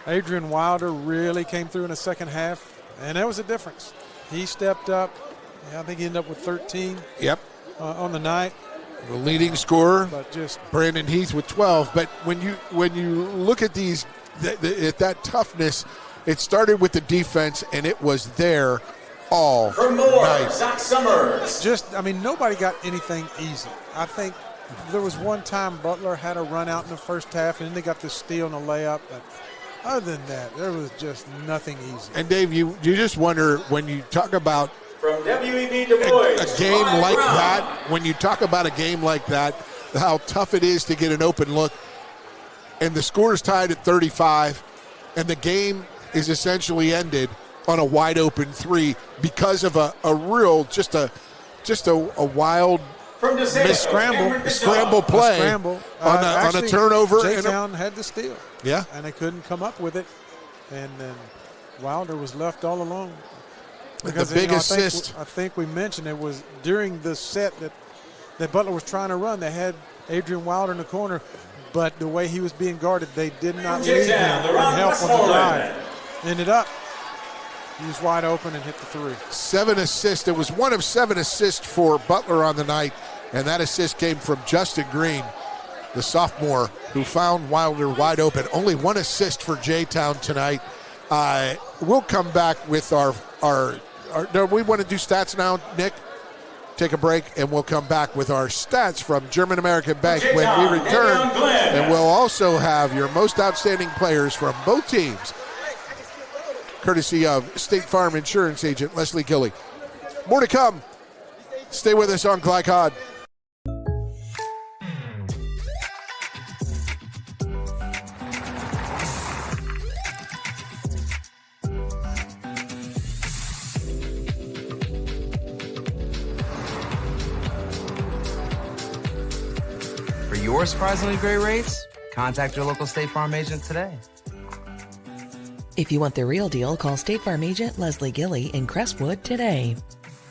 Adrian Wilder really came through in the second half, and that was a difference. He stepped up. I think he ended up with 13 on the night. The leading scorer, but just Brandon Heath with 12. But when you look at these, at that toughness, it started with the defense, and it was there all night. Zach Summers. Nobody got anything easy. I think there was one time Butler had a run out in the first half, and then they got the steal and a layup. But Other than that, there was just nothing easy. And Dave, you just wonder when you talk about From WEB Du Bois, a game like that, when you talk about a game like that, how tough it is to get an open look. And the score is tied at 35, and the game is essentially ended on a wide open three because of a real, just a wild scramble play on a turnover. J-Town had the steal. Yeah. And they couldn't come up with it. And then Wilder was left all alone. Because the big assist. I think we mentioned it was during the set that Butler was trying to run. They had Adrian Wilder in the corner, but the way he was being guarded, they did not leave him and help on the drive. Ended up, he was wide open and hit the three. 7 assists. It was 1 of 7 assists for Butler on the night, and that assist came from Justin Green, the sophomore, who found Wilder wide open. Only 1 assist for J-Town tonight. We'll come back with our no, we want to do stats now, Nick? Take a break, and we'll come back with our stats from German American Bank when we return. And we'll also have your most outstanding players from both teams, courtesy of State Farm Insurance Agent Leslie Gilly. More to come. Stay with us on Glycod. For your surprisingly great rates, contact your local State Farm agent today. If you want the real deal, call State Farm agent Leslie Gilly in Crestwood today.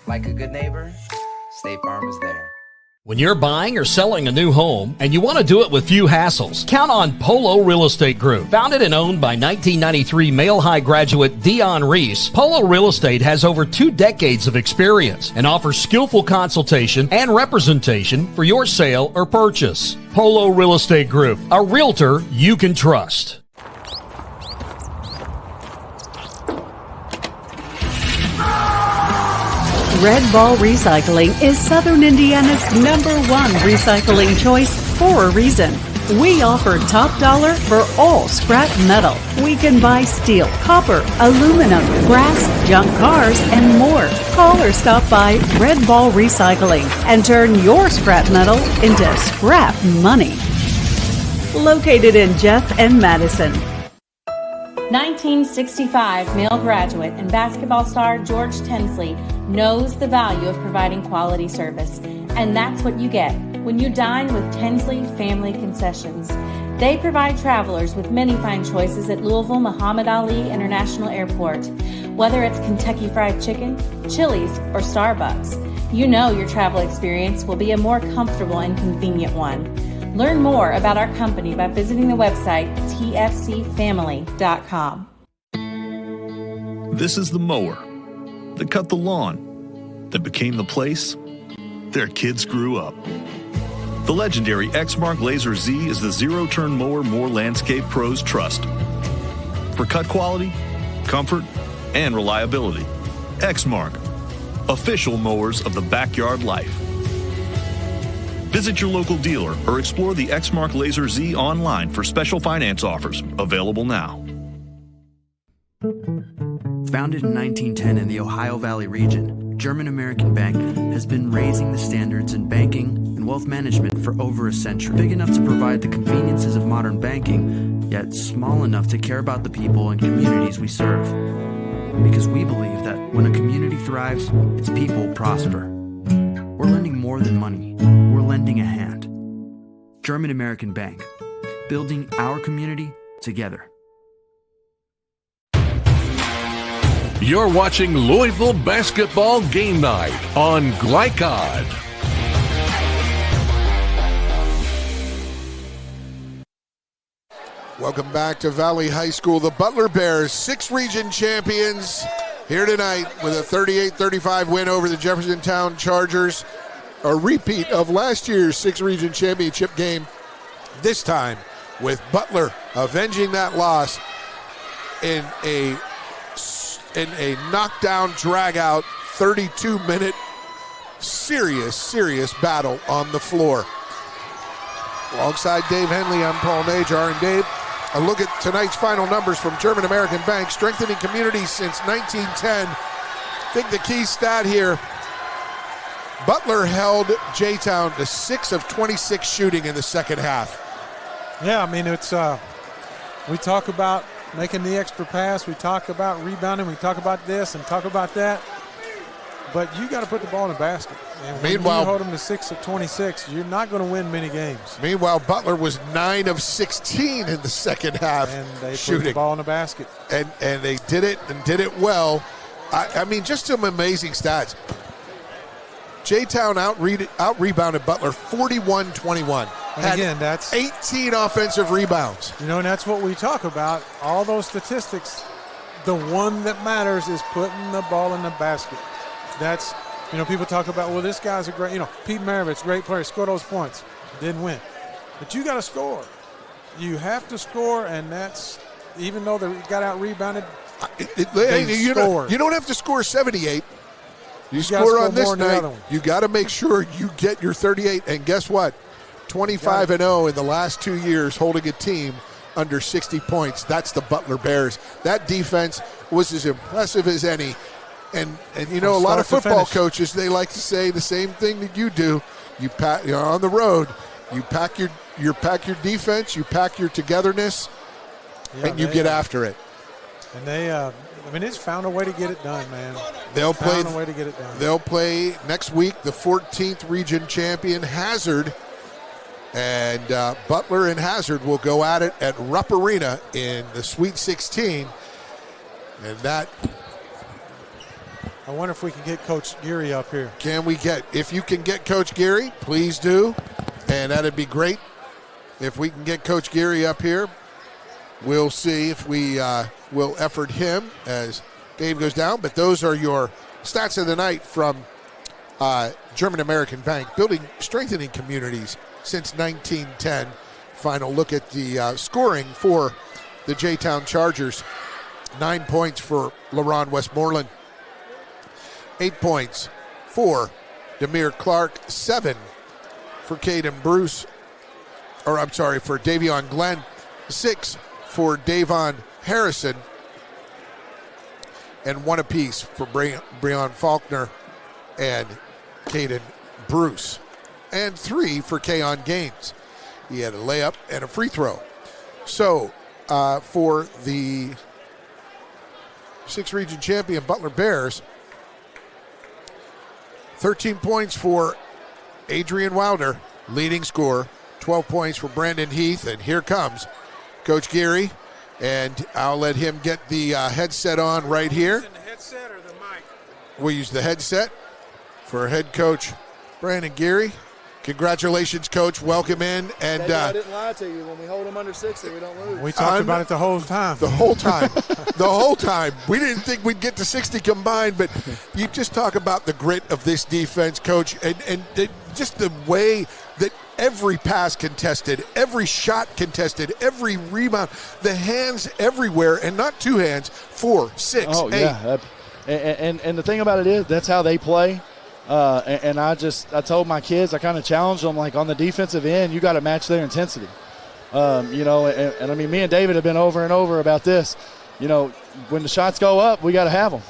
Like a good neighbor, State Farm is there. When you're buying or selling a new home and you want to do it with few hassles, count on Polo Real Estate Group. Founded and owned by 1993 Male High graduate Dion Reese, Polo Real Estate has over 2 decades of experience and offers skillful consultation and representation for your sale or purchase. Polo Real Estate Group, a realtor you can trust. Red Ball Recycling is Southern Indiana's #1 recycling choice for a reason. We offer top dollar for all scrap metal. We can buy steel, copper, aluminum, brass, junk cars, and more. Call or stop by Red Ball Recycling and turn your scrap metal into scrap money. Located in Jeff and Madison. 1965 male graduate and basketball star George Tensley knows the value of providing quality service, and that's what you get when you dine with Tensley Family Concessions. They provide travelers with many fine choices at Louisville Muhammad Ali International Airport. Whether it's Kentucky Fried Chicken, Chili's, or Starbucks, you know your travel experience will be a more comfortable and convenient one. Learn more about our company by visiting the website tfcfamily.com. This is the mower that cut the lawn, that became the place their kids grew up. The legendary Exmark Laser Z is the zero-turn mower more landscape pros trust. For cut quality, comfort, and reliability, Exmark, official mowers of the backyard life. Visit your local dealer or explore the Exmark Laser Z online for special finance offers, available now. Founded in 1910 in the Ohio Valley region, German American Bank has been raising the standards in banking and wealth management for over a century. Big enough to provide the conveniences of modern banking, yet small enough to care about the people and communities we serve. Because we believe that when a community thrives, its people prosper. We're lending more than money. We're lending a hand. German American Bank, building our community together. You're watching Louisville Basketball Game Night on Glycod. Welcome back to Valley High School. The Butler Bears, 6 region champions, here tonight with a 38-35 win over the Jeffersontown Chargers. A repeat of last year's 6 region championship game, this time with Butler avenging that loss in a knockdown, drag-out, 32-minute serious battle on the floor. Alongside Dave Henley, I'm Paul Najar. And Dave, a look at tonight's final numbers from German American Bank, strengthening communities since 1910. I think the key stat here, Butler held J-Town to 6 of 26 shooting in the second half. Yeah, I mean, it's we talk about making the extra pass, we talk about rebounding, we talk about this and talk about that, but you got to put the ball in the basket. And meanwhile, when you hold them to 6 of 26, you're not going to win many games. Meanwhile, Butler was 9 of 16 in the second half and they shooting. put the ball in the basket. And they did it and did it well. I mean, just some amazing stats. J-Town out-rebounded Butler 41-21. And again, that's 18 offensive rebounds. You know, and that's what we talk about. All those statistics, the one that matters is putting the ball in the basket. That's, you know, people talk about, well, this guy's a great, you know, Pete Maravich, great player, score those points. Didn't win. But you got to score. You have to score, and that's, even though they got out-rebounded, you don't have to score 78. You score on this night, you got to make sure you get your 38. And guess what? 25-0 in the last 2 years holding a team under 60 points. That's the Butler Bears. That defense was as impressive as any. And you know, a lot of football coaches, they like to say the same thing that you do. You pack, you know, on the road, you pack your defense, you pack your togetherness, and you get after it. And they, I mean, it's found a way to get it done, man. They'll found a way to get it done. They'll play next week the 14th region champion Hazard, and Butler and Hazard will go at it at Rupp Arena in the Sweet 16, and that. I wonder if we can get Coach Geary up here. If you can get Coach Geary, please do, and that'd be great. If we can get Coach Geary up here, we'll see if we will effort him as Dave goes down. But those are your stats of the night from German American Bank, strengthening communities since 1910. Final look at the scoring for the J-Town Chargers. 9 points for LaRon Westmoreland. 8 points for Demir Clark. 7 for Caden Bruce. For Davion Glenn. 6 for Davon Harrison. And 1 apiece for Breon Faulkner and Caden Bruce. And 3 for Keon Gaines. He had a layup and a free throw. So for the 6th region champion Butler Bears, 13 points for Adrian Wilder, leading scorer. 12 points for Brandon Heath. And here comes Coach Geary. And I'll let him get the headset on right here. The headset or the mic? We'll use the headset for head coach Brandon Geary. Congratulations, Coach. Welcome in. And I didn't lie to you. When we hold them under 60, we don't lose. We talked about it the whole time. The whole time. The whole time. We didn't think we'd get to 60 combined, but you just talk about the grit of this defense, Coach, and just the way that every pass contested, every shot contested, every rebound, the hands everywhere, and not 2 hands, 4, 6, 8. Yeah. And the thing about it is that's how they play. And I told my kids, I kind of challenged them, like on the defensive end, you got to match their intensity. You know, and I mean, me and David have been over and over about this. You know, when the shots go up, we got to have them.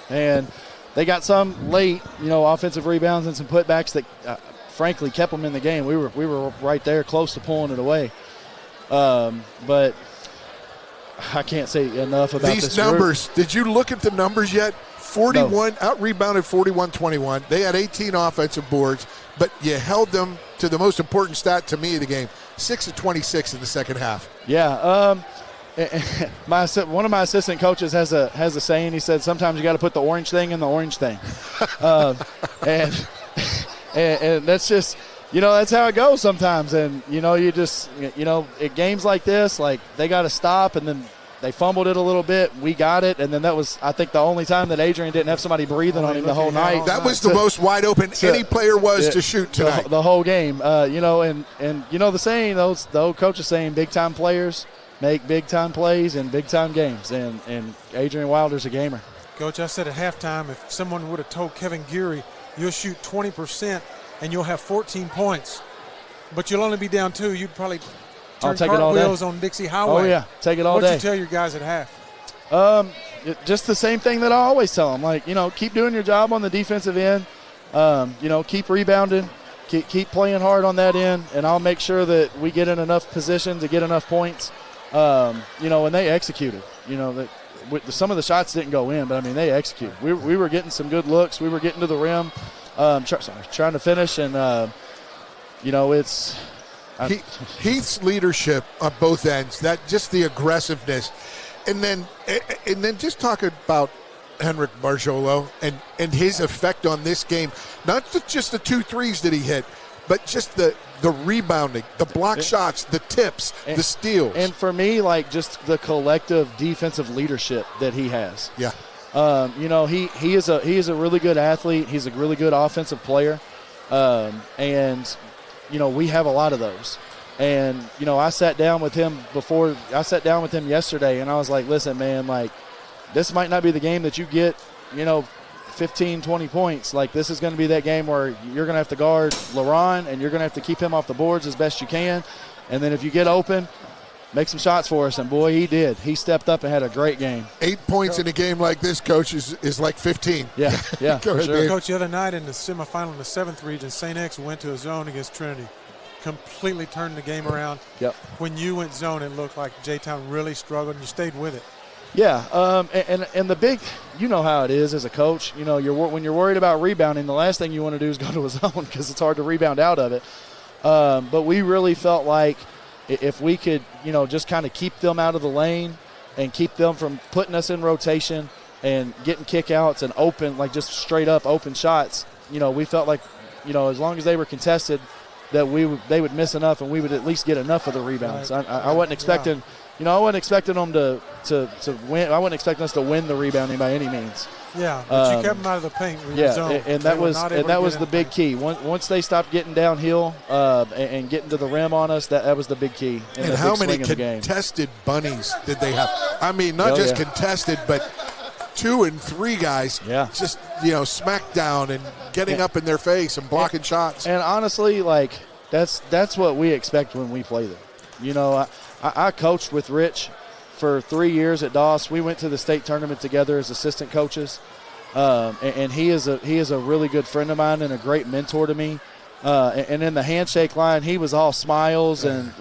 And they got some late, you know, offensive rebounds and some putbacks that, frankly, kept them in the game. We were right there close to pulling it away. But I can't say enough about these this numbers. group. Did you look at the numbers yet? 41 out-rebounded 41-21. They had 18 offensive boards, but you held them to the most important stat to me of the game, 6 of 26 in the second half. Yeah. One of my assistant coaches has a saying. He said sometimes you got to put the orange thing in the orange thing, and that's just, you know, that's how it goes sometimes. And you know, you just, you know, at games like this, like they got to stop, and then they fumbled it a little bit. We got it, and then that was, I think, the only time that Adrian didn't have somebody breathing on him the whole night. That was the most wide open any player was to shoot tonight. The whole game, you know, and you know the saying, the old coach is saying, big time players make big time plays in big time games, and Adrian Wilder's a gamer. Coach, I said at halftime, if someone would have told Kevin Geary, you'll shoot 20% and you'll have 14 points, but you'll only be down 2, you'd probably I'll take it all day. Cartwheels on Dixie Highway. Oh, yeah. Take it all What'd day. you tell your guys at half? Just the same thing that I always tell them. Like, keep doing your job on the defensive end. Keep rebounding. Keep playing hard on that end, and I'll make sure that we get in enough position to get enough points. And they executed. Some of the shots didn't go in, but, they executed. We were getting some good looks. We were getting to the rim, trying to finish, and, it's – Heath's leadership on both ends, that just the aggressiveness. And then just talk about Henrik Marjolo and his effect on this game. Not just the 2 threes that he hit, but just the rebounding, the block shots, the tips, the steals. And for me, just the collective defensive leadership that he has. Yeah. He is a really good athlete. He's a really good offensive player. And we have a lot of those. And, I sat down with him yesterday, and I was like, listen, man, this might not be the game that you get, 15, 20 points. This is going to be that game where you're going to have to guard LaRon, and you're going to have to keep him off the boards as best you can. And then if you get open, make some shots for us. And, boy, he did. He stepped up and had a great game. 8 points in a game like this, Coach, is like 15. Yeah, for sure. Coach, the other night in the semifinal in the 7th region, St. X went to a zone against Trinity. Completely turned the game around. Yep. When you went zone, it looked like J-Town really struggled, and you stayed with it. Yeah, and the big, how it is as a coach. When you're worried about rebounding, the last thing you want to do is go to a zone because it's hard to rebound out of it. But we really felt like if we could, just kind of keep them out of the lane and keep them from putting us in rotation and getting kickouts and open, just straight up open shots. We felt like, as long as they were contested, that they would miss enough and we would at least get enough of the rebounds. Right. I wasn't expecting, I wasn't expecting them to win. I wasn't expecting us to win the rebounding by any means. Yeah, but you kept them out of the paint. And that was the big key. Once they stopped getting downhill and getting to the rim on us, that was the big key. And how many contested bunnies did they have? Not just contested, but 2 and 3 guys just, smack down and getting up in their face and blocking shots. And honestly, that's what we expect when we play them. I coached with Rich for 3 years at Doss. We went to the state tournament together as assistant coaches. And he is a really good friend of mine and a great mentor to me. And in the handshake line, he was all smiles and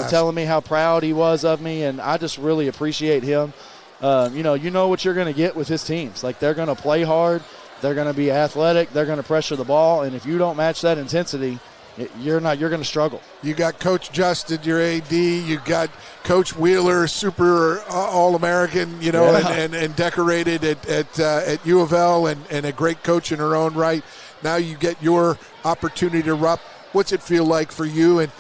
telling me how proud he was of me. And I just really appreciate him. You know what you're going to get with his teams. They're going to play hard. They're going to be athletic. They're going to pressure the ball. And if you don't match that intensity, you're going to struggle. You got Coach Justin, your AD. You got Coach Wheeler, super All-American, and decorated at U of L and a great coach in her own right. Now you get your opportunity to rep. What's it feel like for you, and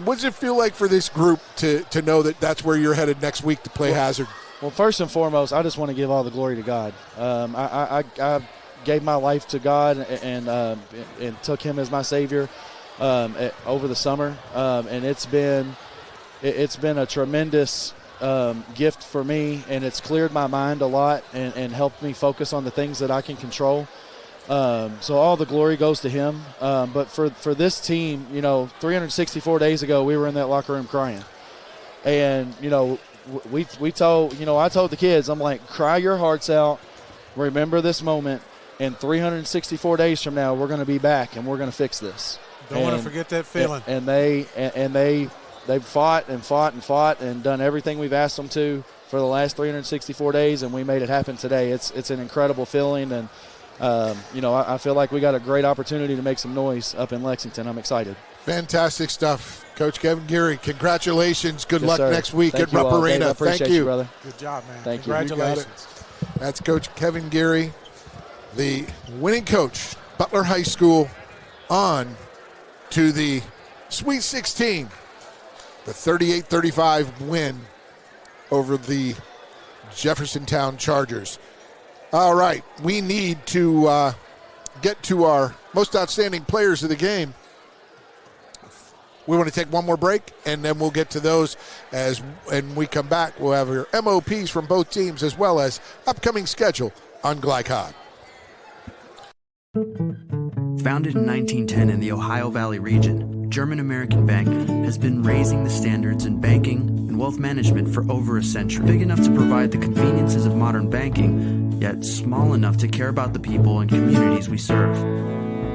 what's it feel like for this group to know that that's where you're headed next week to play Hazard? Well, first and foremost, I just want to give all the glory to God. I gave my life to God and took Him as my Savior over the summer, and it's been a tremendous gift for me, and it's cleared my mind a lot and helped me focus on the things that I can control. So all the glory goes to Him. But for this team, 364 days ago, we were in that locker room crying. And, I told the kids, I'm like, cry your hearts out. Remember this moment. And 364 days from now, we're going to be back and we're going to fix this. Don't want to forget that feeling. And they've fought and fought and fought and done everything we've asked them to for the last 364 days, and we made it happen today. It's an incredible feeling, and I feel like we got a great opportunity to make some noise up in Lexington. I'm excited. Fantastic stuff. Coach Kevin Geary, congratulations. Good luck sir. next week Thank at Rupp Arena. Dave, I appreciate Thank you, brother. Good job, man. Thank you. Congratulations. That's Coach Kevin Geary, the winning coach, Butler High School, on to the Sweet 16, the 38-35 win over the Jeffersontown Chargers. All right, we need to get to our most outstanding players of the game. We want to take one more break, and then we'll get to those and we come back. We'll have your MOPs from both teams as well as upcoming schedule on Glycod. Founded in 1910 in the Ohio Valley region, German American Bank has been raising the standards in banking and wealth management for over a century. Big enough to provide the conveniences of modern banking, yet small enough to care about the people and communities we serve.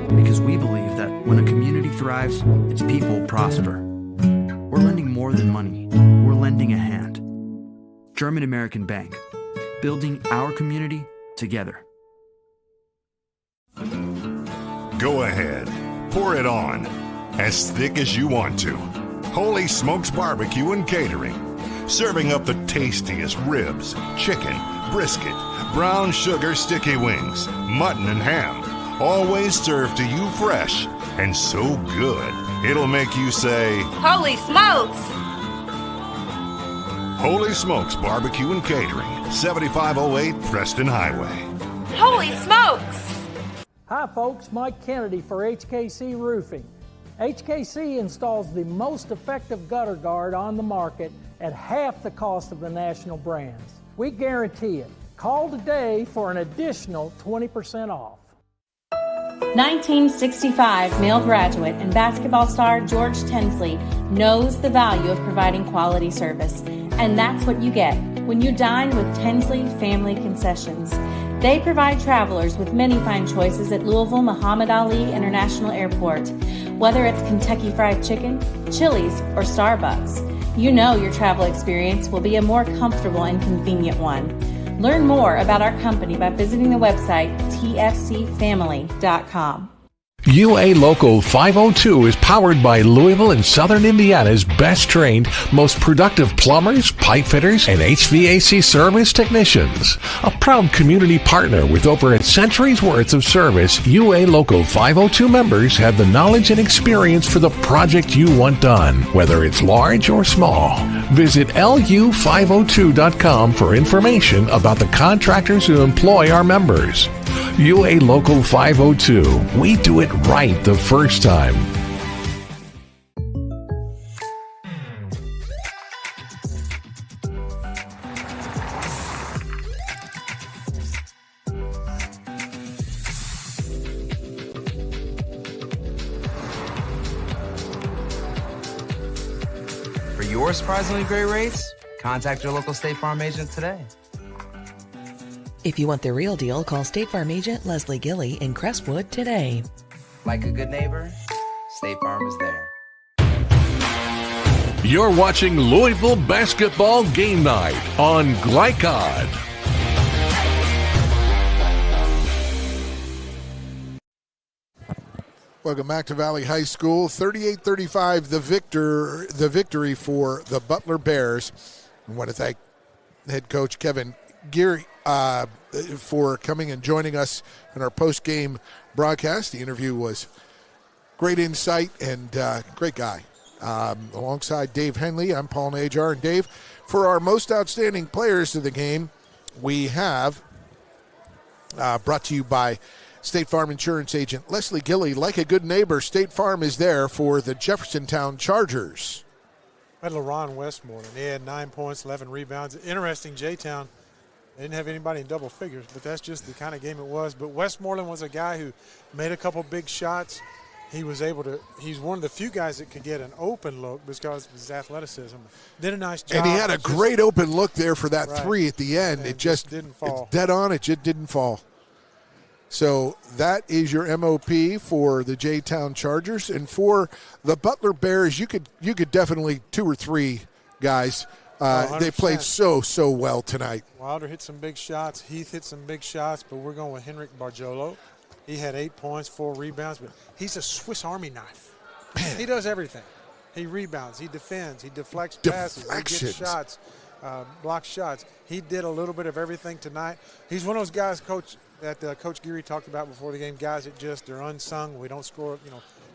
Because we believe that when a community thrives, its people prosper. We're lending more than money. We're lending a hand. German American Bank, building our community together. Go ahead, pour it on, as thick as you want to. Holy Smokes Barbecue and Catering, serving up the tastiest ribs, chicken, brisket, brown sugar sticky wings, mutton and ham, always served to you fresh and so good, it'll make you say, Holy smokes! Holy Smokes Barbecue and Catering, 7508 Preston Highway. Holy smokes! Hi folks, Mike Kennedy for HKC Roofing. HKC installs the most effective gutter guard on the market at half the cost of the national brands. We guarantee it. Call today for an additional 20% off. 1965 male graduate and basketball star George Tensley knows the value of providing quality service. And that's what you get when you dine with Tensley Family Concessions. They provide travelers with many fine choices at Louisville Muhammad Ali International Airport. Whether it's Kentucky Fried Chicken, Chili's, or Starbucks, you know your travel experience will be a more comfortable and convenient one. Learn more about our company by visiting the website tfcfamily.com. UA Local 502 is powered by Louisville and Southern Indiana's best trained, most productive plumbers, pipe fitters, and HVAC service technicians. A proud community partner with over a century's worth of service, UA Local 502 members have the knowledge and experience for the project you want done, whether it's large or small. Visit lu502.com for information about the contractors who employ our members. UA Local 502. We do it right the first time. For your surprisingly great rates, contact your local State Farm agent today. If you want the real deal, call State Farm agent Leslie Gilly in Crestwood today. Like a good neighbor, State Farm is there. You're watching Louisville Basketball Game Night on Glycod. Welcome back to Valley High School. 38-35, the victory for the Butler Bears. I want to thank head coach Kevin Geary for coming and joining us in our post-game broadcast. The interview was great insight and great guy. Alongside Dave Henley, I'm Paul Najar. And Dave, for our most outstanding players of the game, we have brought to you by State Farm Insurance Agent Leslie Gilly. Like a good neighbor, State Farm is there for the Jeffersontown Chargers. I had LaRon Westmoreland. He had 9 points, 11 rebounds. Interesting, J-Town. They didn't have anybody in double figures, but that's just the kind of game it was. But Westmoreland was a guy who made a couple big shots. He was able to – he's one of the few guys that could get an open look because of his athleticism. Did a nice job. And he had a great open look there for that three at the end. It just didn't fall. It's dead on. It just didn't fall. So that is your MOP for the J-Town Chargers. And for the Butler Bears, you could definitely 2 or 3 guys – they played so well tonight. Wilder hit some big shots. Heath hit some big shots, but we're going with Henrik Barjolo. He had 8 points, 4 rebounds, but he's a Swiss Army knife. He does everything. He rebounds, he defends, he deflects passes, he gets shots, blocks shots. He did a little bit of everything tonight. He's one of those guys, Coach Geary talked about before the game, guys that they're unsung. We don't score,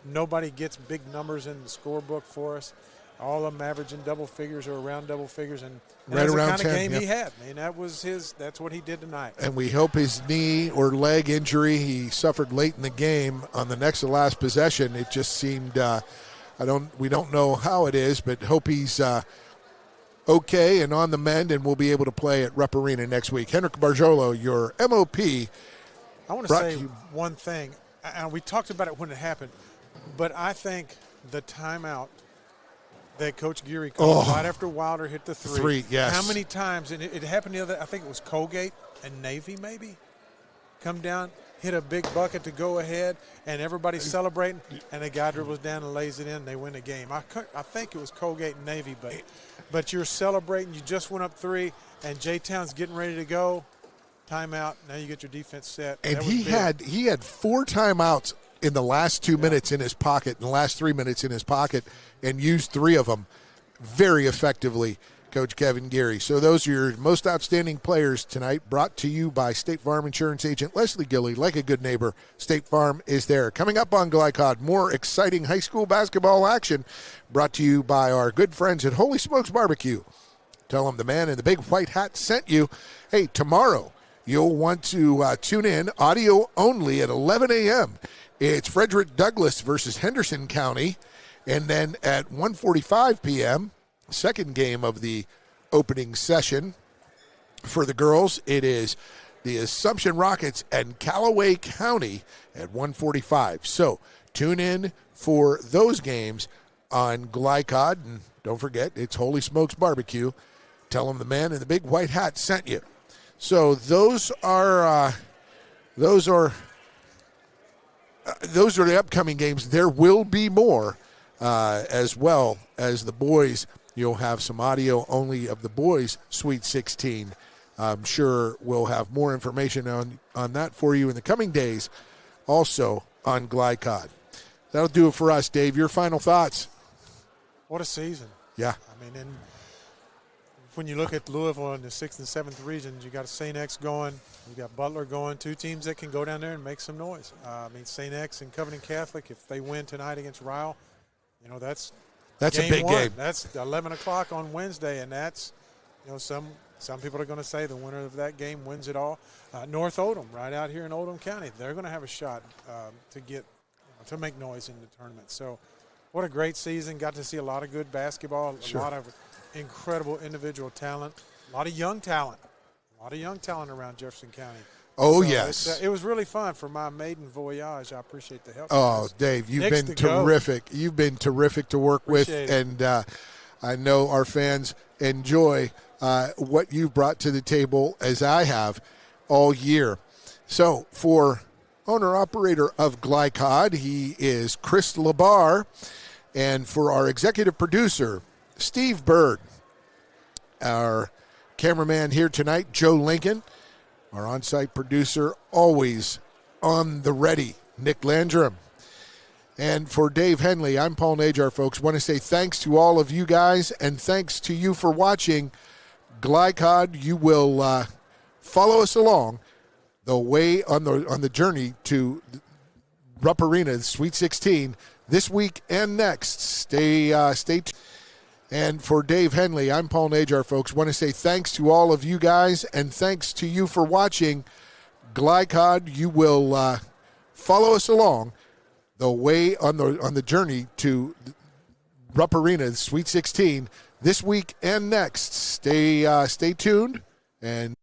nobody gets big numbers in the scorebook for us. All of them averaging double figures or around double figures, and right that's around the kind 10, of game yep. he had. I mean, that's what he did tonight. And we hope his knee or leg injury he suffered late in the game on the next to last possession, it just seemed we don't know how it is, but hope he's okay and on the mend, and we'll be able to play at Rupp Arena next week. Henrik Barjolo, your MOP. I want to say one thing, and we talked about it when it happened, but I think the timeout that Coach Geary called right after Wilder hit the three. Yes. How many times, and it happened the other, I think it was Colgate and Navy maybe, come down, hit a big bucket to go ahead, and everybody's celebrating, and the guy dribbles down and lays it in, and they win the game. I think it was Colgate and Navy, but you're celebrating, you just went up 3, and J-Town's getting ready to go, timeout, now you get your defense set. And he had 4 timeouts in the last 2 minutes in his pocket, in the last 3 minutes in his pocket, and used 3 of them very effectively, Coach Kevin Geary. So those are your most outstanding players tonight, brought to you by State Farm Insurance Agent Leslie Gilly. Like a good neighbor, State Farm is there. Coming up on Glycod, more exciting high school basketball action, brought to you by our good friends at Holy Smokes Barbecue. Tell them the man in the big white hat sent you. Hey, tomorrow you'll want to tune in, audio only, at 11 a.m. It's Frederick Douglass versus Henderson County. And then at 1:45 p.m., second game of the opening session for the girls, it is the Assumption Rockets and Callaway County at 1:45. So tune in for those games on Glycod. And don't forget, it's Holy Smokes Barbecue. Tell them the man in the big white hat sent you. So those are the upcoming games. There will be more as well as the boys. You'll have some audio only of the boys' Sweet 16. I'm sure we'll have more information on that for you in the coming days, also on Glycod. That'll do it for us, Dave. Your final thoughts? What a season. Yeah. I mean, and when you look at Louisville in the 6th and 7th regions, you got St. X going, you got Butler going, 2 teams that can go down there and make some noise. I mean, St. X and Covenant Catholic, if they win tonight against Ryle, that's a big game. That's 11 o'clock on Wednesday, and that's, some people are going to say the winner of that game wins it all. North Odom, right out here in Oldham County, they're going to have a shot to make noise in the tournament. So what a great season. Got to see a lot of good basketball, a lot of incredible individual talent, a lot of young talent around Jefferson County. Oh, so yes. It was really fun for my maiden voyage. I appreciate the help. Oh, Dave, you've been terrific. You've been terrific to work with, and I know our fans enjoy what you've brought to the table, as I have all year. So for owner-operator of Glycod, he is Chris Labar, and for our executive producer, Steve Bird, our cameraman here tonight, Joe Lincoln, our on-site producer, always on the ready, Nick Landrum. And for Dave Henley, I'm Paul Najar, folks. Want to say thanks to all of you guys, and thanks to you for watching Glycod. You will follow us along the way on the journey to Rupp Arena, Sweet 16, this week and next. Stay tuned. And for Dave Henley, I'm Paul Najar, folks. Want to say thanks to all of you guys, and thanks to you for watching Glycod. You will follow us along the way on the journey to Rupp Arena, Sweet 16, this week and next. Stay tuned. And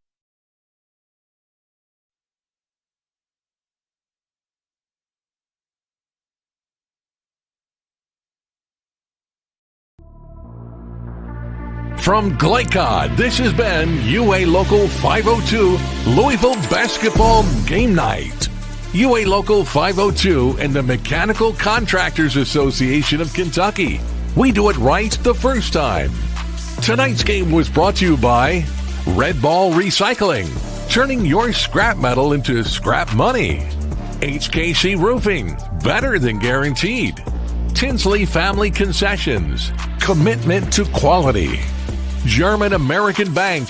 from Glycod, this has been UA Local 502 Louisville Basketball Game Night. UA Local 502 and the Mechanical Contractors Association of Kentucky. We do it right the first time. Tonight's game was brought to you by Red Ball Recycling, turning your scrap metal into scrap money. HKC Roofing, better than guaranteed. Tinsley Family Concessions, commitment to quality. German American Bank,